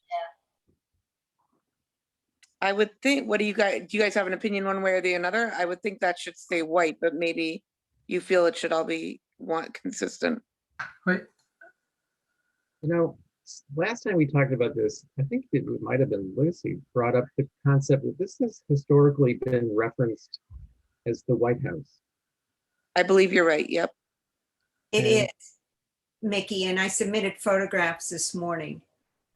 I would think, do you guys have an opinion one way or the other? I would think that should stay white, but maybe you feel it should all be consistent. Wait, You know, last time we talked about this, I think it might have been Lucy brought up the concept that this has historically been referenced as the White House. I believe you're right, yep. it Okay. is, Mickey, and I submitted photographs this morning.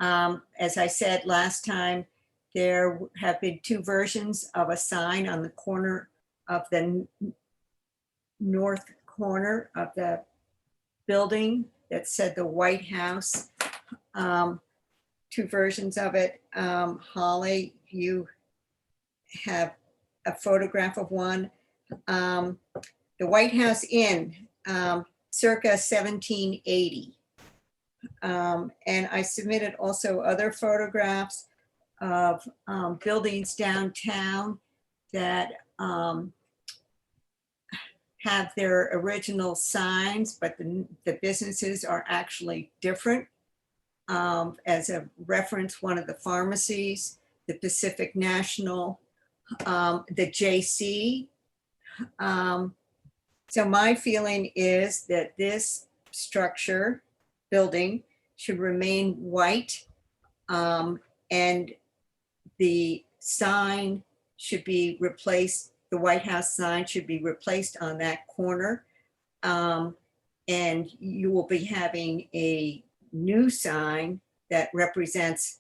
As I said last time, there have been 2 versions of a sign on the corner of the north corner of the building that said the White House. 2 versions of it. Holly, you have a photograph of one. The White House Inn, circa 1780. And I submitted also other photographs of buildings downtown that have their original signs, but the businesses are actually different. As a reference, one of the pharmacies, the Pacific National, the JC. So my feeling is that this structure, building, should remain white, and the sign should be replaced, the White House sign should be replaced on that corner. And you will be having a new sign that represents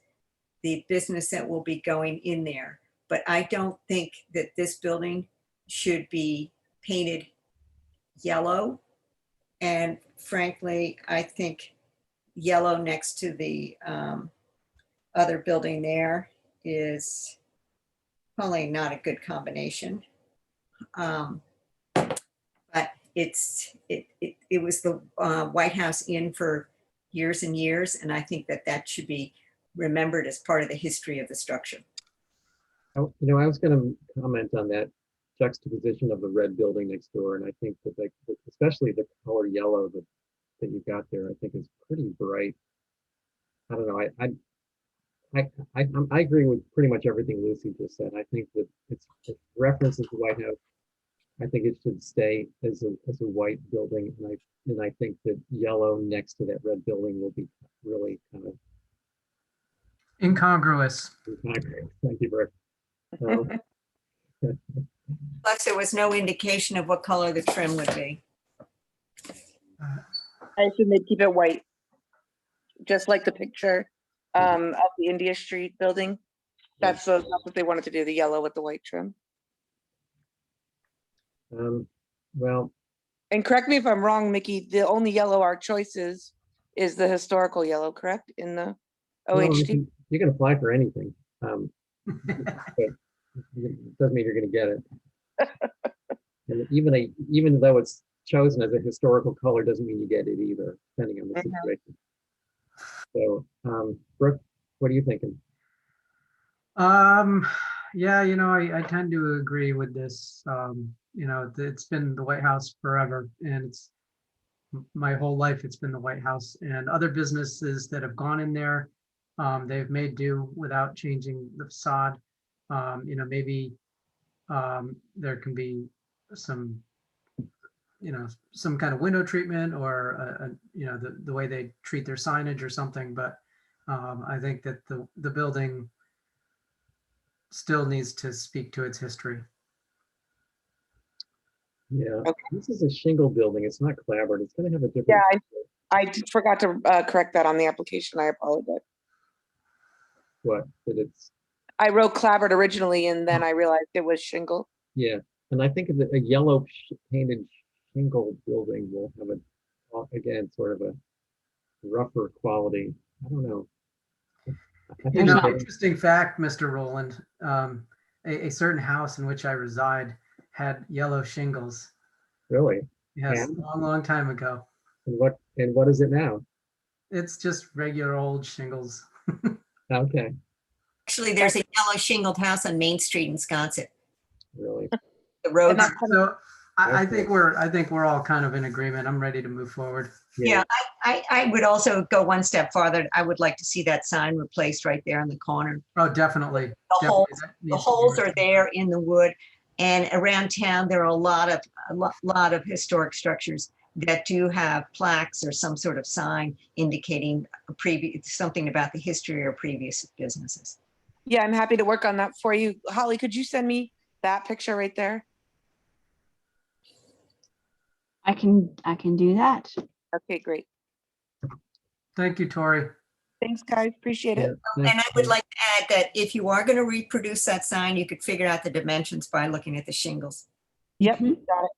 the business that will be going in there. But I don't think that this building should be painted yellow. And frankly, I think yellow next to the other building there is probably not a good combination. But it was the White House Inn for years and years, and I think that that should be remembered as part of the history of the structure. Oh, you know, I was going to comment on that juxtaposition of the red building next door, and I think that, like, especially the color yellow that you got there, I think is pretty bright. I don't know. I agree with pretty much everything Lucy just said. I think that it references the White House. I think it should stay as a white building, and I think that yellow next to that red building will be really kind of incongruous. Thank you, Rick. Plus, there was no indication of what color the trim would be. I assume they'd keep it white, just like the picture of the India Street building. That's what they wanted to do, the yellow with the white trim. Well, and correct me if I'm wrong, Mickey, the only yellow our choice is is the historical yellow, correct, in the Well, OHD? you can apply for anything. But it doesn't mean you're going to get it. And even though it's chosen as a historical color, doesn't mean you get it either, depending on the situation. So, Brooke, what are you thinking? Yeah, I tend to agree with this. It's been the White House forever, and it's my whole life. It's been the White House, and other businesses that have gone in there, they've made do without changing the facade. Maybe there can be some, some kind of window treatment or, the way they treat their signage or something. But I think that the building still needs to speak to its history. Yeah, this is a shingle building. It's not clapboard. It's going to have a different. Yeah, I forgot to correct that on the application. I apologize. What? That it's. I wrote clapboard originally, and then I realized it was shingle. Yeah, and I think that a yellow painted shingle building will have again, sort of a rougher quality. I don't know. Interesting fact, Mr. Rowland, a certain house in which I reside had yellow shingles. Really? Yes, a long, long time ago. And what is it now? It's just regular old shingles. Okay. Actually, there's a yellow shingled house on Main Street in Wisconsin. Really? The road. So I think we're all kind of in agreement. I'm ready to move forward. Yeah, I would also go one step farther. I would like to see that sign replaced right there on the corner. Oh, definitely. The holes are there in the wood, and around town there are a lot of historic structures that do have plaques or some sort of sign indicating something about the history or previous businesses. Yeah, I'm happy to work on that for you. Holly, could you send me that picture right there? I can do that. Okay, great. Thank you, Tori. Thanks, guys. Appreciate it. And I would like to add that if you are going to reproduce that sign, you could figure out the dimensions by looking at the shingles. Yep, got it.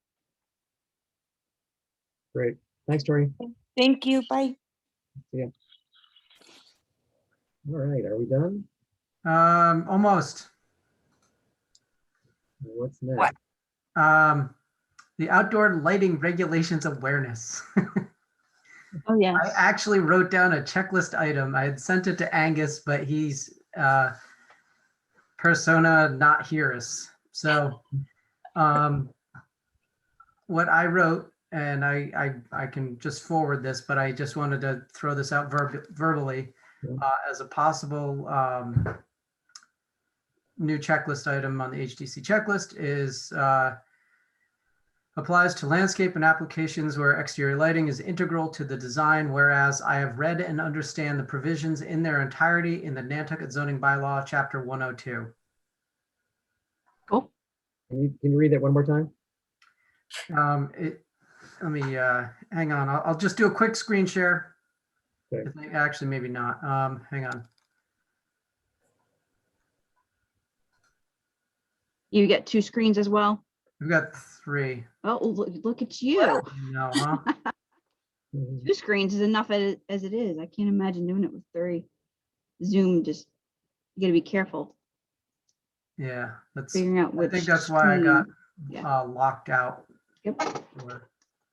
Great. Thanks, Tori. Thank you. Bye. Yeah. All right. Are we done? Almost. What's next? The outdoor lighting regulations awareness. Oh, yes. I actually wrote down a checklist item. I had sent it to Angus, but he's persona not hearus. So what I wrote, and I can just forward this, but I just wanted to throw this out verbally as a possible new checklist item on the HDC checklist is applies to landscape and applications where exterior lighting is integral to the design, whereas I have read and understand the provisions in their entirety in the Nantucket zoning bylaw, chapter 102. Cool. Can you read that one more time? Let me hang on. I'll just do a quick screen share. Okay. Actually, maybe not. Hang on. You get 2 screens as well? We've got 3. Oh, look at you. No, huh? 2 screens is enough as it is. I can't imagine doing it with 3. Zoom, just, you gotta be careful. Yeah, that's Figuring out I which think that's why I got Yeah. locked out. Yep.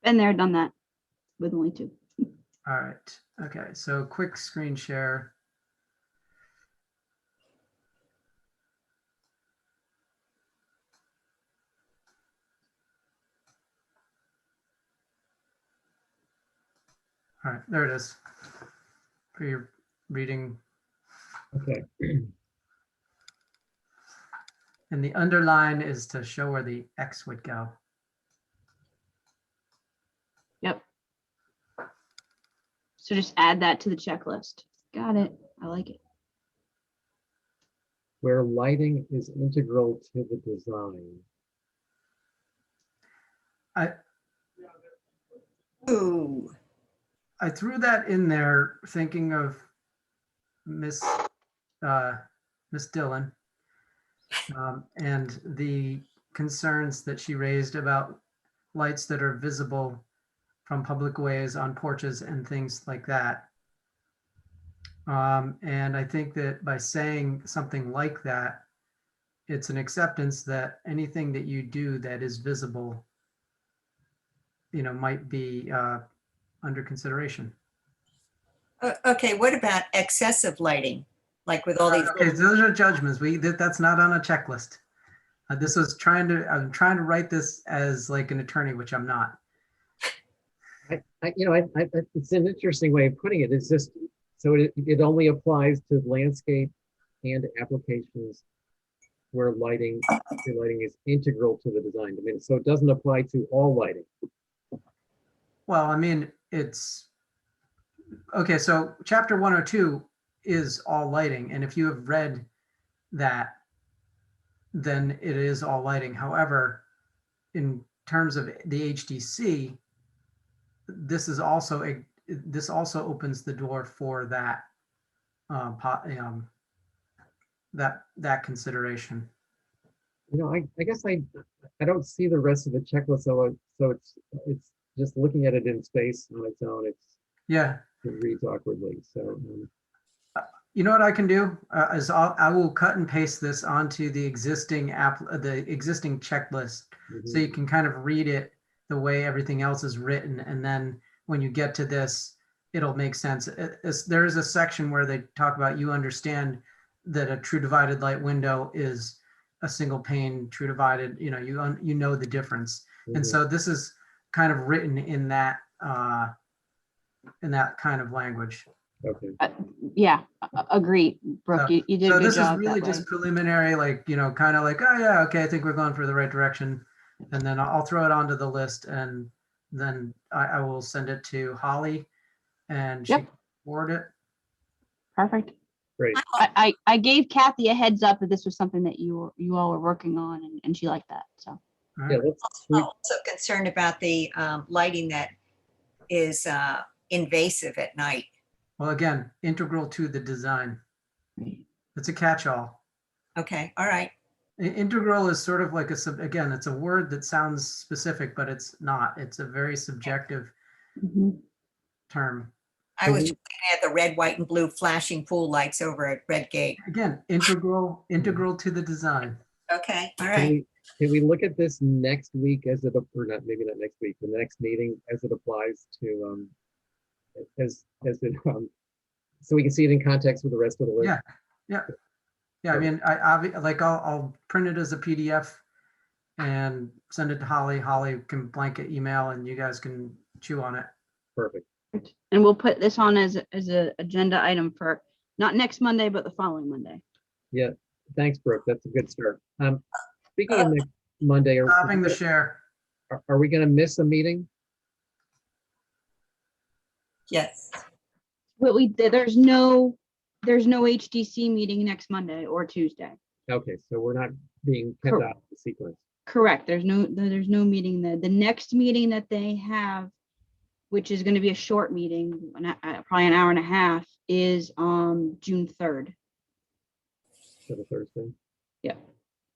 Been there, done that with only 2. All right. Okay, so quick screen share. All right, there it is. For your reading. Okay. And the underline is to show where the X would go. Yep. So just add that to the checklist. Got it. I like it. Where lighting is integral to the design. Ooh. I threw that in there thinking of Miss Dillon and the concerns that she raised about lights that are visible from public ways on porches and things like that. And I think that by saying something like that, it's an acceptance that anything that you do that is visible, might be under consideration. Okay, what about excessive lighting? Like with all these, Okay, those are judgments. That's not on a checklist. I'm trying to write this as like an attorney, which I'm not. It's an interesting way of putting it. It's just, so it only applies to landscape and applications where lighting is integral to the design. I mean, so it doesn't apply to all lighting. Well, I mean, it's, okay, so chapter 102 is all lighting. And if you have read that, then it is all lighting. However, in terms of the HDC, this also opens the door for that that consideration. I guess I don't see the rest of the checklist, so it's just looking at it in space on its own. It reads awkwardly. So you know what I can do is I will cut and paste this onto the existing checklist, so you can kind of read it the way everything else is written, and then when you get to this, it'll make sense. There is a section where they talk about, you understand that a true divided light window is a single pane true divided. You know the difference, and so this is kind of written in that kind of language. Okay. Yeah, agree, Brooke. You did a good this job. is really just preliminary, like, kind of like, oh yeah, okay, I think we're going for the right direction. And then I'll throw it onto the list, and then I will send it to Holly, and she can forward it. Perfect. Great. I gave Kathy a heads up that this was something that you all were working on, and she liked that. So Yeah, I'm also concerned about the lighting that is invasive at night. Well, again, integral to the design. It's a catch-all. Okay, all right. Integral is sort of like again, it's a word that sounds specific, but it's not. It's a very subjective term. I was looking at the red, white, and blue flashing pool lights over at Red Gate. Again, integral to the design. Okay, all right. Can we look at this next week as it, or not, maybe not next week, the next meeting as it applies to so we can see it in context with the rest of the list? Yeah. I mean, I'll print it as a PDF and send it to Holly. Holly can blanket email, and you guys can chew on it. Perfect. And we'll put this on as an agenda item for not next Monday, but the following Monday. Yeah. Thanks, Brooke. That's a good start. Speaking of next Monday, Stopping the share. Are we going to miss a meeting? Yes. There's no HDC meeting next Monday or Tuesday. Okay, so we're not being kept out of the sequence. Correct. There's no meeting there. The next meeting that they have, which is going to be a short meeting, probably an hour and a half, is on June 3rd. So the Thursday? Yeah.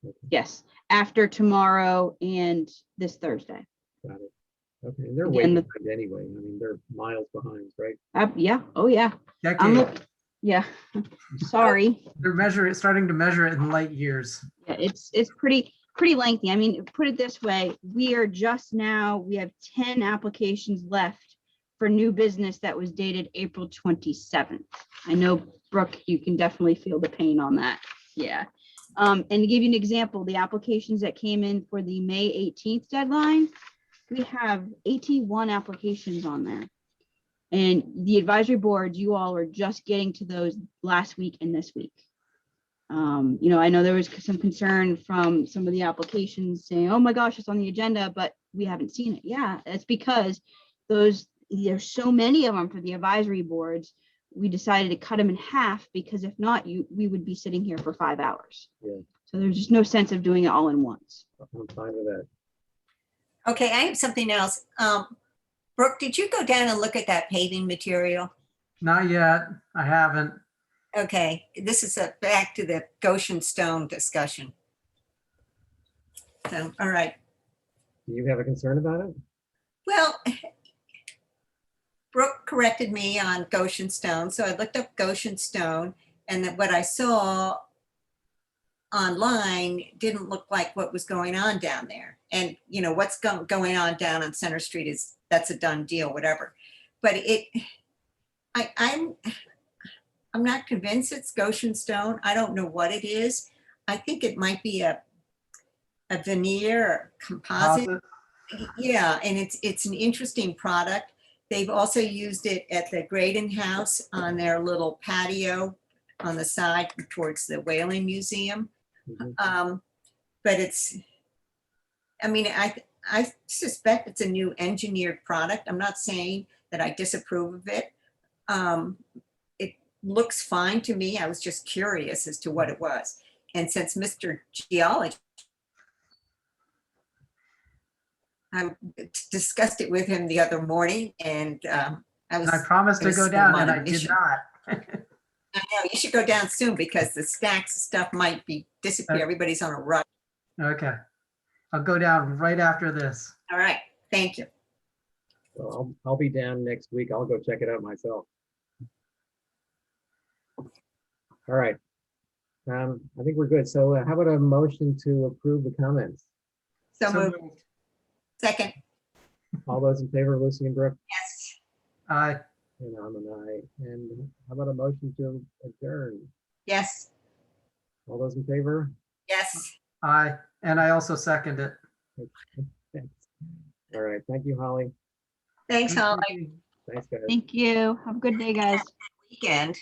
Okay. Yes. After tomorrow and this Thursday. Got it. Okay, and they're way behind anyway. I mean, they're miles behind, right? Yeah. Oh, yeah. Yeah. Sorry. They're starting to measure it in light years. Yeah, it's pretty lengthy. I mean, put it this way, we have 10 applications left for new business that was dated April 27th. I know, Brooke, you can definitely feel the pain on that. Yeah. And to give you an example, the applications that came in for the May 18th deadline, we have 81 applications on there. And the advisory boards, you all are just getting to those last week and this week. I know there was some concern from some of the applications saying, oh my gosh, it's on the agenda, but we haven't seen it. Yeah, that's because there's so many of them for the advisory boards. We decided to cut them in half, because if not, we would be sitting here for 5 hours. Yeah. So there's just no sense of doing it all in once. I'm fine with that. Okay, I have something else. Brooke, did you go down and look at that paving material? Not yet. I haven't. Okay, this is back to the Goshen Stone discussion. So, all right. Do you have a concern about it? Well, Brooke corrected me on Goshen Stone, so I looked up Goshen Stone, and that what I saw online didn't look like what was going on down there. And you know what's going on down on Center Street that's a done deal, whatever. But I'm not convinced it's Goshen Stone. I don't know what it is. I think it might be a veneer or composite. Yeah, and it's an interesting product. They've also used it at the Graydon House on their little patio on the side towards the Whaling Museum. But I mean, I suspect it's a new engineered product. I'm not saying that I disapprove of it. It looks fine to me. I was just curious as to what it was. And since Mr. Geologist, I discussed it with him the other morning, and I promised to go down and I did not. I know, you should go down soon because the stacks of stuff might be disappear. Everybody's on a rush. Okay. I'll go down right after this. All right, thank you. Well, I'll be down next week. I'll go check it out myself. All right. I think we're good. So how about a motion to approve the comments? So moved. Second. All those in favor, Lucy and Brooke? Yes. Aye. And I'm an aye. And how about a motion to adjourn? Yes. All those in favor? Yes. Aye. And I also second it. Thanks. All right. Thank you, Holly. Thanks, Holly. Thanks, guys. Thank you. Have a good day, guys. Weekend.